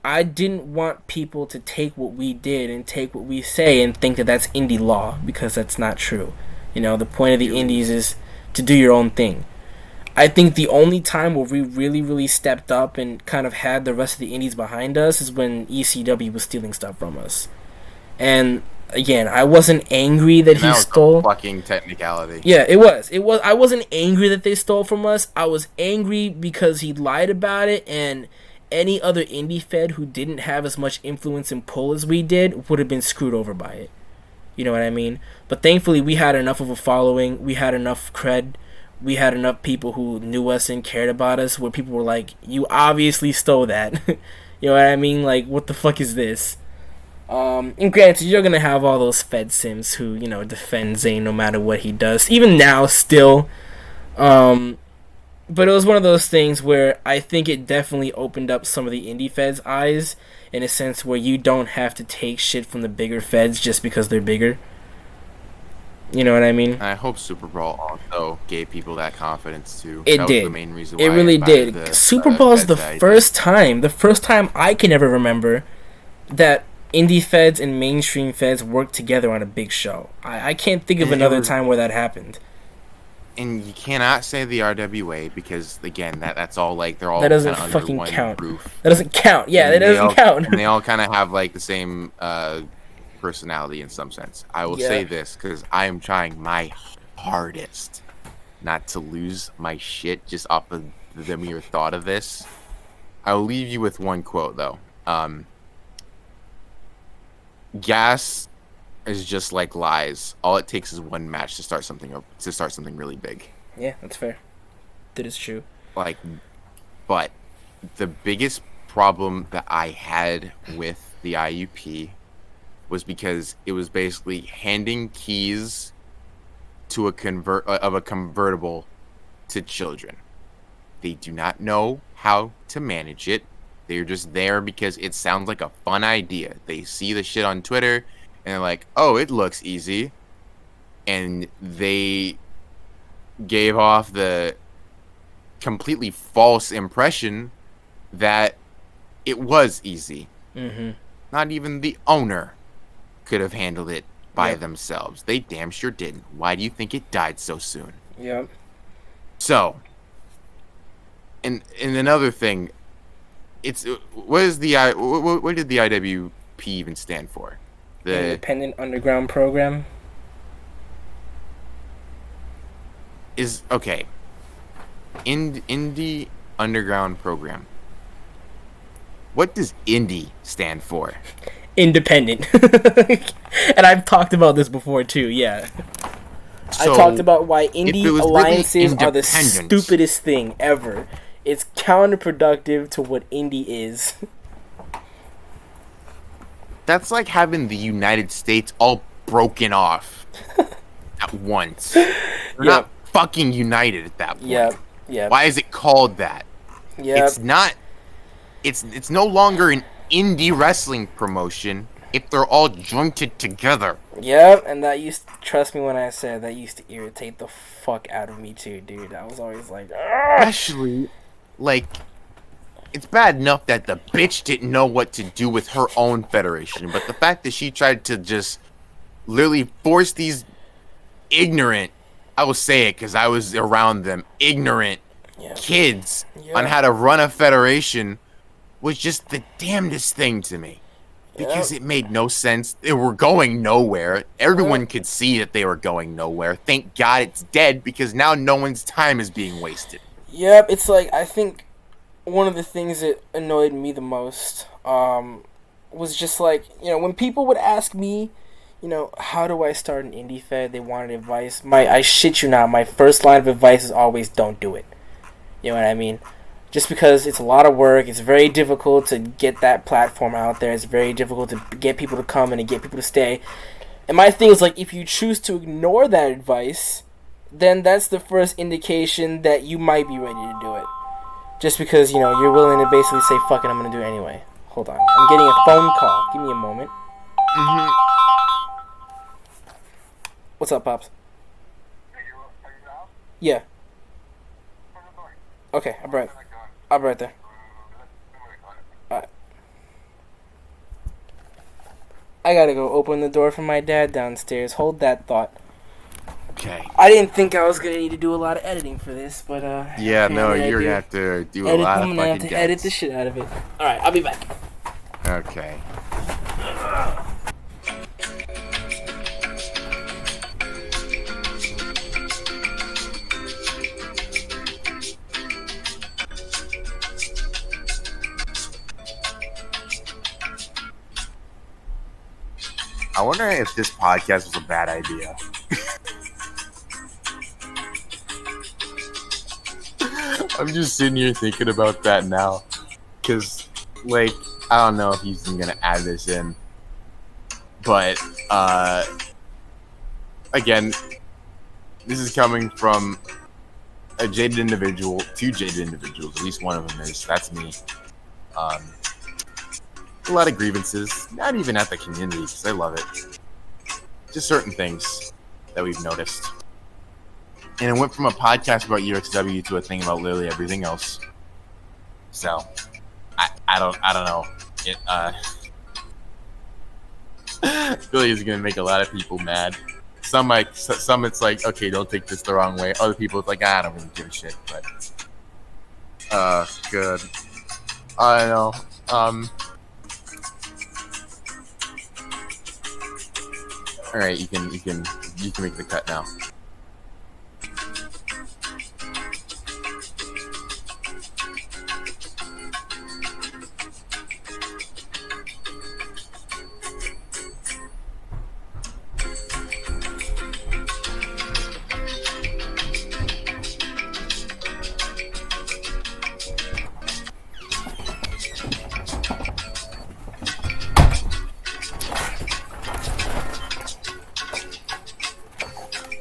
I didn't want people to take what we did and take what we say and think that that's indie law, because that's not true. You know, the point of the indies is to do your own thing. I think the only time where we really, really stepped up and kind of had the rest of the indies behind us is when ECW was stealing stuff from us. And again, I wasn't angry that he stole. A fucking technicality. Yeah, it was. I wasn't angry that they stole from us. I was angry because he lied about it, and any other indie fed who didn't have as much influence and pull as we did would have been screwed over by it. You know what I mean? But thankfully, we had enough of a following. We had enough cred. We had enough people who knew us and cared about us, where people were like, you obviously stole that. You know what I mean? Like, what the fuck is this? And granted, you're going to have all those Fed Sims who, you know, defend Zayn no matter what he does. Even now, still. But it was one of those things where I think it definitely opened up some of the indie feds' eyes, in a sense where you don't have to take shit from the bigger feds just because they're bigger. You know what I mean? I hope Super Bowl also gave people that confidence too. It that did. Was the main reason why it really did. Super Bowl is the first time I can ever remember that indie feds and mainstream feds worked together on a big show. I can't think of another time where that happened. And you cannot say the RWA because again, that's all like they're all that doesn't kind of fucking under one count. Roof. That doesn't count. Yeah, that doesn't count. And they all kind of have like the same personality in some sense. I will say this because I am trying my hardest not to lose my shit just off of the mere thought of this. I will leave you with one quote though. Gas is just like lies. All it takes is one match to start something really big. Yeah, that's fair. That is true. Like, but the biggest problem that I had with the IUP was because it was basically handing keys to a convertible to children. They do not know how to manage it. They're just there because it sounds like a fun idea. They see the shit on Twitter and they're like, oh, it looks easy. And they gave off the completely false impression that it was easy. Mm-hmm. Not even the owner could have handled it by themselves. They damn sure didn't. Why do you think it died so soon? Yep. So, and another thing, it's what did the IWP even stand for? The Independent Underground Program. Is okay. Indie Underground Program. What does indie stand for? Independent. And I've talked about this before too, yeah. So, I talked about why indie alliances are the stupidest thing ever. It's counterproductive to what indie is. That's like having the United States all broken off at once. They're not fucking united at that point. Yeah. Why is it called that? Yeah. It's not. It's no longer an indie wrestling promotion if they're all jointed together. Yep, and that used to, trust me when I said that used to irritate the fuck out of me too, dude. I was always like, argh! Especially, like, it's bad enough that the bitch didn't know what to do with her own federation, but the fact that she tried to just literally force these ignorant, I will say it because I was around them, ignorant kids on how to run a federation was just the damnedest thing to me. Because it made no sense. They were going nowhere. Everyone could see that they were going nowhere. Thank God it's dead because now no one's time is being wasted. Yep, it's like, I think one of the things that annoyed me the most was just like, you know, when people would ask me, you know, how do I start an indie fed? They wanted advice. I shit you not, my first line of advice is always don't do it. You know what I mean? Just because it's a lot of work, it's very difficult to get that platform out there. It's very difficult to get people to come and to get people to stay. And my thing is, like, if you choose to ignore that advice, then that's the first indication that you might be ready to do it. Just because, you know, you're willing to basically say, fuck it, I'm going to do it anyway. Hold on. I'm getting a phone call. Give me a moment. Mm-hmm. What's up, Pops? Yeah. Okay, I'll be right there. Alright. I gotta go open the door for my dad downstairs. Hold that thought. Okay. I didn't think I was gonna need to do a lot of editing for this, but Yeah, no, you're gonna have to do a lot of fucking I'm gonna have to edit the shit out of it. Alright, I'll be back. Okay. I wonder if this podcast was a bad idea. I'm just sitting here thinking about that now. Because, like, I don't know if he's even going to add this in. But, again, this is coming from a jaded individual, two jaded individuals. At least one of them is. That's me. A lot of grievances. Not even at the community, because I love it. Just certain things that we've noticed. And it went from a podcast about UXW to a thing about literally everything else. So, I don't know. It I feel like it's gonna make a lot of people mad. Some it's like, okay, don't take this the wrong way. Other people it's like, I don't really give a shit. But good. I don't know. All right, you can make the cut now.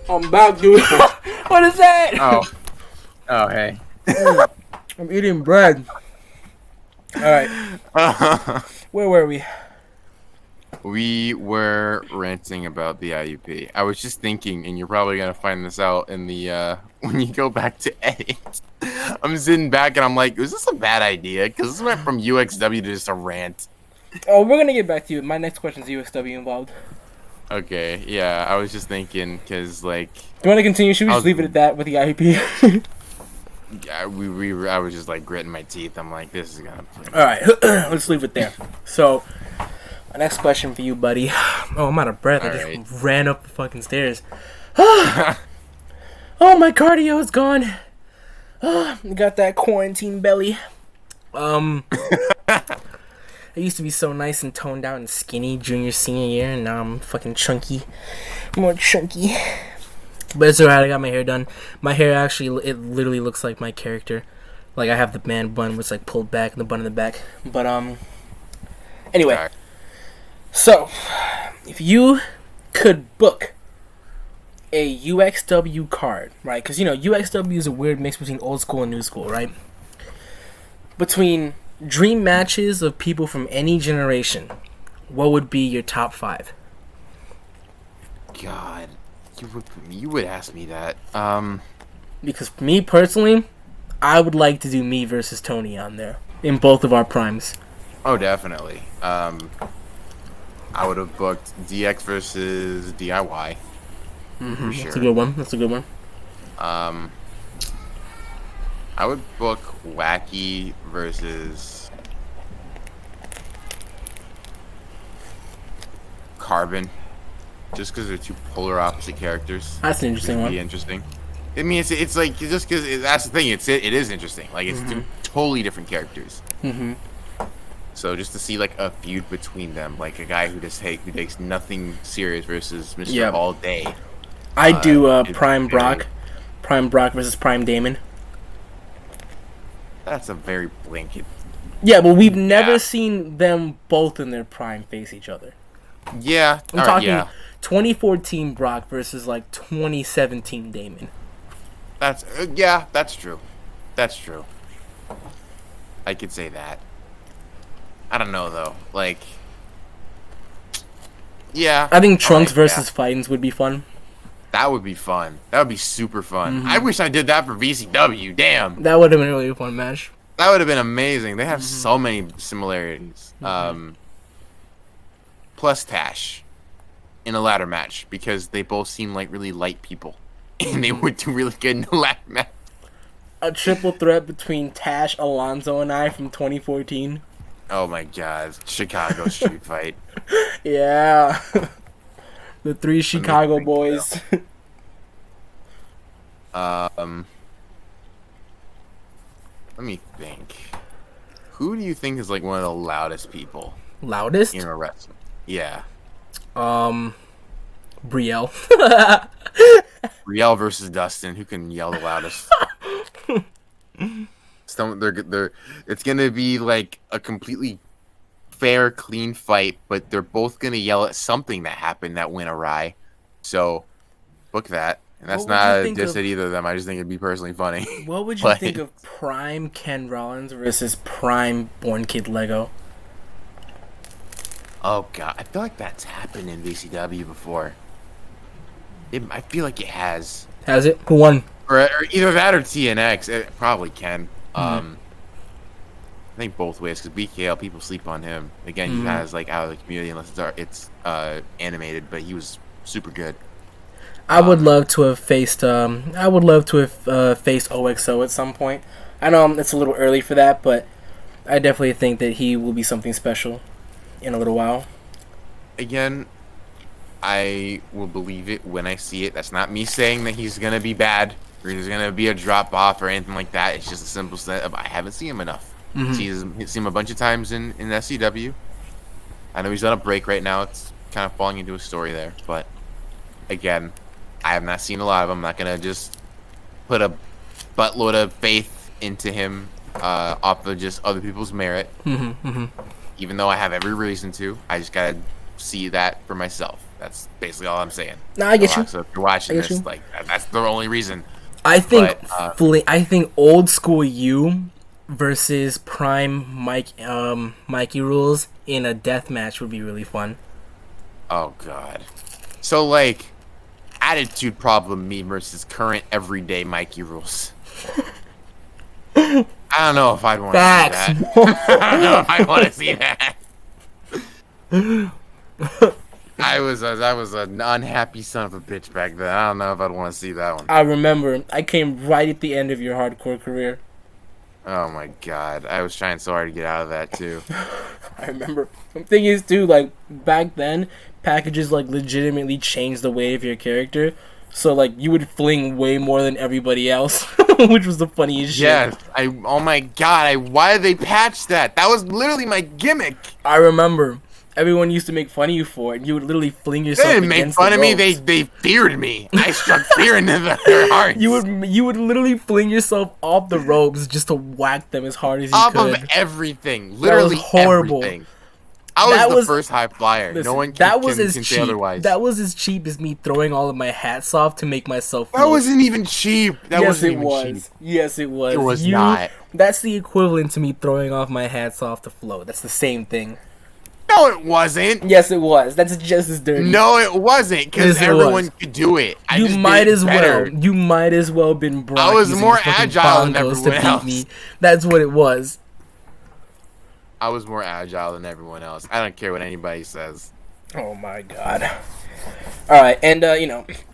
I'm back, dude. What is that? Oh, hey. I'm eating bread. Alright. Where were we? We were ranting about the IUP. I was just thinking, and you're probably going to find this out in the, when you go back to edit. I'm sitting back and I'm like, was this a bad idea? Because this went from UXW to just a rant. Oh, we're going to get back to you. My next question is UXW involved. Okay, yeah, I was just thinking, because, like... Do you want to continue? Should we just leave it at that with the IUP? Yeah, I was just, like, gritting my teeth. I'm like, this is going to... Alright, let's leave it there. So, my next question for you, buddy. Oh, I'm out of breath. I just ran up the fucking stairs. Oh, my cardio is gone. Got that quarantine belly. I used to be so nice and toned out and skinny junior, senior year, and now I'm fucking chunky. More chunky. But it's alright, I got my hair done. My hair actually, it literally looks like my character. Like, I have the man bun, which is, like, pulled back, and the bun in the back. But, anyway. Sorry. So, if you could book a UXW card, right? Because, you know, UXW is a weird mix between old school and new school, right? Between dream matches of people from any generation, what would be your top 5? God, you would ask me that. Because for me personally, I would like to do me versus Tony on there in both of our primes. Oh, definitely. I would have booked DX versus DIY. Mm-hmm. For sure. That's a good one. That's a good one. I would book Wacky versus Carbon, just because they're two polar opposite characters. That's an interesting one. Be interesting. I mean, it's like just because that's the thing. It is interesting. Like it's two totally different characters. Mm-hmm. So just to see like a feud between them, like a guy who takes nothing serious versus Mr. All Day. I do Prime Brock versus Prime Damon. That's a very blanket. Yeah, but we've never seen them both in their prime face each other. Yeah, I'm talking 2014 Brock versus like 2017 Damon. That's that's true. That's true. I could say that. I don't know though. Like, yeah. I think Trunks alright, versus yeah. Fightins would be fun. That would be fun. That would be super fun. I Mm-hmm. wish I did that for VCW. Damn. That would have been a really fun match. That would have been amazing. They have Mm-hmm. so many similarities. Mm-hmm. Plus Tash in a ladder match because they both seem like really light people, and they would do really good in a ladder match. A triple threat between Tash, Alonzo, and I from 2014. Oh my god, Chicago street fight. Yeah. The three Chicago think boys. Um, let me think. Who do you think is like one of the loudest people Loudest? in a wrestling? Yeah, Brielle. Riel versus Dustin. Who can yell the loudest? They're. It's gonna be like a completely fair, clean fight, but they're both gonna yell at something that happened that went awry. So, book that. And that's What would you not think just of- at either of them. I just think it'd be personally funny. What would you But- think of Prime Ken Rollins versus Prime Born Kid Lego? Oh god, I feel like that's happened in VCW before. I feel like it has, Has it? Who won? or either that or TNX. It probably can. Mm-hmm. I think both ways because BKL people sleep on him. Again, he Mhm. has like out of the community unless it's animated, but he was super good. I would love to have faced. I would love to have faced OXO at some point. I know it's a little early for that, but I definitely think that he will be something special in a little while. Again, I will believe it when I see it. That's not me saying that he's gonna be bad or he's gonna be a drop off or anything like that. It's just a simple set of I haven't seen him enough. Seen him a bunch of times in SCW. I know he's on a break right now. It's kind of falling into a story there, but again, I have not seen a lot of him. I'm not gonna just put a buttload of faith into him off of just other people's merit. Even though I have every reason to, I just gotta see that for myself. That's basically all I'm saying. No, I get you. So if you're watching I get this, you. like that's the only reason. I think But, I think old school you versus Prime Mikey Rules in a death match would be really fun. Oh god. So like, attitude problem me versus current everyday Mikey Rules. I don't know if I'd want to see Facts. that. I don't know if I want to see that. I was an unhappy son of a bitch back then. I don't know if I'd want to see that one. I remember I came right at the end of your hardcore career. Oh my god, I was trying so hard to get out of that too. I remember. The thing is, too, like back then, packages like legitimately changed the weight of your character. So like you would fling way more than everybody else, which was the funniest shit. Yes, oh my god, why did they patch that? That was literally my gimmick. I remember. Everyone used to make fun of you for it, and you would literally fling They yourself didn't make against fun the of me. ropes. They feared me. I struck fear into their hearts. You would literally fling yourself off the ropes just to whack them as hard as you off could. of everything, literally horrible. everything. I was That the was- first high flyer. Listen, No one that can was as say cheap. otherwise. That was as cheap as me throwing all of my hats off to make myself. That float. wasn't even cheap. That Yes, wasn't it even was. cheap. Yes, it was. It was not. That's the equivalent to me throwing off my hats off to float. That's the same thing. No, it wasn't. Yes, it was. That's just as dirty. No, it wasn't. Because Yes, it everyone was. could do it. I You just might did it as better. well. You might as well been Brock. I was using more his fucking agile than bongos everyone else. me. That's what it was. I was more agile than everyone else. I don't care what anybody says. Oh my god. Alright, and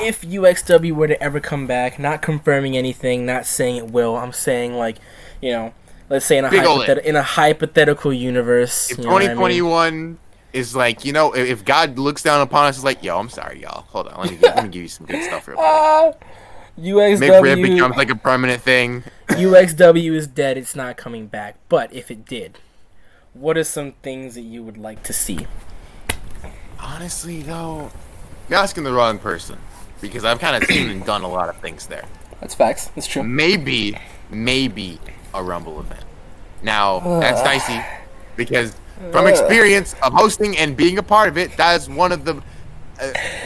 if UXW were to ever come back, not confirming anything, not saying it will, I'm saying like, let's say in a, Big ol' it. in a hypothetical universe. If you know what I mean? 2021 is like, if God looks down upon us, is like, yo, I'm sorry, y'all. Hold on, let me give you some good stuff real quick. McRib becomes like a permanent thing. UXW is dead, it's not coming back. But if it did, what are some things that you would like to see? Honestly, though, you're asking the wrong person because I've kind of seen and done a lot of things there. That's facts. That's true. Maybe a Rumble event. Now, that's dicey because from experience of hosting and being a part of it, that's one of the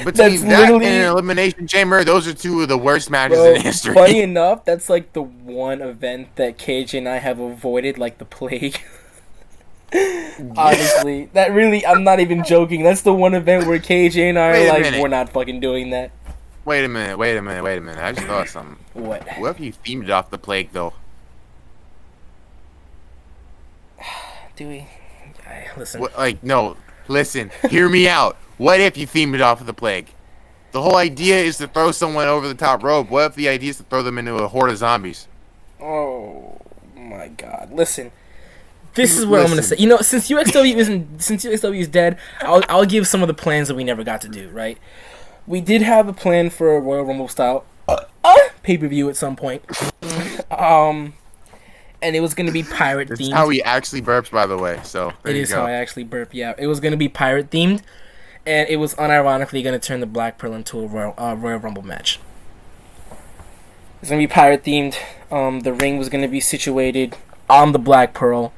between that and an Elimination Chamber, those are two of the worst matches in history. Funny enough, that's like the one event that KJ and I have avoided like the plague. Honestly, that really, I'm not even joking. That's the one event where KJ and I Wait are a like, minute. we're not fucking doing that. Wait a minute. I just thought of something. What? What if you themed it off the plague, though? Do we? Listen. What, like, no. Listen, hear me out. What if you themed it off of the plague? The whole idea is to throw someone over the top rope. What if the idea is to throw them into a horde of zombies? Oh my god. Listen. This is what I'm gonna say. You know, since UXW is dead, I'll give some of the plans that we never got to do. Right? We did have a plan for a Royal Rumble style pay-per-view at some point. And it was gonna be pirate themed. That's how he actually burps, by the way. So it is how I actually burp. Yeah, it was gonna be pirate themed, and it was unironically gonna turn the Black Pearl into a Royal Rumble match. It's gonna be pirate themed. The ring was gonna be situated on the Black Pearl.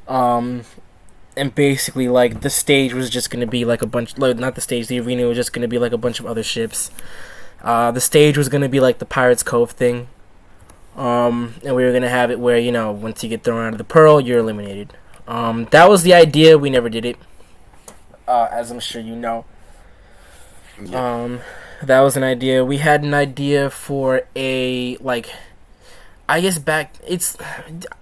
And basically, like, the stage was just gonna be like a bunch, like, not the stage, the arena was just gonna be like a bunch of other ships. The stage was gonna be like the Pirates Cove thing. And we were gonna have it where, you know, once you get thrown out of the Pearl, you're eliminated. That was the idea. We never did it, as I'm sure you know. Yeah. That was an idea. We had an idea for a, like, I guess I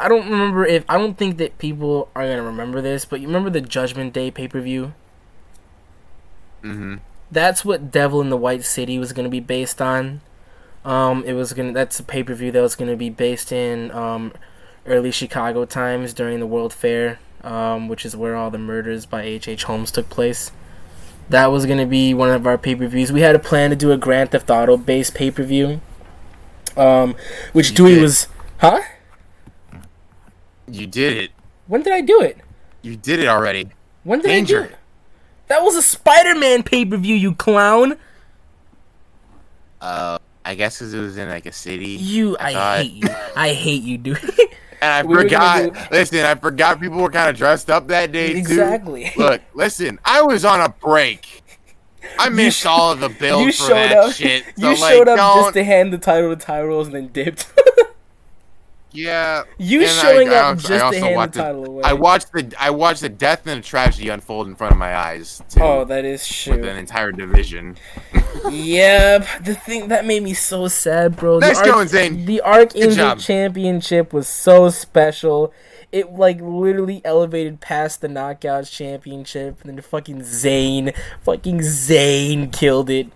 don't think that people are going to remember this, but you remember the Judgment Day pay-per-view? Mm-hmm. That's what Devil in the White City was going to be based on. That's a pay-per-view that was going to be based in early Chicago times during the World Fair, which is where all the murders by H.H. Holmes took place. That was going to be one of our pay-per-views. We had a plan to do a Grand Theft Auto based pay-per-view. Which Dewey was... Huh? You did it. When did I do it? You did it already. When did I do it? That was a Spider-Man pay-per-view, you clown! I guess because it was in, like, a city. I hate you. I hate you, Dewey. And I forgot. Listen, I forgot people were kind of dressed up that day, too. Exactly. Look, listen, I was on a break. I missed all of the build for that shit. So, you showed up just to hand the title to Tyrells and then dipped. Yeah. You showing up just to hand the title away. I watched the death and the tragedy unfold in front of my eyes, too. Oh, that is true. With an entire division. Yep. The thing that made me so sad, bro. Nice going, Zane. The Archangel Championship was so special. It, like, literally elevated past the Knockouts Championship, and then fucking Zane killed it.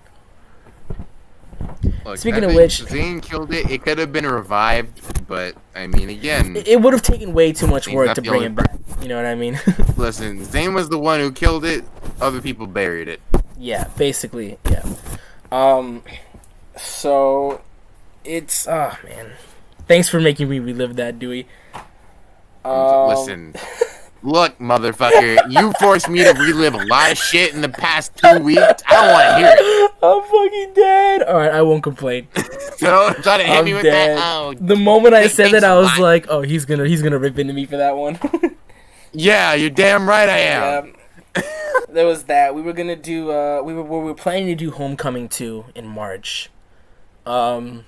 Look, Speaking of which, Zane killed it. It could have been revived, but I mean, again, it would have taken way too much work to bring it back. You know what I mean? Listen, Zane was the one who killed it. Other people buried it. Yeah, basically, yeah. So it's man. Thanks for making me relive that, Dewey. Listen, look, motherfucker, you forced me to relive a lot of shit in the past 2 weeks. I don't want to hear it. I'm fucking dead. All right, I won't complain. So try to hit me with dead. that. Oh, the moment I said that, I was like, "Oh, he's gonna rip into me for that one." Yeah, you're damn right I am. Yeah. There was that. We were gonna do. We were planning to do Homecoming 2 in March. Obviously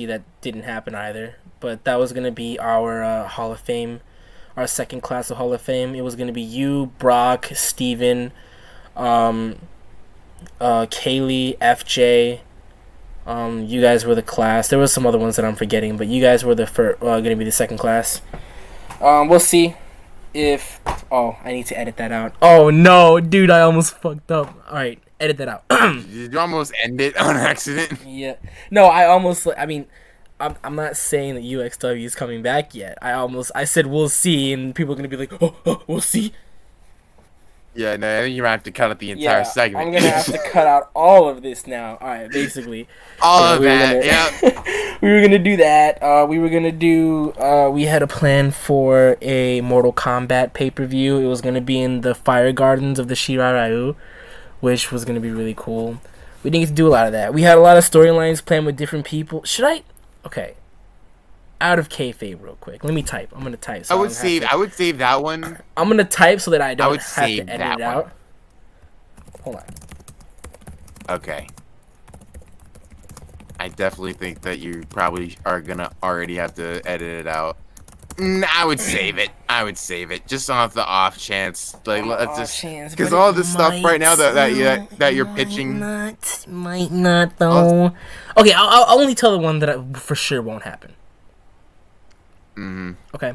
that didn't happen either. But that was gonna be our Hall of Fame, our second class of Hall of Fame. It was gonna be you, Brock, Steven, Kaylee, FJ. You guys were the class. There was some other ones that I'm forgetting, but you guys were gonna be the second class. We'll see if. Oh, I need to edit that out. Oh no, dude, I almost fucked up. All right, edit that out. Did you almost end it on accident? Yeah. No, I mean, I'm not saying that UXW is coming back yet. I said we'll see, and people are gonna be like, oh, we'll see. Yeah, no, I think you're gonna have to cut out the entire segment. I'm gonna have to cut out all of this now. All right, basically. All of that, yeah. We were gonna do that. We had a plan for a Mortal Kombat pay-per-view. It was gonna be in the Fire Gardens of the Shiraryu, which was gonna be really cool. We didn't get to do a lot of that. We had a lot of storylines planned with different people. Okay. Out of kayfabe real quick. Let me type. I'm gonna type. So I would save that one. I'm gonna type so that I don't have to edit it out. Hold on. Okay. I definitely think that you probably are gonna already have to edit it out. I would save it. I would save it just off the off chance. Like let's just because but all it this stuff right now that you're pitching. Might not though. Okay, I'll only tell the one that for sure won't happen. Okay.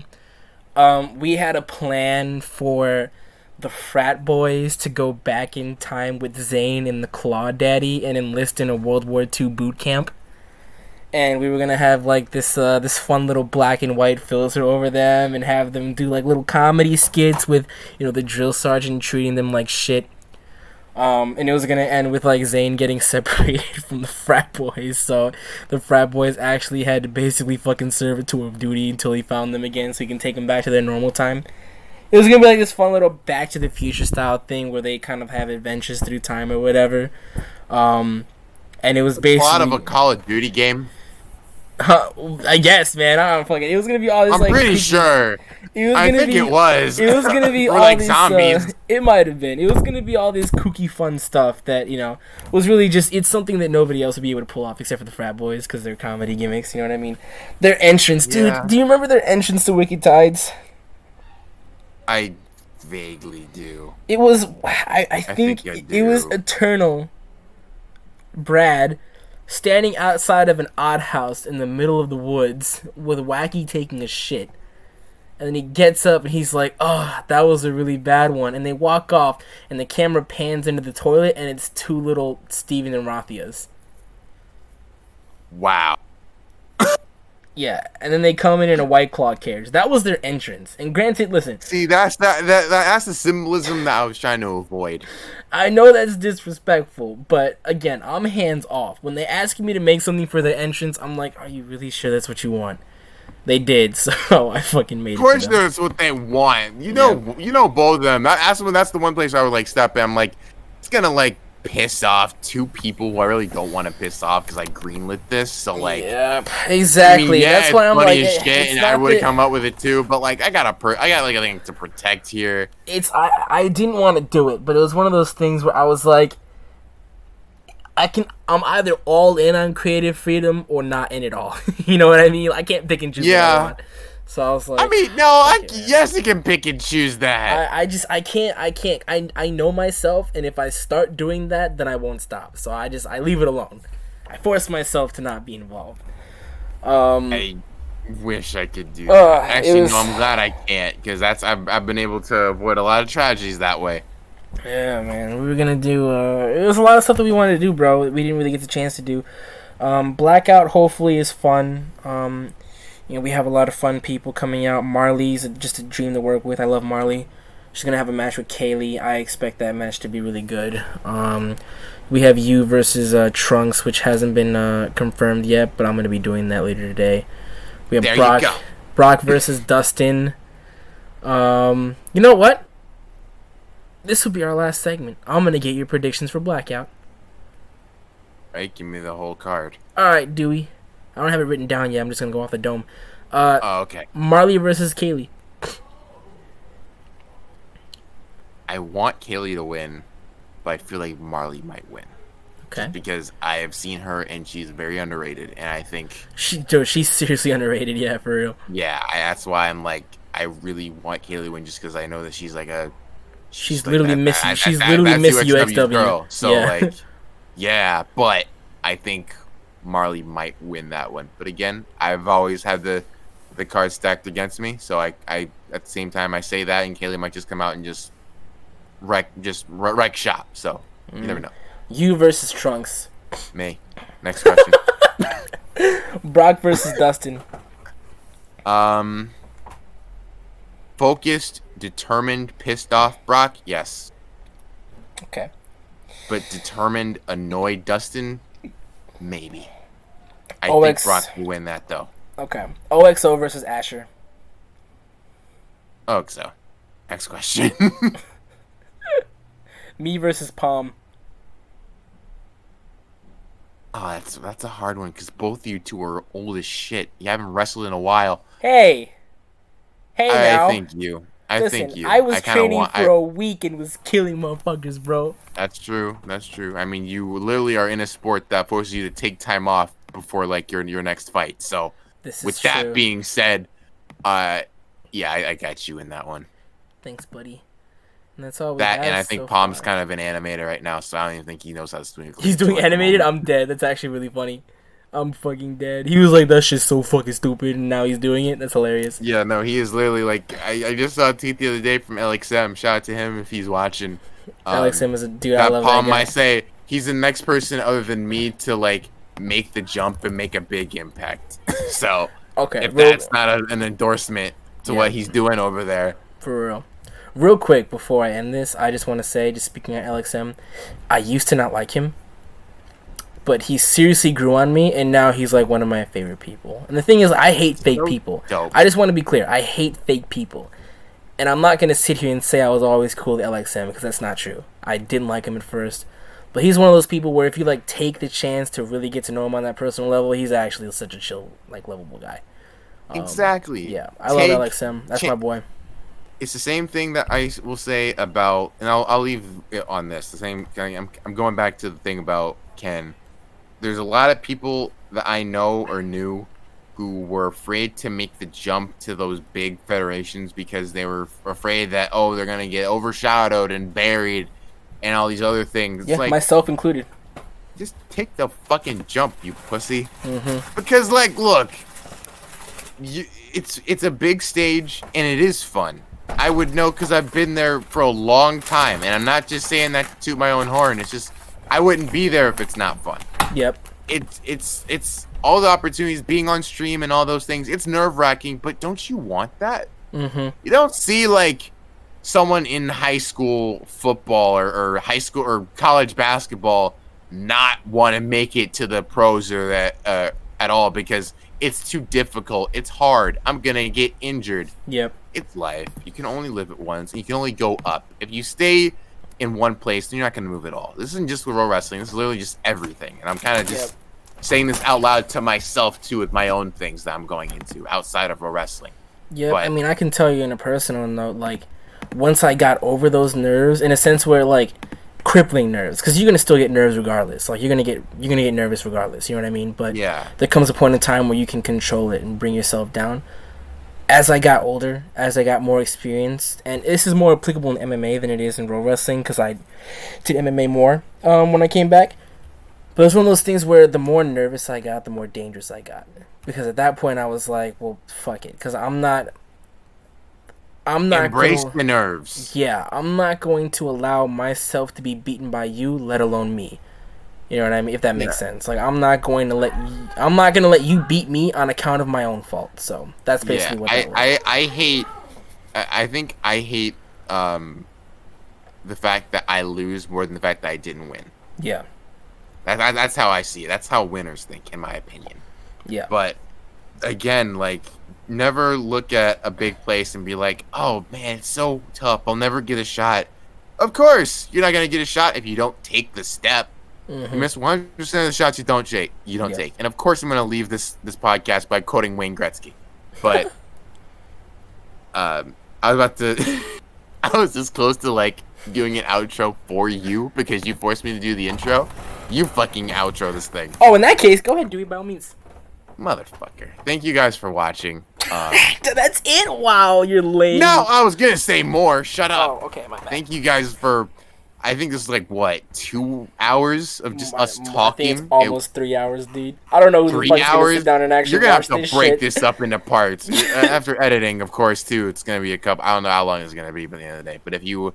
We had a plan for the frat boys to go back in time with Zayn and the Claw Daddy and enlist in a World War II boot camp. And we were gonna have like this fun little black and white filter over them and have them do like little comedy skits with, you know, the drill sergeant treating them like shit. And it was gonna end with like Zayn getting separated from the frat boys, so the frat boys actually had to basically fucking serve a tour of duty until he found them again, so he can take them back to their normal time. It was gonna be like this fun little Back to the Future style thing where they kind of have adventures through time or whatever. And it was basically A lot of a Call of Duty game. I guess, man. I don't fucking. It was gonna be all this. I'm like, pretty sure. I think it was. It was gonna be or all like these. zombies. It might have been. It was gonna be all this kooky fun stuff that, you know, was really just. It's something that nobody else would be able to pull off except for the frat boys because they're comedy gimmicks. You know what I mean? Their entrance, dude. Yeah. Do you remember their entrance to Wicked Tides? I vaguely do. It was. I think I it was do. Eternal. Brad. Standing outside of an odd house in the middle of the woods with Wacky taking a shit. And then he gets up and he's like, oh, that was a really bad one. And they walk off and the camera pans into the toilet and it's two little Steven and Rathias. Wow. Yeah, and then they come in a White Claw carriage. That was their entrance. And granted, listen. See, that's the symbolism that I was trying to avoid. I know that's disrespectful, but again, I'm hands off. When they ask me to make something for their entrance, I'm like, are you really sure that's what you want? They did, so I fucking made it. Of course, that's what they want. You know both of them. That's the one place I would like step in. I'm like, it's gonna like piss off two people who I really don't want to piss off because I greenlit this. So like, yeah, exactly. I mean, yeah, that's why I'm funny like, as shit, and I would have come up with it too. But like, I got like a thing to protect here. I didn't want to do it, but it was one of those things where I was like, I'm either all in on creative freedom or not in it all. You know what I mean? I can't pick and choose what I want. So I was like, I mean, no, yes, you can pick and choose that. I can't. I know myself, and if I start doing that, then I won't stop. So I leave it alone. I force myself to not be involved. I wish I could do that. Actually, no, I'm glad I can't, because I've been able to avoid a lot of tragedies that way. Yeah, man. We were gonna do. It was a lot of stuff that we wanted to do, bro. We didn't really get the chance to do. Blackout hopefully is fun. You know, we have a lot of fun people coming out. Marley's just a dream to work with. I love Marley. She's gonna have a match with Kaylee. I expect that match to be really good. We have you versus Trunks, which hasn't been confirmed yet, but I'm gonna be doing that later today. We have Brock versus Dustin. You know what? This will be our last segment. I'm gonna get your predictions for Blackout. Right, give me the whole card. All right, Dewey. I don't have it written down yet. I'm just gonna go off the dome. Okay. Marley versus Kaylee. I want Kaylee to win, but I feel like Marley might win. Okay. Just because I have seen her and she's very underrated, and I think she's seriously underrated. Yeah, for real. Yeah, that's why I'm like, I really want Kaylee to win, just because I know that she's like a. She's literally Miss. She's literally Miss UXW girl. So yeah. like, yeah, but I think Marley might win that one. But again, I've always had the cards stacked against me, so I at the same time I say that, and Kaylee might just come out and just wreck shop. So you never know. You versus Trunks. Me. Next question. Brock versus Dustin. Focused, determined, pissed off Brock. Yes. Okay. But determined, annoyed Dustin. Maybe. I OX. think Brock will win that, though. Okay. OXO versus Asher. OXO. Next question. Me versus Palm. Oh, that's a hard one, because both of you two are old as shit. You haven't wrestled in a while. Hey now. I think you. Listen, I was training for a week and was killing motherfuckers, bro. That's true. I mean, you literally are in a sport that forces you to take time off before like your next fight. So, with that being said, Yeah, I got you in that one. Thanks, buddy. And that's all we That, have and I think so Palm's far. kind of an animator right now, so I don't even think he knows how to swing. He's doing animated. I'm dead. That's actually really funny. I'm fucking dead. He was like, that shit's so fucking stupid, and now he's doing it. That's hilarious. Yeah, no, he is literally like I just saw a tweet the other day from LXM. Shout out to him if he's watching. Alex Sim is a dude. I That love Palm that guy. might say he's the next person other than me to like make the jump and make a big impact. So Okay, if that's not an endorsement to Yeah. what he's doing over there, for real. Real quick before I end this, I just want to say, just speaking at LXM, I used to not like him, but he seriously grew on me, and now he's like one of my favorite people. And the thing is, I hate fake So people. dope. I just want to be clear. I hate fake people. And I'm not going to sit here and say I was always cool with LXM, because that's not true. I didn't like him at first. But he's one of those people where if you like take the chance to really get to know him on that personal level, he's actually such a chill, like, lovable guy. exactly. Yeah, I love LXM. That's my boy. It's the same thing that I will say about, and I'll leave it on this. The same. I'm going back to the thing about Ken. There's a lot of people that I know or knew who were afraid to make the jump to those big federations because they were afraid that they're gonna get overshadowed and buried and all these other things. It's Yeah, like, myself included. just take the fucking jump, you pussy. Mm-hmm. Because like, look, it's a big stage and it is fun. I would know because I've been there for a long time, and I'm not just saying that to toot my own horn. It's just I wouldn't be there if it's not fun. Yep. It's all the opportunities, being on stream and all those things. It's nerve-wracking, but don't you want that? Mm-hmm. You don't see like someone in high school football or high school or college basketball not want to make it to the pros or that at all because it's too difficult. It's hard. I'm gonna get injured. Yep. It's life. You can only live it once. And you can only go up. If you stay in one place, then you're not going to move at all. This isn't just with Ro-Wrestling. This is literally just everything. And I'm kind of just saying this out loud to myself, too, with my own things that I'm going into outside of Ro-Wrestling. Yeah, But- I mean, I can tell you in a personal note, like, once I got over those nerves, in a sense where, like, crippling nerves, because you're going to still get nerves regardless. Like, you're gonna get nervous regardless, you know what I mean? But Yeah. there comes a point in time where you can control it and bring yourself down. As I got older, as I got more experienced, and this is more applicable in MMA than it is in Ro-Wrestling, because I did MMA more when I came back. But it's one of those things where the more nervous I got, the more dangerous I got. Because at that point, I was like, well, fuck it. Because I'm not Embrace gonna, the nerves. Yeah, I'm not going to allow myself to be beaten by you, let alone me. You know what I mean? If that makes sense. Like, I'm not going to let you beat me on account of my own fault. So that's basically what that was. I think I hate the fact that I lose more than the fact that I didn't win. Yeah. That's how I see it. That's how winners think, in my opinion. Yeah. But again, like, never look at a big place and be like, oh man, it's so tough, I'll never get a shot. Of course you're not gonna get a shot if you don't take the step. Mm-hmm. You miss 100% of the shots you don't take. And of course I'm gonna leave this podcast by quoting Wayne Gretzky. But I was about to I was this close to like doing an outro for you because you forced me to do the intro. You fucking outro this thing. Oh, in that case, go ahead, do it by all means. Motherfucker. Thank you guys for watching. That's it? Wow, you're lame. No, I was gonna say more. Shut up. Oh, okay, my bad. Thank you guys for. I think this is like what 2 hours of just us I talking. think it's almost 3 hours, dude. I don't know who the 3 fuck's gonna hours. sit down and actually You're gonna have watch to break shit. this up into parts after editing, of course. Too, it's gonna be a couple. I don't know how long it's gonna be by the end of the day. But if you were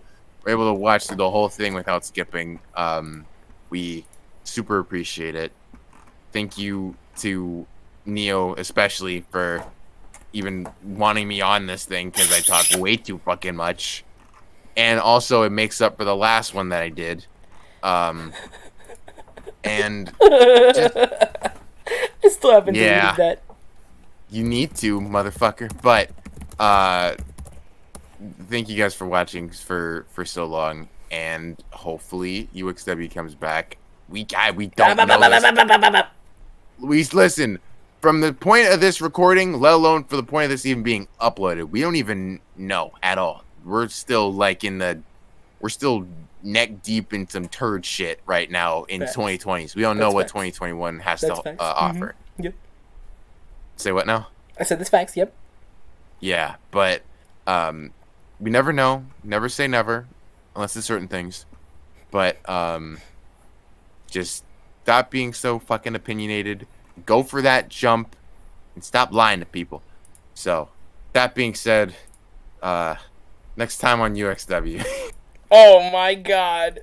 able to watch through the whole thing without skipping, we super appreciate it. Thank you to Neo especially for even wanting me on this thing because I talk way too fucking much, and also it makes up for the last one that I did, and just, I still haven't Yeah. deleted that. you need to, motherfucker. But thank you guys for watching for so long, and hopefully UXW comes back. We don't know this. We listen. From the point of this recording, let alone for the point of this even being uploaded, we don't even know at all. We're still like we're still neck deep in some turd shit right now in Facts. 2020. So we don't know That's what facts. 2021 has That's to facts. offer. Yep. Say what now? I said this facts, yep. Yeah, but We never know. Never say never, unless it's certain things. But just stop being so fucking opinionated. Go for that jump and stop lying to people. So, that being said, next time on UXW. Oh my god.